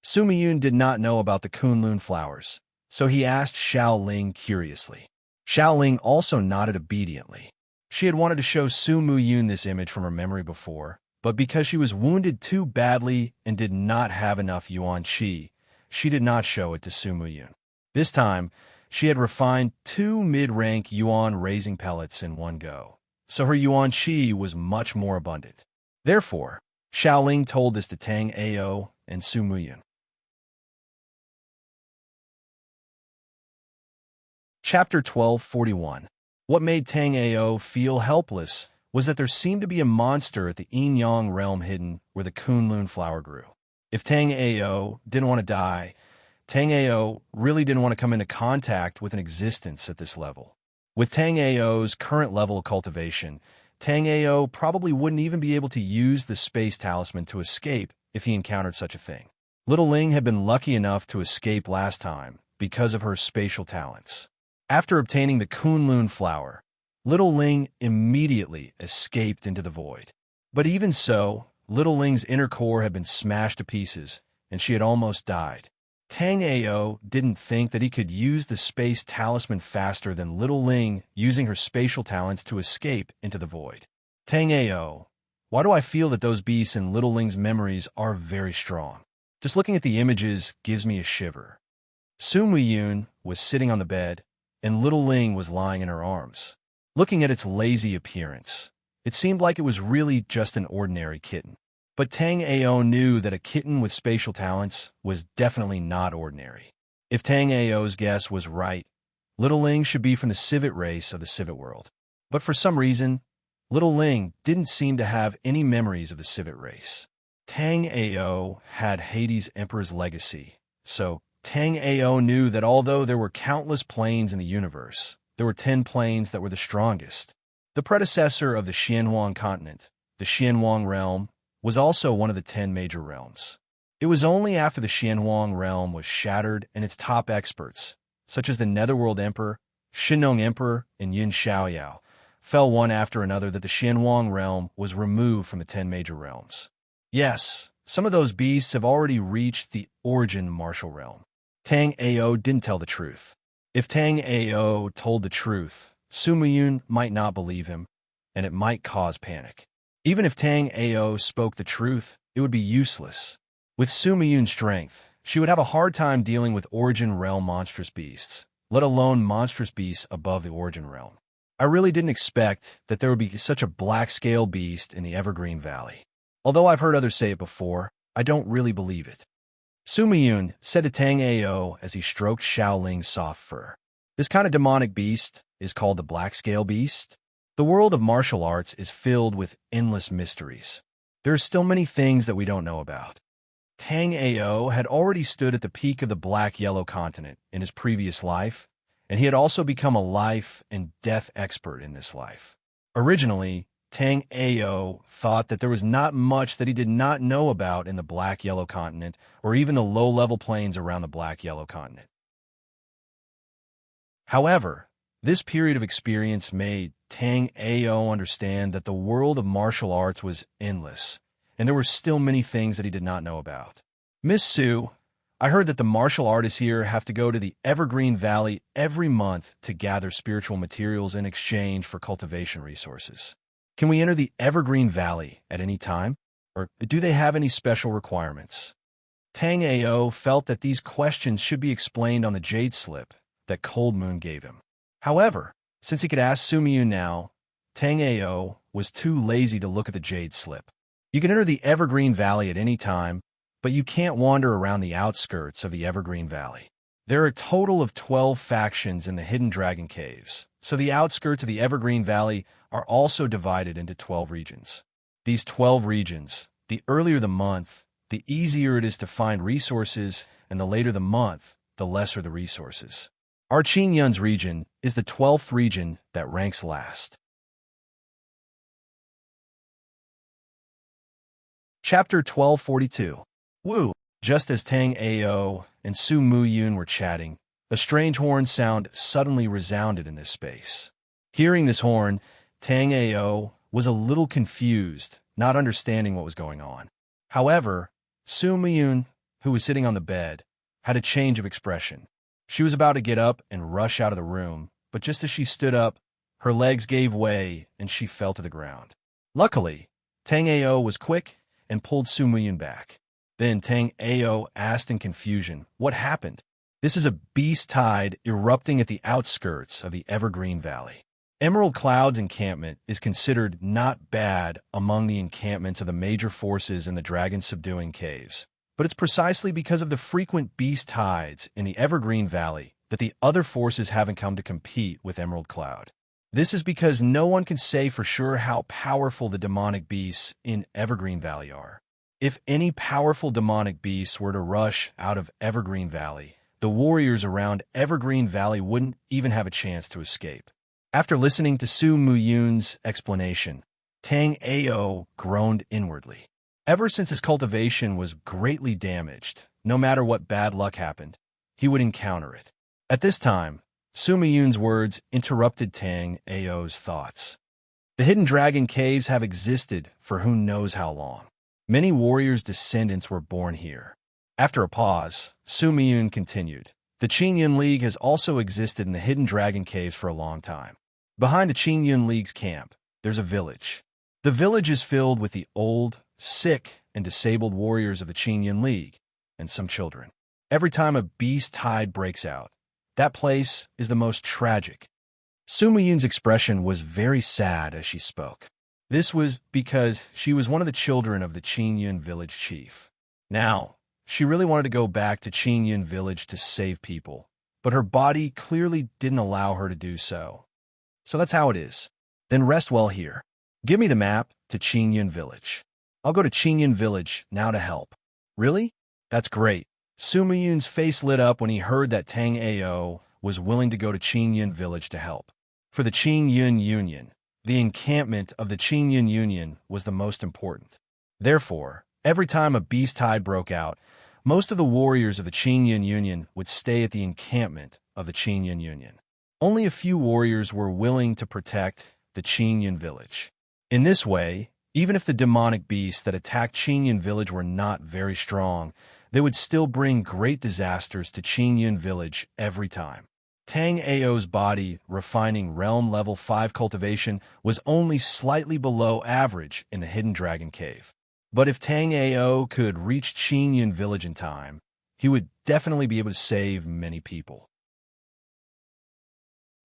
Su Miyun did not know about the Kunlun flowers, so he asked Xiao Ling curiously. Xiao Ling also nodded obediently. She had wanted to show Su Muyun this image from her memory before, but because she was wounded too badly and did not have enough yuan qi, she did not show it to Su Muyun. This time, she had refined 2 mid-rank yuan-raising pellets in one go, so her yuan qi was much more abundant. Therefore, Xiao Ling told this to Tang Ao and Su Muyun. Chapter 1241. What made Tang Ao feel helpless was that there seemed to be a monster at the Yin-Yang realm hidden where the Kunlun flower grew. If Tang Ao didn't want to die, Tang Ao really didn't want to come into contact with an existence at this level. With Tang Ao's current level of cultivation, Tang Ao probably wouldn't even be able to use the space talisman to escape if he encountered such a thing. Little Ling had been lucky enough to escape last time because of her spatial talents. After obtaining the Kunlun flower, Little Ling immediately escaped into the void. But even so, Little Ling's inner core had been smashed to pieces, and she had almost died. Tang Ao didn't think that he could use the space talisman faster than Little Ling using her spatial talents to escape into the void. "Tang Ao, why do I feel that those beasts in Little Ling's memories are very strong? Just looking at the images gives me a shiver." Su Muyun was sitting on the bed, and Little Ling was lying in her arms. Looking at its lazy appearance, it seemed like it was really just an ordinary kitten. But Tang Ao knew that a kitten with spatial talents was definitely not ordinary. If Tang Ao's guess was right, Little Ling should be from the civet race of the civet world. But for some reason, Little Ling didn't seem to have any memories of the civet race. Tang Ao had Hades' Emperor's legacy, so Tang Ao knew that although there were countless planes in the universe, there were 10 planes that were the strongest. The predecessor of the Xianhuang continent, the Xianhuang realm, was also one of the 10 major realms. It was only after the Xianhuang realm was shattered and its top experts, such as the Netherworld Emperor, Shinong Emperor, and Yin Xiaoyao, fell one after another that the Xianhuang realm was removed from the 10 major realms. Yes, some of those beasts have already reached the origin martial realm. Tang Ao didn't tell the truth. If Tang Ao told the truth, Su Muyun might not believe him, and it might cause panic. Even if Tang Ao spoke the truth, it would be useless. With Su Miyun's strength, she would have a hard time dealing with origin realm monstrous beasts, let alone monstrous beasts above the origin realm. I really didn't expect that there would be such a black-scale beast in the Evergreen Valley. Although I've heard others say it before, I don't really believe it. Su Miyun said to Tang Ao as he stroked Xiao Ling's soft fur. "This kind of demonic beast is called the black-scale beast. The world of martial arts is filled with endless mysteries. There are still many things that we don't know about. Tang Ao had already stood at the peak of the black-yellow continent in his previous life, and he had also become a life and death expert in this life. Originally, Tang Ao thought that there was not much that he did not know about in the black-yellow continent or even the low-level plains around the black-yellow continent. However, this period of experience made Tang Ao understand that the world of martial arts was endless, and there were still many things that he did not know about. Miss Sue, I heard that the martial artists here have to go to the Evergreen Valley every month to gather spiritual materials in exchange for cultivation resources. Can we enter the Evergreen Valley at any time? Or do they have any special requirements? Tang Ao felt that these questions should be explained on the jade slip that Cold Moon gave him. However, since he could ask Sumiyun now, Tang Ao was too lazy to look at the jade slip. You can enter the Evergreen Valley at any time, but you can't wander around the outskirts of the Evergreen Valley. There are a total of 12 factions in the Hidden Dragon Caves, so the outskirts of the Evergreen Valley are also divided into 12 regions. These 12 regions, the earlier the month, the easier it is to find resources, and the later the month, the lesser the resources. Our Qingyun's region is the 12th region that ranks last. Chapter 1242. Wu. Just as Tang Ao and Su Muyun were chatting, a strange horn sound suddenly resounded in this space. Hearing this horn, Tang Ao was a little confused, not understanding what was going on. However, Su Muyun, who was sitting on the bed, had a change of expression. She was about to get up and rush out of the room, but just as she stood up, her legs gave way and she fell to the ground. Luckily, Tang Ao was quick and pulled Su Muyun back. Then Tang Ao asked in confusion, "What happened?" This is a beast tide erupting at the outskirts of the Evergreen Valley. Emerald Cloud's encampment is considered not bad among the encampments of the major forces in the dragon-subduing caves. But it's precisely because of the frequent beast tides in the Evergreen Valley that the other forces haven't come to compete with Emerald Cloud. This is because no one can say for sure how powerful the demonic beasts in Evergreen Valley are. If any powerful demonic beasts were to rush out of Evergreen Valley, the warriors around Evergreen Valley wouldn't even have a chance to escape. After listening to Su Muyun's explanation, Tang Ao groaned inwardly. Ever since his cultivation was greatly damaged, no matter what bad luck happened, he would encounter it. At this time, Su Muyun's words interrupted Tang Ao's thoughts. The Hidden Dragon Caves have existed for who knows how long. Many warriors' descendants were born here. After a pause, Su Muyun continued. The Qingyun League has also existed in the Hidden Dragon Caves for a long time. Behind the Qingyun League's camp, there's a village. The village is filled with the old, sick, and disabled warriors of the Qingyun League, and some children. Every time a beast tide breaks out, that place is the most tragic. Su Muyun's expression was very sad as she spoke. This was because she was one of the children of the Qingyun village chief. Now, she really wanted to go back to Qingyun village to save people, but her body clearly didn't allow her to do so. So that's how it is. Then rest well here. Give me the map to Qingyun village. I'll go to Qingyun village now to help. Really? That's great. Su Muyun's face lit up when he heard that Tang Ao was willing to go to Qingyun village to help. For the Qingyun Union, the encampment of the Qingyun Union was the most important. Therefore, every time a beast tide broke out, most of the warriors of the Qingyun Union would stay at the encampment of the Qingyun Union. Only a few warriors were willing to protect the Qingyun village. In this way, even if the demonic beasts that attacked Qingyun village were not very strong, they would still bring great disasters to Qingyun village every time. Tang Ao's body, refining realm level 5 cultivation, was only slightly below average in the Hidden Dragon Cave. But if Tang Ao could reach Qingyun village in time, he would definitely be able to save many people.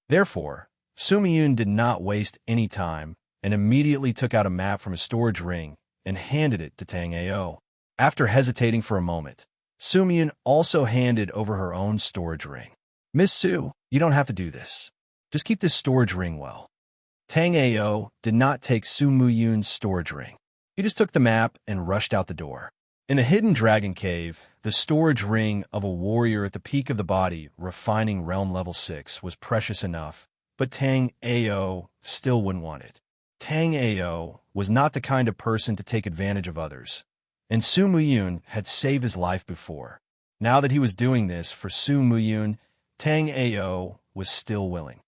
Therefore, Su Muyun did not waste any time and immediately took out a map from his storage ring and handed it to Tang Ao. After hesitating for a moment, Su Muyun also handed over her own storage ring. "Miss Su, you don't have to do this. Just keep this storage ring well." Tang Ao did not take Su Muyun's storage ring. He just took the map and rushed out the door. In a hidden dragon cave, the storage ring of a warrior at the peak of the body, refining realm level 6, was precious enough, but Tang Ao still wouldn't want it. Tang Ao was not the kind of person to take advantage of others, and Su Muyun had saved his life before. Now that he was doing this for Su Muyun, Tang Ao was still willing.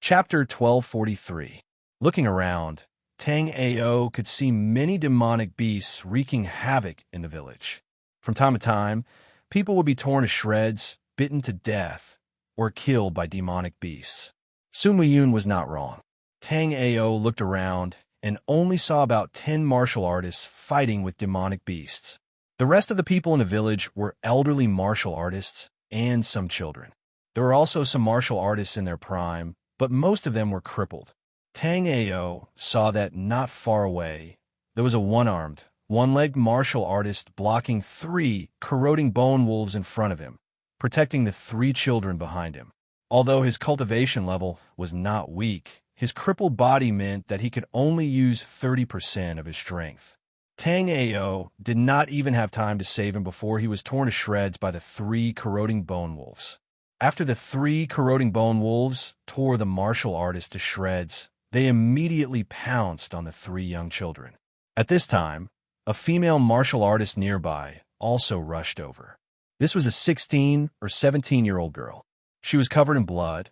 Chapter 1243. Looking around, Tang Ao could see many demonic beasts wreaking havoc in the village. From time to time, people would be torn to shreds, bitten to death, or killed by demonic beasts. Su Muyun was not wrong. Tang Ao looked around and only saw about 10 martial artists fighting with demonic beasts. The rest of the people in the village were elderly martial artists and some children. There were also some martial artists in their prime, but most of them were crippled. Tang Ao saw that not far away, there was a one-armed, one-legged martial artist blocking 3 corroding bone wolves in front of him, protecting the 3 children behind him. Although his cultivation level was not weak, his crippled body meant that he could only use 30% of his strength. Tang Ao did not even have time to save him before he was torn to shreds by the 3 corroding bone wolves. After the 3 corroding bone wolves tore the martial artist to shreds, they immediately pounced on the 3 young children. At this time, a female martial artist nearby also rushed over. This was a 16 or 17-year-old girl. She was covered in blood,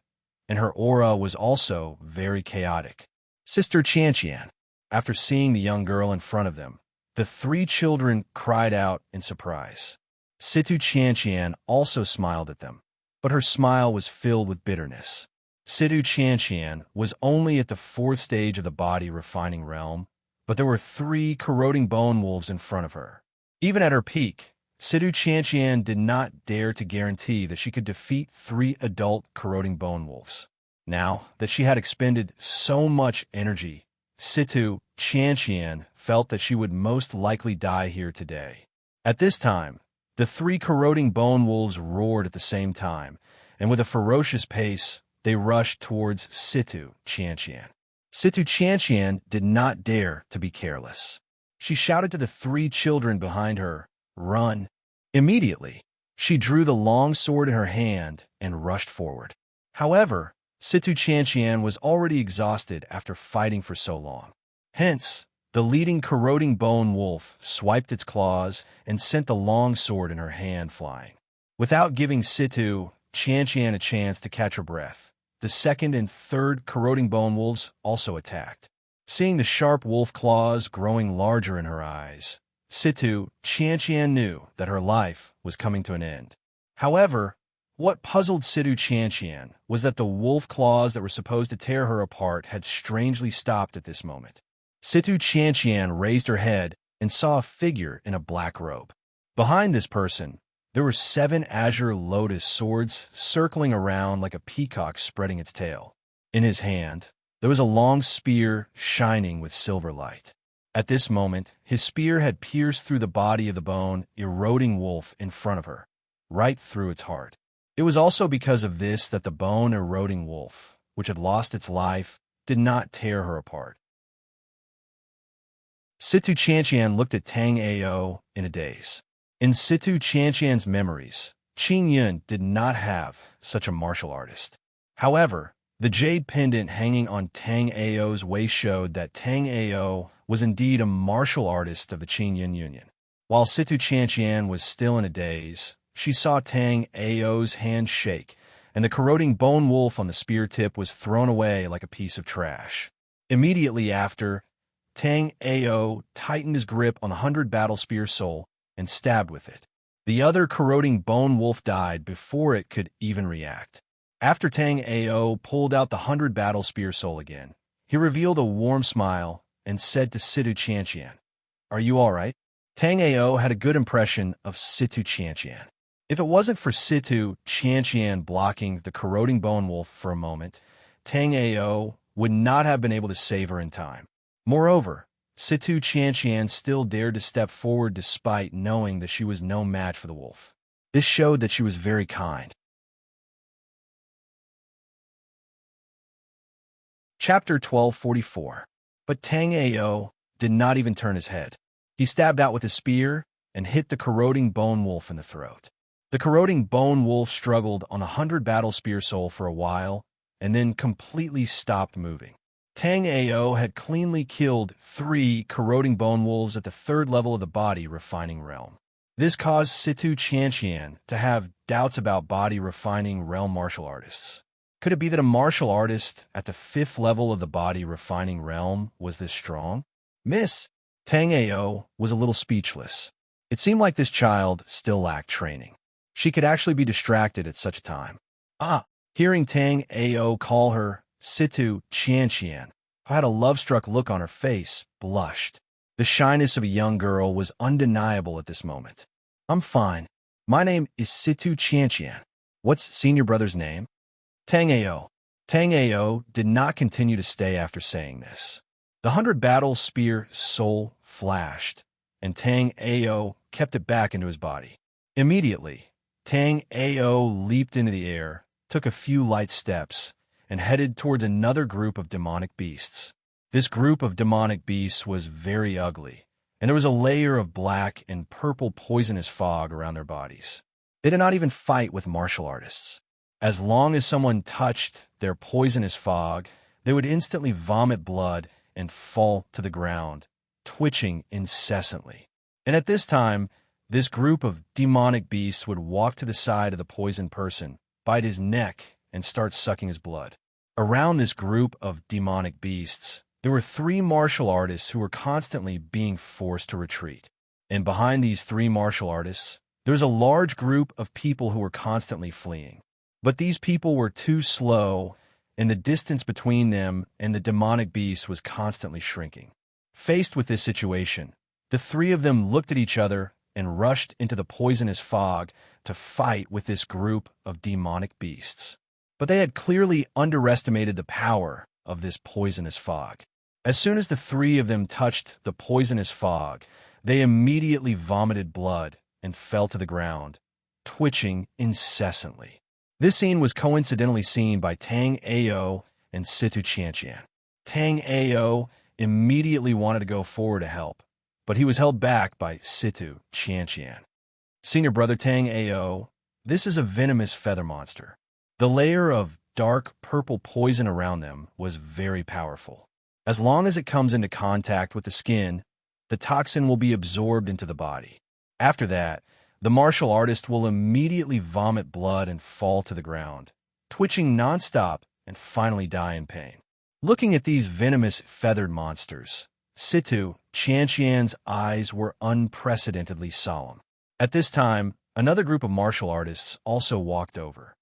and her aura was also very chaotic. Sister Qianqian. After seeing the young girl in front of them, the 3 children cried out in surprise. Situ Qianqian also smiled at them, but her smile was filled with bitterness. Situ Qianqian was only at the 4th stage of the body refining realm, but there were 3 corroding bone wolves in front of her. Even at her peak, Situ Qianqian did not dare to guarantee that she could defeat 3 adult corroding bone wolves. Now that she had expended so much energy, Situ Qianqian felt that she would most likely die here today. At this time, the 3 corroding bone wolves roared at the same time, and with a ferocious pace, they rushed towards Situ Qianqian. Situ Qianqian did not dare to be careless. She shouted to the 3 children behind her, "Run!" Immediately, she drew the long sword in her hand and rushed forward. However, Situ Qianqian was already exhausted after fighting for so long. Hence, the leading corroding bone wolf swiped its claws and sent the long sword in her hand flying. Without giving Situ Qianqian a chance to catch her breath, the 2nd and 3rd corroding bone wolves also attacked. Seeing the sharp wolf claws growing larger in her eyes, Situ Qianqian knew that her life was coming to an end. However, what puzzled Situ Qianqian was that the wolf claws that were supposed to tear her apart had strangely stopped at this moment. Situ Qianqian raised her head and saw a figure in a black robe. Behind this person, there were 7 azure lotus swords circling around like a peacock spreading its tail. In his hand, there was a long spear shining with silver light. At this moment, his spear had pierced through the body of the bone, eroding wolf in front of her, right through its heart. It was also because of this that the bone-eroding wolf, which had lost its life, did not tear her apart. Situ Qianqian looked at Tang Ao in a daze. In Situ Qianqian's memories, Qing Yun did not have such a martial artist. However, the jade pendant hanging on Tang Ao's waist showed that Tang Ao was indeed a martial artist of the Qing Yun Union. While Situ Qianqian was still in a daze, she saw Tang Ao's hand shake, and the corroding bone wolf on the spear tip was thrown away like a piece of trash. Immediately after, Tang Ao tightened his grip on the 100 battle spear soul and stabbed with it. The other corroding bone wolf died before it could even react. After Tang Ao pulled out the 100 battle spear soul again, he revealed a warm smile and said to Situ Qianqian, "Are you all right?" Tang Ao had a good impression of Situ Qianqian. If it wasn't for Situ Qianqian blocking the corroding bone wolf for a moment, Tang Ao would not have been able to save her in time. Moreover, Situ Qianqian still dared to step forward despite knowing that she was no match for the wolf. This showed that she was very kind. Chapter 1244. But Tang Ao did not even turn his head. He stabbed out with his spear and hit the corroding bone wolf in the throat. The corroding bone wolf struggled on 100 battle spear soul for a while and then completely stopped moving. Tang Ao had cleanly killed 3 corroding bone wolves at the 3rd level of the body refining realm. This caused Situ Qianqian to have doubts about body refining realm martial artists. Could it be that a martial artist at the 5th level of the body refining realm was this strong? Miss Tang Ao was a little speechless. It seemed like this child still lacked training. She could actually be distracted at such a time. Hearing Tang Ao call her Situ Qianqian, who had a love-struck look on her face, blushed. The shyness of a young girl was undeniable at this moment. I'm fine. My name is Situ Qianqian. What's senior brother's name? Tang Ao. Tang Ao did not continue to stay after saying this. The 100 battle spear soul flashed, and Tang Ao kept it back into his body. Immediately, Tang Ao leaped into the air, took a few light steps, and headed towards another group of demonic beasts. This group of demonic beasts was very ugly, and there was a layer of black and purple poisonous fog around their bodies. They did not even fight with martial artists. As long as someone touched their poisonous fog, they would instantly vomit blood and fall to the ground, twitching incessantly. And at this time, this group of demonic beasts would walk to the side of the poisoned person, bite his neck, and start sucking his blood. Around this group of demonic beasts, there were 3 martial artists who were constantly being forced to retreat. And behind these 3 martial artists, there was a large group of people who were constantly fleeing. But these people were too slow, and the distance between them and the demonic beast was constantly shrinking. Faced with this situation, the 3 of them looked at each other and rushed into the poisonous fog to fight with this group of demonic beasts. But they had clearly underestimated the power of this poisonous fog. As soon as the 3 of them touched the poisonous fog, they immediately vomited blood and fell to the ground, twitching incessantly. This scene was coincidentally seen by Tang Ao and Situ Qianqian. Tang Ao immediately wanted to go forward to help, but he was held back by Situ Qianqian. Senior brother Tang Ao, this is a venomous feather monster. The layer of dark purple poison around them was very powerful. As long as it comes into contact with the skin, the toxin will be absorbed into the body. After that, the martial artist will immediately vomit blood and fall to the ground, twitching nonstop and finally die in pain. Looking at these venomous feathered monsters, Situ Qianqian's eyes were unprecedentedly solemn. At this time, another group of martial artists also walked over.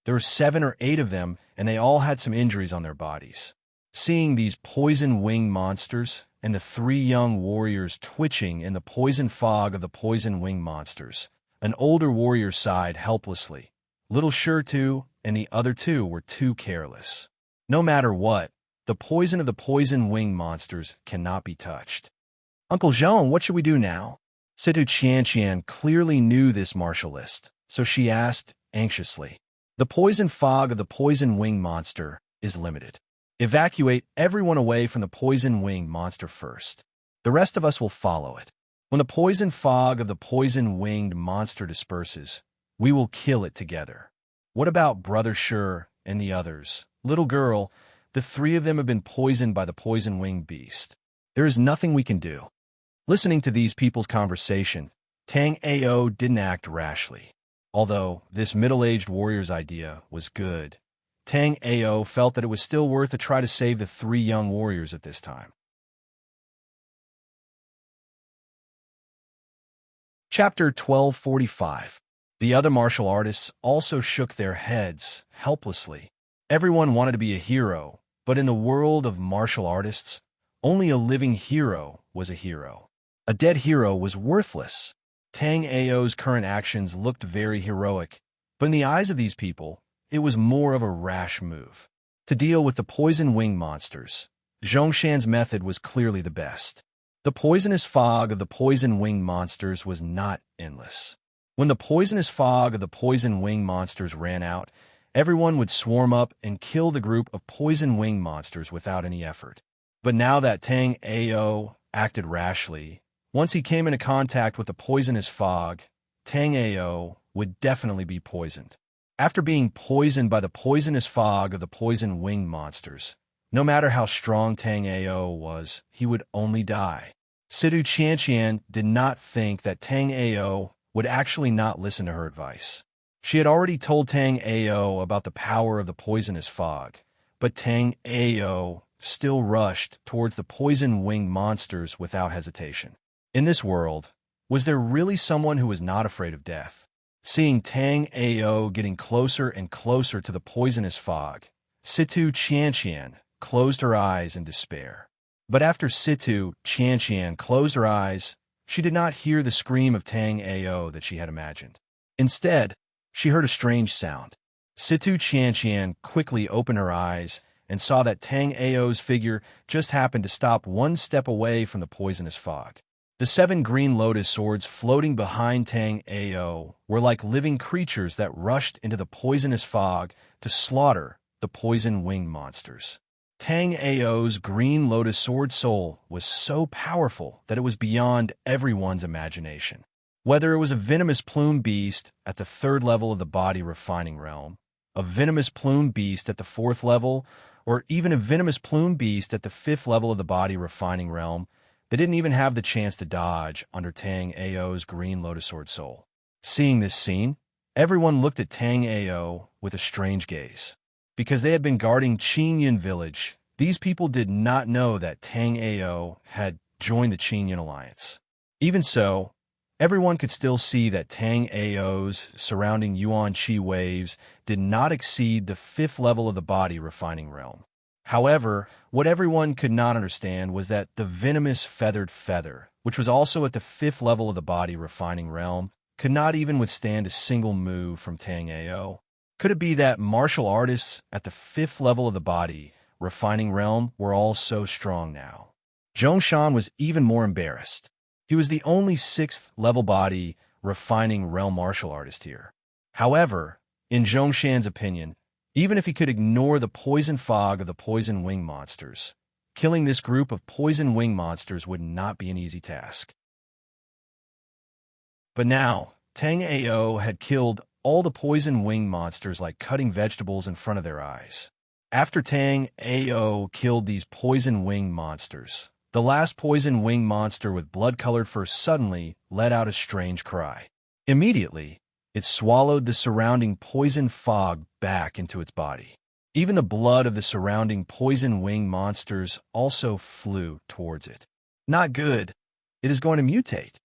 There were 7 or 8 of them, and they all had some injuries on their bodies. Seeing these poison-winged monsters and the 3 young warriors twitching in the poison fog of the poison-winged monsters, an older warrior sighed helplessly. Little Shurtu and the other 2 were too careless. No matter what, the poison of the poison-winged monsters cannot be touched. Uncle Jean, what should we do now? Situ Qianqian clearly knew this martial list, so she asked anxiously. The poison fog of the poison-winged monster is limited. Evacuate everyone away from the poison-winged monster first. The rest of us will follow it. When the poison fog of the poison-winged monster disperses, we will kill it together. What about Brother Shur and the others? Little girl, the 3 of them have been poisoned by the poison-winged beast. There is nothing we can do. Listening to these people's conversation, Tang Ao didn't act rashly. Although this middle-aged warrior's idea was good, Tang Ao felt that it was still worth a try to save the 3 young warriors at this time. Chapter 1245. The other martial artists also shook their heads helplessly. Everyone wanted to be a hero, but in the world of martial artists, only a living hero was a hero. A dead hero was worthless. Tang Ao's current actions looked very heroic, but in the eyes of these people, it was more of a rash move. To deal with the poison-winged monsters, Zhongshan's method was clearly the best. The poisonous fog of the poison-winged monsters was not endless. When the poisonous fog of the poison-winged monsters ran out, everyone would swarm up and kill the group of poison-winged monsters without any effort. But now that Tang Ao acted rashly, once he came into contact with the poisonous fog, Tang Ao would definitely be poisoned. After being poisoned by the poisonous fog of the poison-winged monsters, no matter how strong Tang Ao was, he would only die. Situ Qianqian did not think that Tang Ao would actually not listen to her advice. She had already told Tang Ao about the power of the poisonous fog, but Tang Ao still rushed towards the poison-winged monsters without hesitation. In this world, was there really someone who was not afraid of death? Seeing Tang Ao getting closer and closer to the poisonous fog, Situ Qianqian closed her eyes in despair. But after Situ Qianqian closed her eyes, she did not hear the scream of Tang Ao that she had imagined. Instead, she heard a strange sound. Situ Qianqian quickly opened her eyes and saw that Tang Ao's figure just happened to stop one step away from the poisonous fog. The 7 green lotus swords floating behind Tang Ao were like living creatures that rushed into the poisonous fog to slaughter the poison-winged monsters. Tang Ao's green lotus sword soul was so powerful that it was beyond everyone's imagination. Whether it was a venomous plume beast at the 3rd level of the body refining realm, a venomous plume beast at the 4th level, or even a venomous plume beast at the 5th level of the body refining realm, they didn't even have the chance to dodge under Tang Ao's green lotus sword soul. Seeing this scene, everyone looked at Tang Ao with a strange gaze. Because they had been guarding Qinyan village, these people did not know that Tang Ao had joined the Qinyan alliance. Even so, everyone could still see that Tang Ao's surrounding Yuan Qi waves did not exceed the 5th level of the body refining realm. However, what everyone could not understand was that the venomous feathered feather, which was also at the 5th level of the body refining realm, could not even withstand a single move from Tang Ao. Could it be that martial artists at the 5th level of the body refining realm were all so strong now? Zhongshan was even more embarrassed. He was the only 6th level body refining realm martial artist here. However, in Zhongshan's opinion, even if he could ignore the poison fog of the poison-wing monsters, killing this group of poison-wing monsters would not be an easy task. But now, Tang Ao had killed all the poison-wing monsters like cutting vegetables in front of their eyes. After Tang Ao killed these poison-wing monsters, the last poison-wing monster with blood-colored fur suddenly let out a strange cry. Immediately, it swallowed the surrounding poison fog back into its body. Even the blood of the surrounding poison-wing monsters also flew towards it. Not good. It is going to mutate.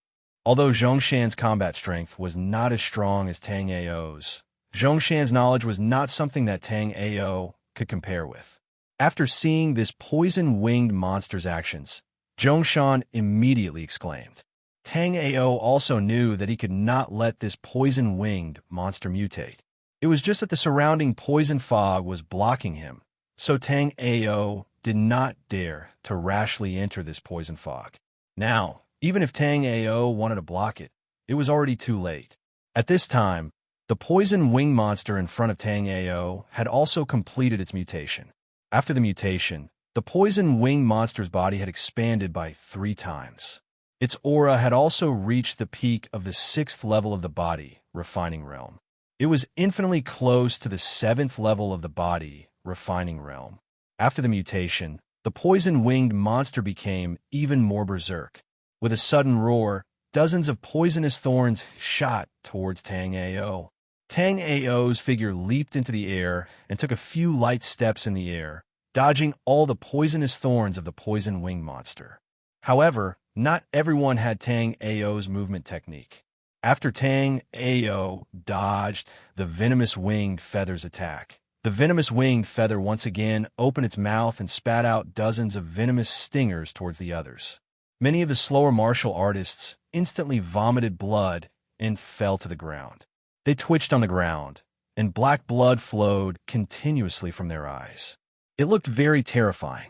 Although Zhongshan's combat strength was not as strong as Tang Ao's, Zhongshan's knowledge was not something that Tang Ao could compare with. After seeing this poison-winged monster's actions, Zhongshan immediately exclaimed. Tang Ao also knew that he could not let this poison-winged monster mutate. It was just that the surrounding poison fog was blocking him, so Tang Ao did not dare to rashly enter this poison fog. Now, even if Tang Ao wanted to block it, it was already too late. At this time, the poison-wing monster in front of Tang Ao had also completed its mutation. After the mutation, the poison-wing monster's body had expanded by 3 times. Its aura had also reached the peak of the 6th level of the body refining realm. It was infinitely close to the 7th level of the body refining realm. After the mutation, the poison-winged monster became even more berserk. With a sudden roar, dozens of poisonous thorns shot towards Tang Ao. Tang Ao's figure leaped into the air and took a few light steps in the air, dodging all the poisonous thorns of the poison-wing monster. However, not everyone had Tang Ao's movement technique. After Tang Ao dodged the venomous winged feather's attack, the venomous winged feather once again opened its mouth and spat out dozens of venomous stingers towards the others. Many of the slower martial artists instantly vomited blood and fell to the ground. They twitched on the ground, and black blood flowed continuously from their eyes. It looked very terrifying.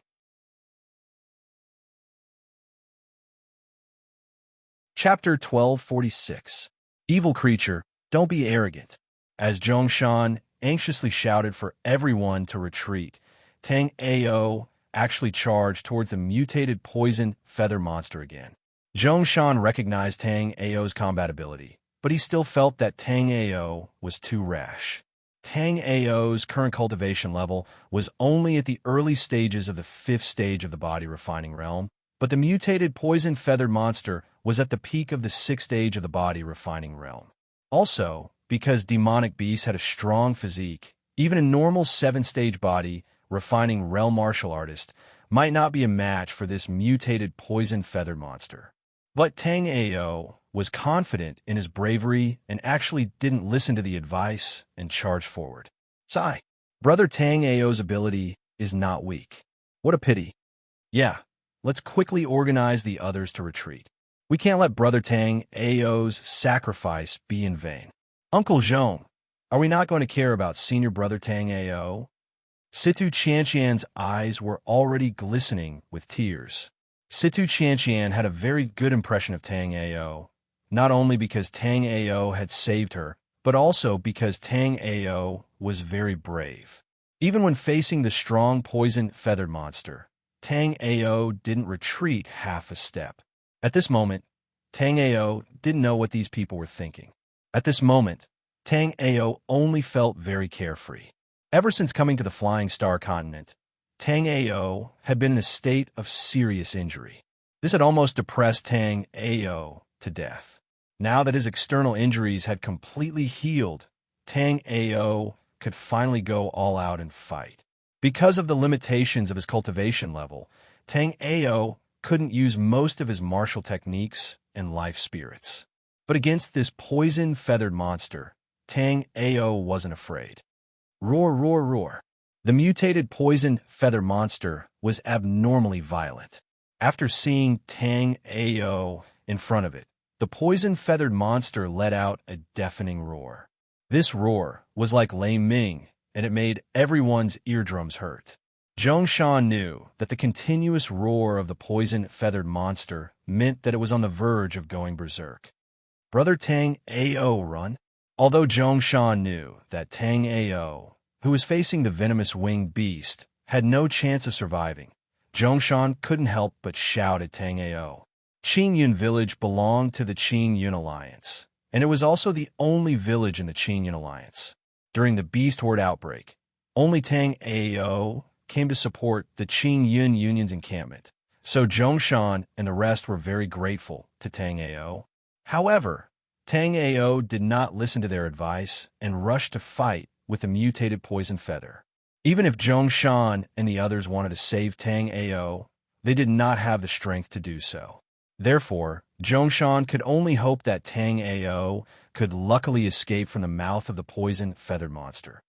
Chapter 1246. Evil creature, don't be arrogant. As Zhongshan anxiously shouted for everyone to retreat, Tang Ao actually charged towards the mutated poison feather monster again. Zhongshan recognized Tang Ao's combat ability, but he still felt that Tang Ao was too rash. Tang Ao's current cultivation level was only at the early stages of the 5th stage of the body refining realm, but the mutated poison feathered monster was at the peak of the 6th stage of the body refining realm. Also, because demonic beast had a strong physique, even a normal 7th-stage body refining realm martial artist might not be a match for this mutated poison feathered monster. But Tang Ao was confident in his bravery and actually didn't listen to the advice and charged forward. Sigh. Brother Tang Ao's ability is not weak. What a pity. Yeah, let's quickly organize the others to retreat. We can't let Brother Tang Ao's sacrifice be in vain. Uncle Zhong, are we not going to care about Senior Brother Tang Ao? Situ Qianqian's eyes were already glistening with tears. Situ Qianqian had a very good impression of Tang Ao, not only because Tang Ao had saved her, but also because Tang Ao was very brave. Even when facing the strong poison feathered monster, Tang Ao didn't retreat half a step. At this moment, Tang Ao didn't know what these people were thinking. At this moment, Tang Ao only felt very carefree. Ever since coming to the Flying Star continent, Tang Ao had been in a state of serious injury. This had almost depressed Tang Ao to death. Now that his external injuries had completely healed, Tang Ao could finally go all out and fight. Because of the limitations of his cultivation level, Tang Ao couldn't use most of his martial techniques and life spirits. But against this poison-feathered monster, Tang Ao wasn't afraid. Roar, roar, roar. The mutated poison feather monster was abnormally violent. After seeing Tang Ao in front of it, the poison-feathered monster let out a deafening roar. This roar was like Lei Ming, and it made everyone's eardrums hurt. Zhongshan knew that the continuous roar of the poison-feathered monster meant that it was on the verge of going berserk. Brother Tang Ao run? Although Zhongshan knew that Tang Ao, who was facing the venomous winged beast, had no chance of surviving, Zhongshan couldn't help but shout at Tang Ao. Qingyun village belonged to the Qingyun Alliance, and it was also the only village in the Qingyun Alliance. During the beast horde outbreak, only Tang Ao came to support the Qingyun Union's encampment, so Zhongshan and the rest were very grateful to Tang Ao. However, Tang Ao did not listen to their advice and rushed to fight with the mutated poison feather. Even if Zhongshan and the others wanted to save Tang Ao, they did not have the strength to do so. Therefore, Zhongshan could only hope that Tang Ao could luckily escape from the mouth of the poison feathered monster.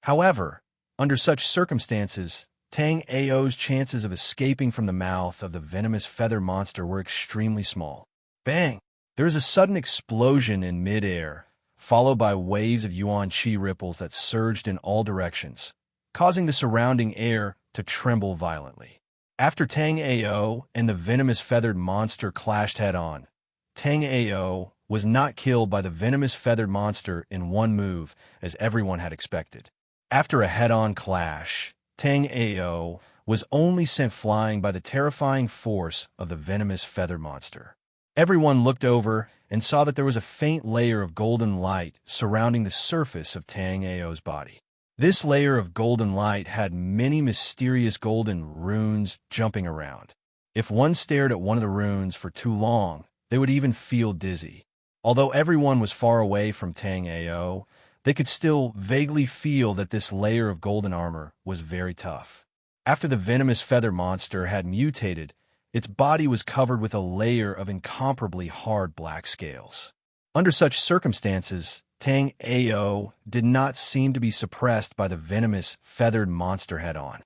However, under such circumstances, Tang Ao's chances of escaping from the mouth of the venomous feather monster were extremely small. Bang! There is a sudden explosion in mid-air, followed by waves of yuan qi ripples that surged in all directions, causing the surrounding air to tremble violently. After Tang Ao and the venomous feathered monster clashed head-on, Tang Ao was not killed by the venomous feathered monster in one move, as everyone had expected. After a head-on clash, Tang Ao was only sent flying by the terrifying force of the venomous feathered monster. Everyone looked over and saw that there was a faint layer of golden light surrounding the surface of Tang Ao's body. This layer of golden light had many mysterious golden runes jumping around. If one stared at one of the runes for too long, they would even feel dizzy. Although everyone was far away from Tang Ao, they could still vaguely feel that this layer of golden armor was very tough. After the venomous feather monster had mutated, its body was covered with a layer of incomparably hard black scales. Under such circumstances, Tang Ao did not seem to be suppressed by the venomous feathered monster head-on.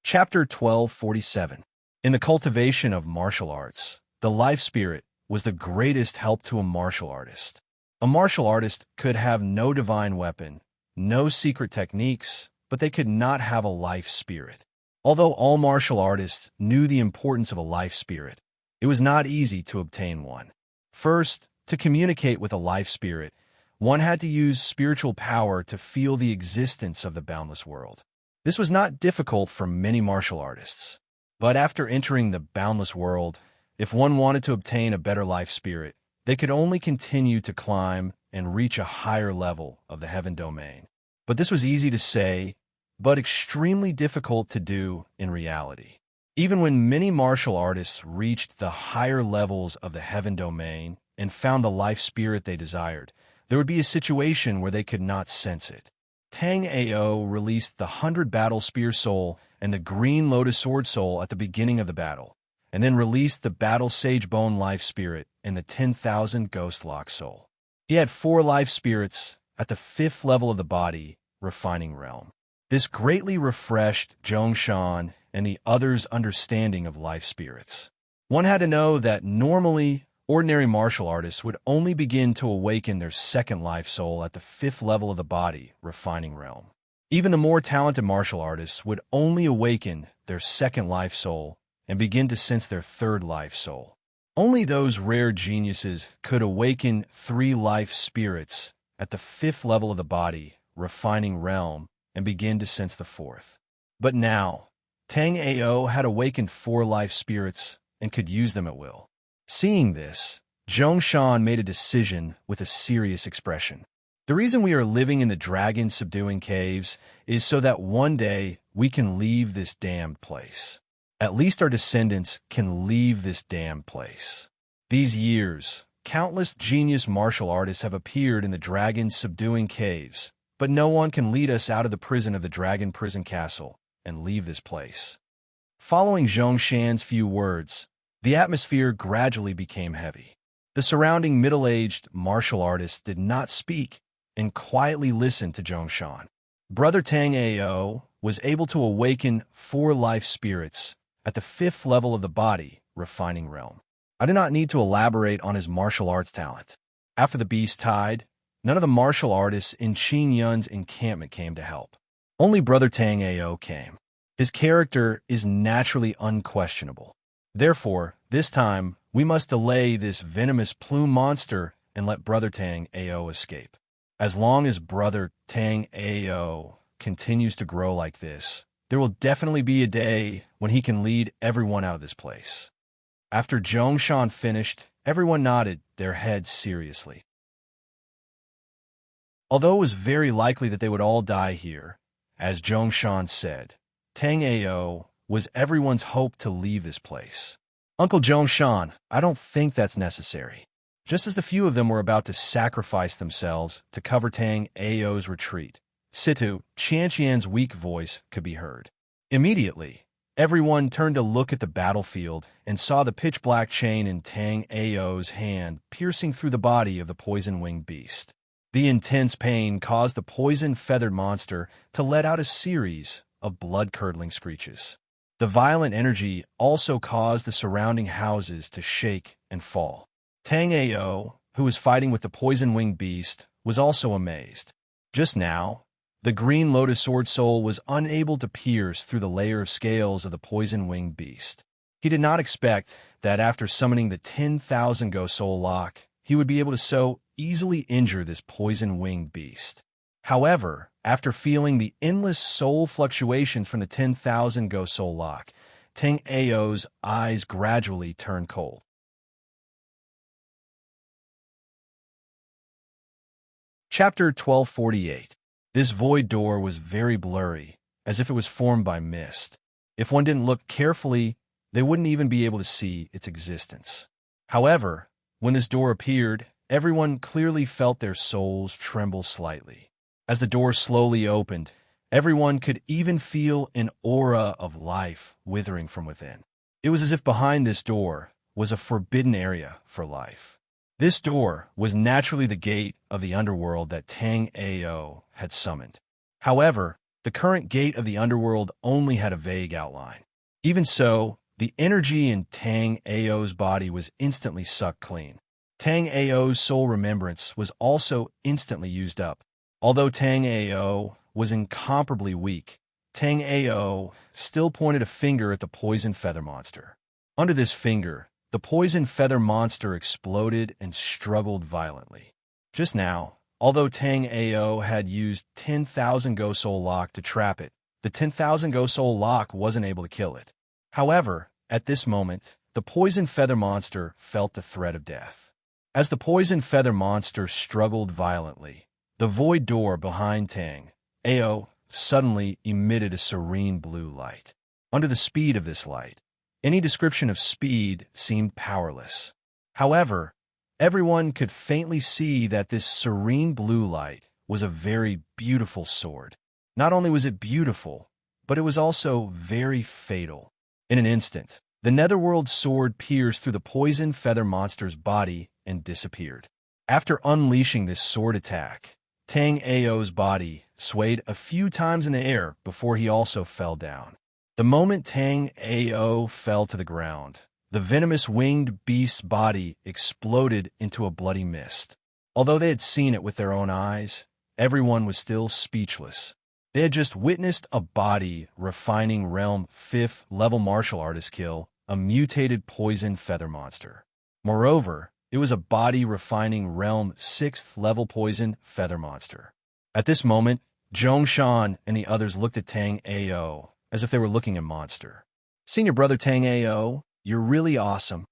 Chapter 1247. In the cultivation of martial arts, the life spirit was the greatest help to a martial artist. A martial artist could have no divine weapon, no secret techniques, but they could not have a life spirit. Although all martial artists knew the importance of a life spirit, It was not easy to obtain one. First, to communicate with a life spirit, one had to use spiritual power to feel the existence of the boundless world. This was not difficult for many martial artists. But after entering the boundless world, if one wanted to obtain a better life spirit, they could only continue to climb and reach a higher level of the heaven domain. But this was easy to say, but extremely difficult to do in reality. Even when many martial artists reached the higher levels of the heaven domain and found the life spirit they desired, there would be a situation where they could not sense it. Tang Ao released the 100 Battle Spear Soul and the Green Lotus Sword Soul at the beginning of the battle, and then released the Battle Sage Bone Life Spirit and the 10,000 Ghost Lock Soul. He had 4 life spirits at the 5th level of the body, refining realm. This greatly refreshed Zhongshan and the others' understanding of life spirits. One had to know that normally, ordinary martial artists would only begin to awaken their 2nd life soul at the 5th level of the body, refining realm. Even the more talented martial artists would only awaken their 2nd life soul and begin to sense their 3rd life soul. Only those rare geniuses could awaken 3 life spirits at the 5th level of the body, refining realm, and begin to sense the 4th. But now, Tang Ao had awakened 4 life spirits and could use them at will. Seeing this, Zhongshan made a decision with a serious expression. The reason we are living in the dragon-subduing caves is so that one day we can leave this damned place. At least our descendants can leave this damned place. These years, countless genius martial artists have appeared in the dragon-subduing caves, but no one can lead us out of the prison of the dragon prison castle and leave this place. Following Zhongshan's few words, the atmosphere gradually became heavy. The surrounding middle-aged martial artists did not speak and quietly listened to Zhongshan. Brother Tang Ao was able to awaken 4 life spirits at the 5th level of the body, refining realm. I do not need to elaborate on his martial arts talent. After the beast tied, none of the martial artists in Qin Yun's encampment came to help. Only Brother Tang Ao came. His character is naturally unquestionable. Therefore, this time, we must delay this venomous plume monster and let Brother Tang Ao escape. As long as Brother Tang Ao continues to grow like this, there will definitely be a day when he can lead everyone out of this place. After Zhongshan finished, everyone nodded their heads seriously. Although it was very likely that they would all die here, as Zhongshan said, Tang Ao was everyone's hope to leave this place. Uncle Zhongshan, I don't think that's necessary. Just as the few of them were about to sacrifice themselves to cover Tang Ao's retreat, Situ, Qianqian's weak voice could be heard. Immediately, everyone turned to look at the battlefield and saw the pitch-black chain in Tang Ao's hand piercing through the body of the poison-winged beast. The intense pain caused the poison-feathered monster to let out a series of blood-curdling screeches. The violent energy also caused the surrounding houses to shake and fall. Tang Ao, who was fighting with the poison-winged beast, was also amazed. Just now, the Green Lotus Sword Soul was unable to pierce through the layer of scales of the poison-winged beast. He did not expect that after summoning the 10,000 Go Soul Lock, he would be able to so easily injure this poison-winged beast. However, after feeling the endless soul fluctuations from the 10,000 Go Soul Lock, Tang Ao's eyes gradually turned cold. Chapter 1248. This void door was very blurry, as if it was formed by mist. If one didn't look carefully, they wouldn't even be able to see its existence. However, when this door appeared, everyone clearly felt their souls tremble slightly. As the door slowly opened, everyone could even feel an aura of life withering from within. It was as if behind this door was a forbidden area for life. This door was naturally the gate of the underworld that Tang Ao had summoned. However, the current gate of the underworld only had a vague outline. Even so, the energy in Tang Ao's body was instantly sucked clean. Tang Ao's soul remembrance was also instantly used up. Although Tang Ao was incomparably weak, Tang Ao still pointed a finger at the poison feather monster. Under this finger, the poison feather monster exploded and struggled violently. Just now, although Tang Ao had used 10,000 Go Soul Lock to trap it, the 10,000 Go Soul Lock wasn't able to kill it. However, at this moment, the poison feather monster felt the threat of death. As the poison feather monster struggled violently, the void door behind Tang Ao suddenly emitted a serene blue light. Under the speed of this light, any description of speed seemed powerless. However, everyone could faintly see that this serene blue light was a very beautiful sword. Not only was it beautiful, but it was also very fatal. In an instant, the netherworld sword pierced through the poison feather monster's body and disappeared. After unleashing this sword attack, Tang Ao's body swayed a few times in the air before he also fell down. The moment Tang Ao fell to the ground, the venomous winged beast's body exploded into a bloody mist. Although they had seen it with their own eyes, everyone was still speechless. They had just witnessed a body refining realm 5th level martial artist kill a mutated poison feather monster. Moreover, it was a body refining realm 6th level poison feather monster. At this moment, Zhongshan and the others looked at Tang Ao as if they were looking at monster. Senior brother Tang Ao, you're really awesome.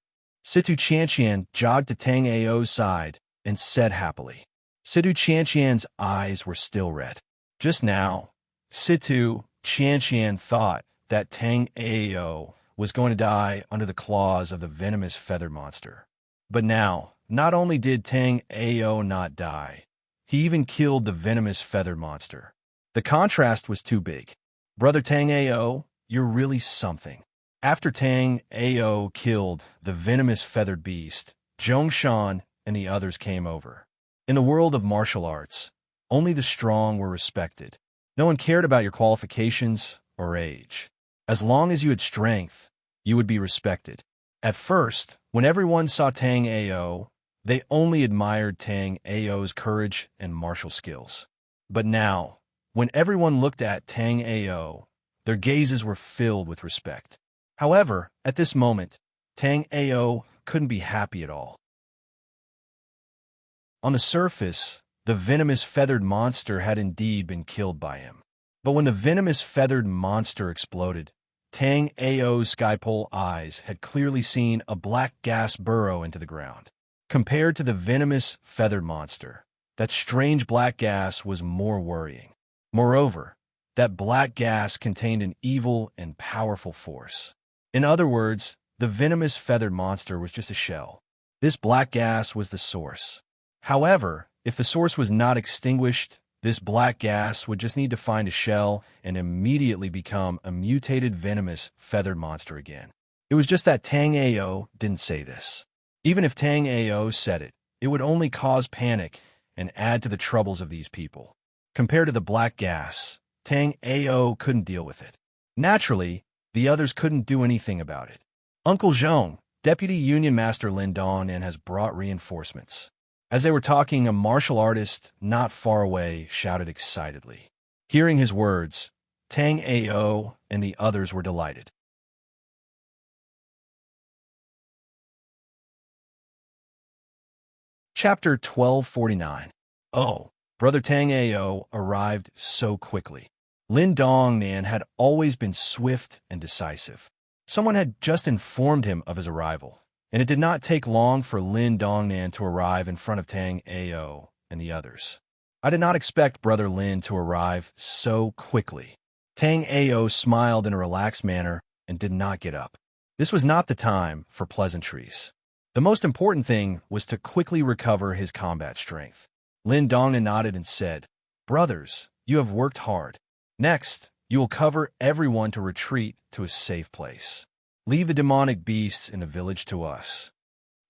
Situ Qianqian jogged to Tang Ao's side and said happily. Situ Qianqian's eyes were still red. Just now, Situ Qianqian thought that Tang Ao was going to die under the claws of the venomous feather monster. But now, not only did Tang Ao not die, he even killed the venomous feather monster. The contrast was too big. Brother Tang Ao, you're really something. After Tang Ao killed the venomous feathered beast, Zhongshan and the others came over. In the world of martial arts, only the strong were respected. No one cared about your qualifications or age. As long as you had strength, you would be respected. At first, when everyone saw Tang Ao, they only admired Tang Ao's courage and martial skills. But now, when everyone looked at Tang Ao, their gazes were filled with respect. However, at this moment, Tang Ao couldn't be happy at all. On the surface, the venomous feathered monster had indeed been killed by him. But when the venomous feathered monster exploded, Tang Ao's skypole eyes had clearly seen a black gas burrow into the ground. Compared to the venomous feathered monster, that strange black gas was more worrying. Moreover, that black gas contained an evil and powerful force. In other words, the venomous feathered monster was just a shell. This black gas was the source. However, if the source was not extinguished, this black gas would just need to find a shell and immediately become a mutated venomous feathered monster again. It was just that Tang Ao didn't say this. Even if Tang Ao said it, it would only cause panic and add to the troubles of these people. Compared to the black gas, Tang Ao couldn't deal with it. Naturally, the others couldn't do anything about it. Uncle Zhong, Deputy Union Master Lin Dongnan has brought reinforcements. As they were talking, a martial artist not far away shouted excitedly. Hearing his words, Tang Ao and the others were delighted. Chapter 1249. Oh, Brother Tang Ao arrived so quickly. Lin Dongnan had always been swift and decisive. Someone had just informed him of his arrival, and it did not take long for Lin Dongnan to arrive in front of Tang Ao and the others. I did not expect Brother Lin to arrive so quickly. Tang Ao smiled in a relaxed manner and did not get up. This was not the time for pleasantries. The most important thing was to quickly recover his combat strength. Lin Dongnan nodded and said, "Brothers, you have worked hard. Next, you will cover everyone to retreat to a safe place. Leave the demonic beasts in the village to us.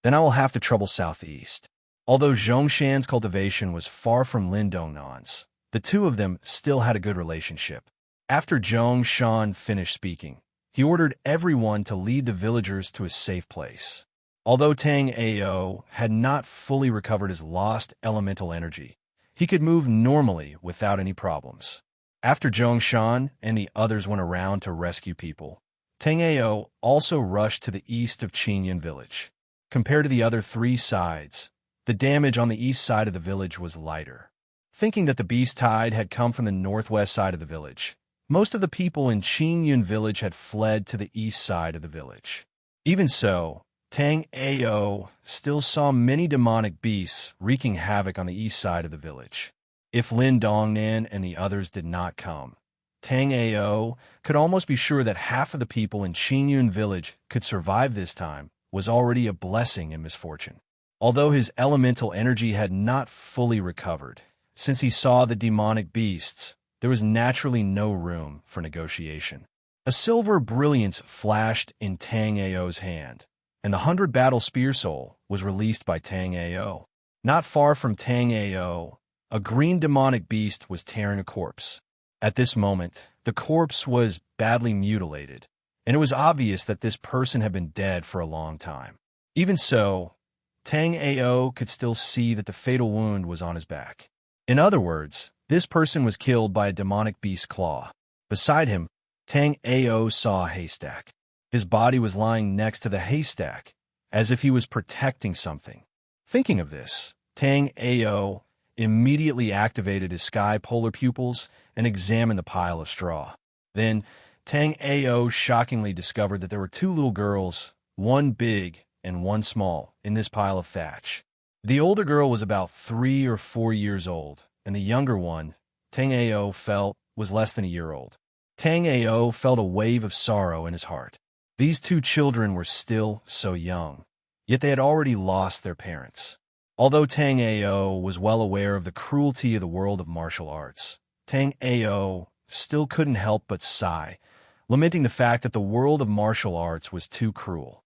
Then I will have to trouble southeast." Although Zhongshan's cultivation was far from Lin Dongnan's, the two of them still had a good relationship. After Zhongshan finished speaking, he ordered everyone to lead the villagers to a safe place. Although Tang Ao had not fully recovered his lost elemental energy, he could move normally without any problems. After Zhongshan and the others went around to rescue people, Tang Ao also rushed to the east of Qingyun village. Compared to the other three sides, the damage on the east side of the village was lighter. Thinking that the beast tide had come from the northwest side of the village, most of the people in Qingyun village had fled to the east side of the village. Even so, Tang Ao still saw many demonic beasts wreaking havoc on the east side of the village. If Lin Dongnan and the others did not come, Tang Ao could almost be sure that half of the people in Qingyun village could survive this time was already a blessing in misfortune. Although his elemental energy had not fully recovered, since he saw the demonic beasts, there was naturally no room for negotiation. A silver brilliance flashed in Tang Ao's hand, and the 100 battle spear soul was released by Tang Ao. Not far from Tang Ao, a green demonic beast was tearing a corpse. At this moment, the corpse was badly mutilated, and it was obvious that this person had been dead for a long time. Even so, Tang Ao could still see that the fatal wound was on his back. In other words, this person was killed by a demonic beast's claw. Beside him, Tang Ao saw a haystack. His body was lying next to the haystack, as if he was protecting something. Thinking of this, Tang Ao immediately activated his sky polar pupils and examined the pile of straw. Then, Tang Ao shockingly discovered that there were two little girls, one big and one small, in this pile of thatch. The older girl was about 3 or 4 years old, and the younger one, Tang Ao felt, was less than a year old. Tang Ao felt a wave of sorrow in his heart. These two children were still so young, yet they had already lost their parents. Although Tang Ao was well aware of the cruelty of the world of martial arts, Tang Ao still couldn't help but sigh, lamenting the fact that the world of martial arts was too cruel.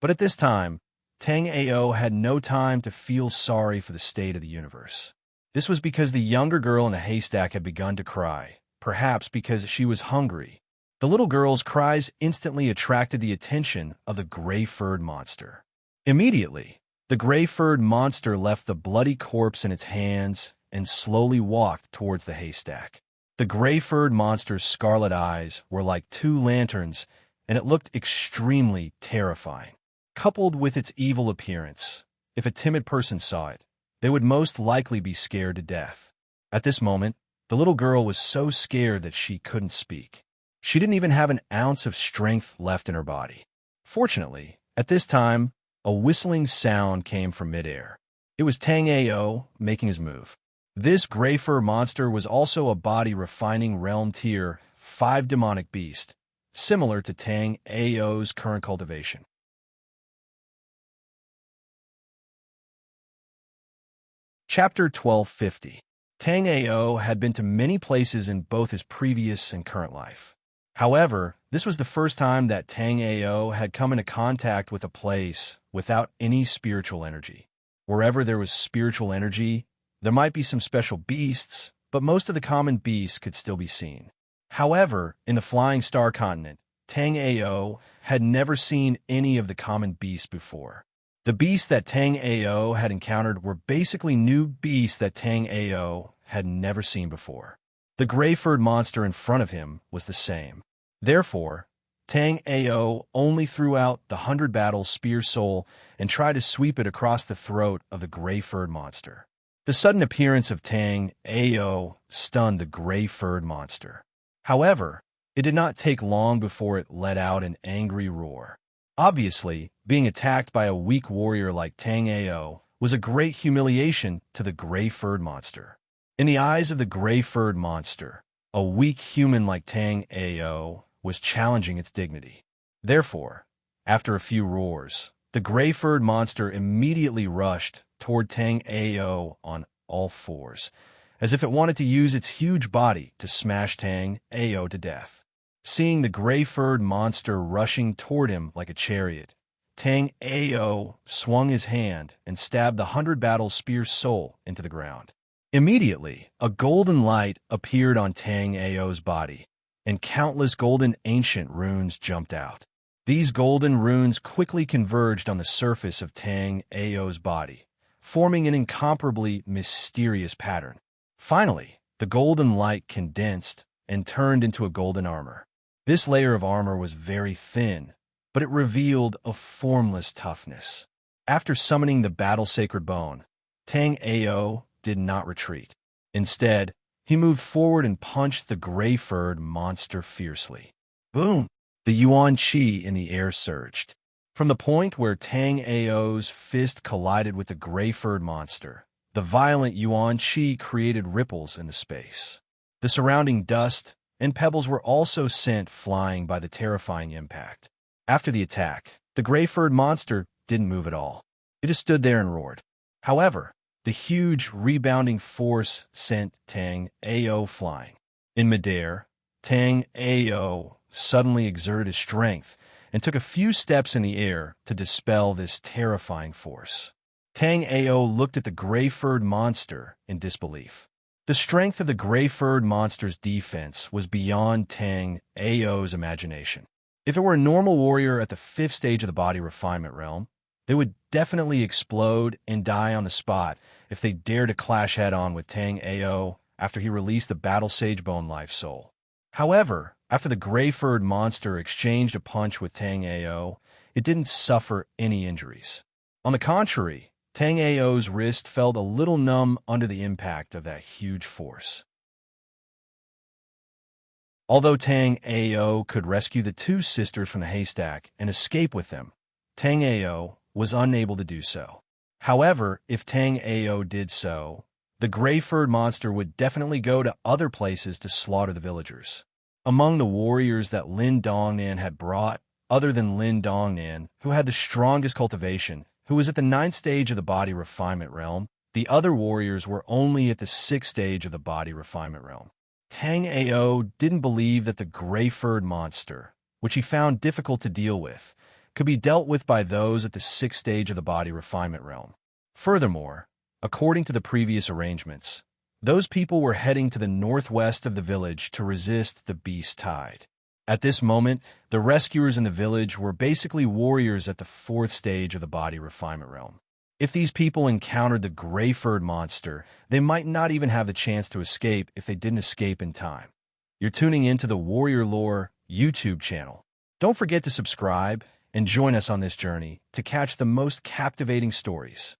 But at this time, Tang Ao had no time to feel sorry for the state of the universe. This was because the younger girl in the haystack had begun to cry, perhaps because she was hungry. The little girl's cries instantly attracted the attention of the gray-furred monster. Immediately, the gray-furred monster left the bloody corpse in its hands and slowly walked towards the haystack. The gray-furred monster's scarlet eyes were like 2 lanterns, and it looked extremely terrifying. Coupled with its evil appearance, if a timid person saw it, they would most likely be scared to death. At this moment, the little girl was so scared that she couldn't speak. She didn't even have an ounce of strength left in her body. Fortunately, at this time, a whistling sound came from midair. It was Tang Ao making his move. This gray fur monster was also a body refining realm tier 5 demonic beast, similar to Tang Ao's current cultivation. Chapter 1250. Tang Ao had been to many places in both his previous and current life. However, this was the first time that Tang Ao had come into contact with a place without any spiritual energy. Wherever there was spiritual energy, there might be some special beasts, but most of the common beasts could still be seen. However, in the Flying Star continent, Tang Ao had never seen any of the common beasts before. The beasts that Tang Ao had encountered were basically new beasts that Tang Ao had never seen before. The gray-furred monster in front of him was the same. Therefore, Tang Ao only threw out the 100 battle spear soul and tried to sweep it across the throat of the gray-furred monster. The sudden appearance of Tang Ao stunned the gray-furred monster. However, it did not take long before it let out an angry roar. Obviously, being attacked by a weak warrior like Tang Ao was a great humiliation to the gray-furred monster. In the eyes of the gray-furred monster, a weak human like Tang Ao was challenging its dignity. Therefore, after a few roars, the gray-furred monster immediately rushed toward Tang Ao on all fours, as if it wanted to use its huge body to smash Tang Ao to death. Seeing the gray-furred monster rushing toward him like a chariot, Tang Ao swung his hand and stabbed the 100 battle spear soul into the ground. Immediately, a golden light appeared on Tang Ao's body, and countless golden ancient runes jumped out. These golden runes quickly converged on the surface of Tang Ao's body, forming an incomparably mysterious pattern. Finally, the golden light condensed and turned into a golden armor. This layer of armor was very thin, but it revealed a formless toughness. After summoning the battle-sacred bone, Tang Ao did not retreat. Instead, he moved forward and punched the gray-furred monster fiercely. Boom! The yuan qi in the air surged. From the point where Tang Ao's fist collided with the gray-furred monster, the violent yuan qi created ripples in the space. The surrounding dust and pebbles were also sent flying by the terrifying impact. After the attack, the gray-furred monster didn't move at all. It just stood there and roared. However, the huge rebounding force sent Tang Ao flying. In midair, Tang Ao suddenly exerted his strength and took a few steps in the air to dispel this terrifying force. Tang Ao looked at the gray-furred monster in disbelief. The strength of the gray-furred monster's defense was beyond Tang Ao's imagination. If it were a normal warrior at the 5th stage of the body refinement realm, they would definitely explode and die on the spot if they dared to clash head-on with Tang Ao after he released the Battle Sage Bone Life Soul. However, after the gray-furred monster exchanged a punch with Tang Ao, it didn't suffer any injuries. On the contrary, Tang Ao's wrist felt a little numb under the impact of that huge force. Although Tang Ao could rescue the two sisters from the haystack and escape with them, Tang Ao was unable to do so. However, if Tang Ao did so, the gray-furred monster would definitely go to other places to slaughter the villagers. Among the warriors that Lin Dongnan had brought, other than Lin Dongnan, who had the strongest cultivation, who was at the 9th stage of the body refinement realm, the other warriors were only at the 6th stage of the body refinement realm. Tang Ao didn't believe that the gray-furred monster, which he found difficult to deal with, could be dealt with by those at the 6th stage of the body refinement realm. Furthermore, according to the previous arrangements, those people were heading to the northwest of the village to resist the beast tide. At this moment, the rescuers in the village were basically warriors at the 4th stage of the body refinement realm. If these people encountered the gray-furred monster, they might not even have the chance to escape if they didn't escape in time. You're tuning into the Warrior Lore YouTube channel. Don't forget to subscribe and join us on this journey to catch the most captivating stories.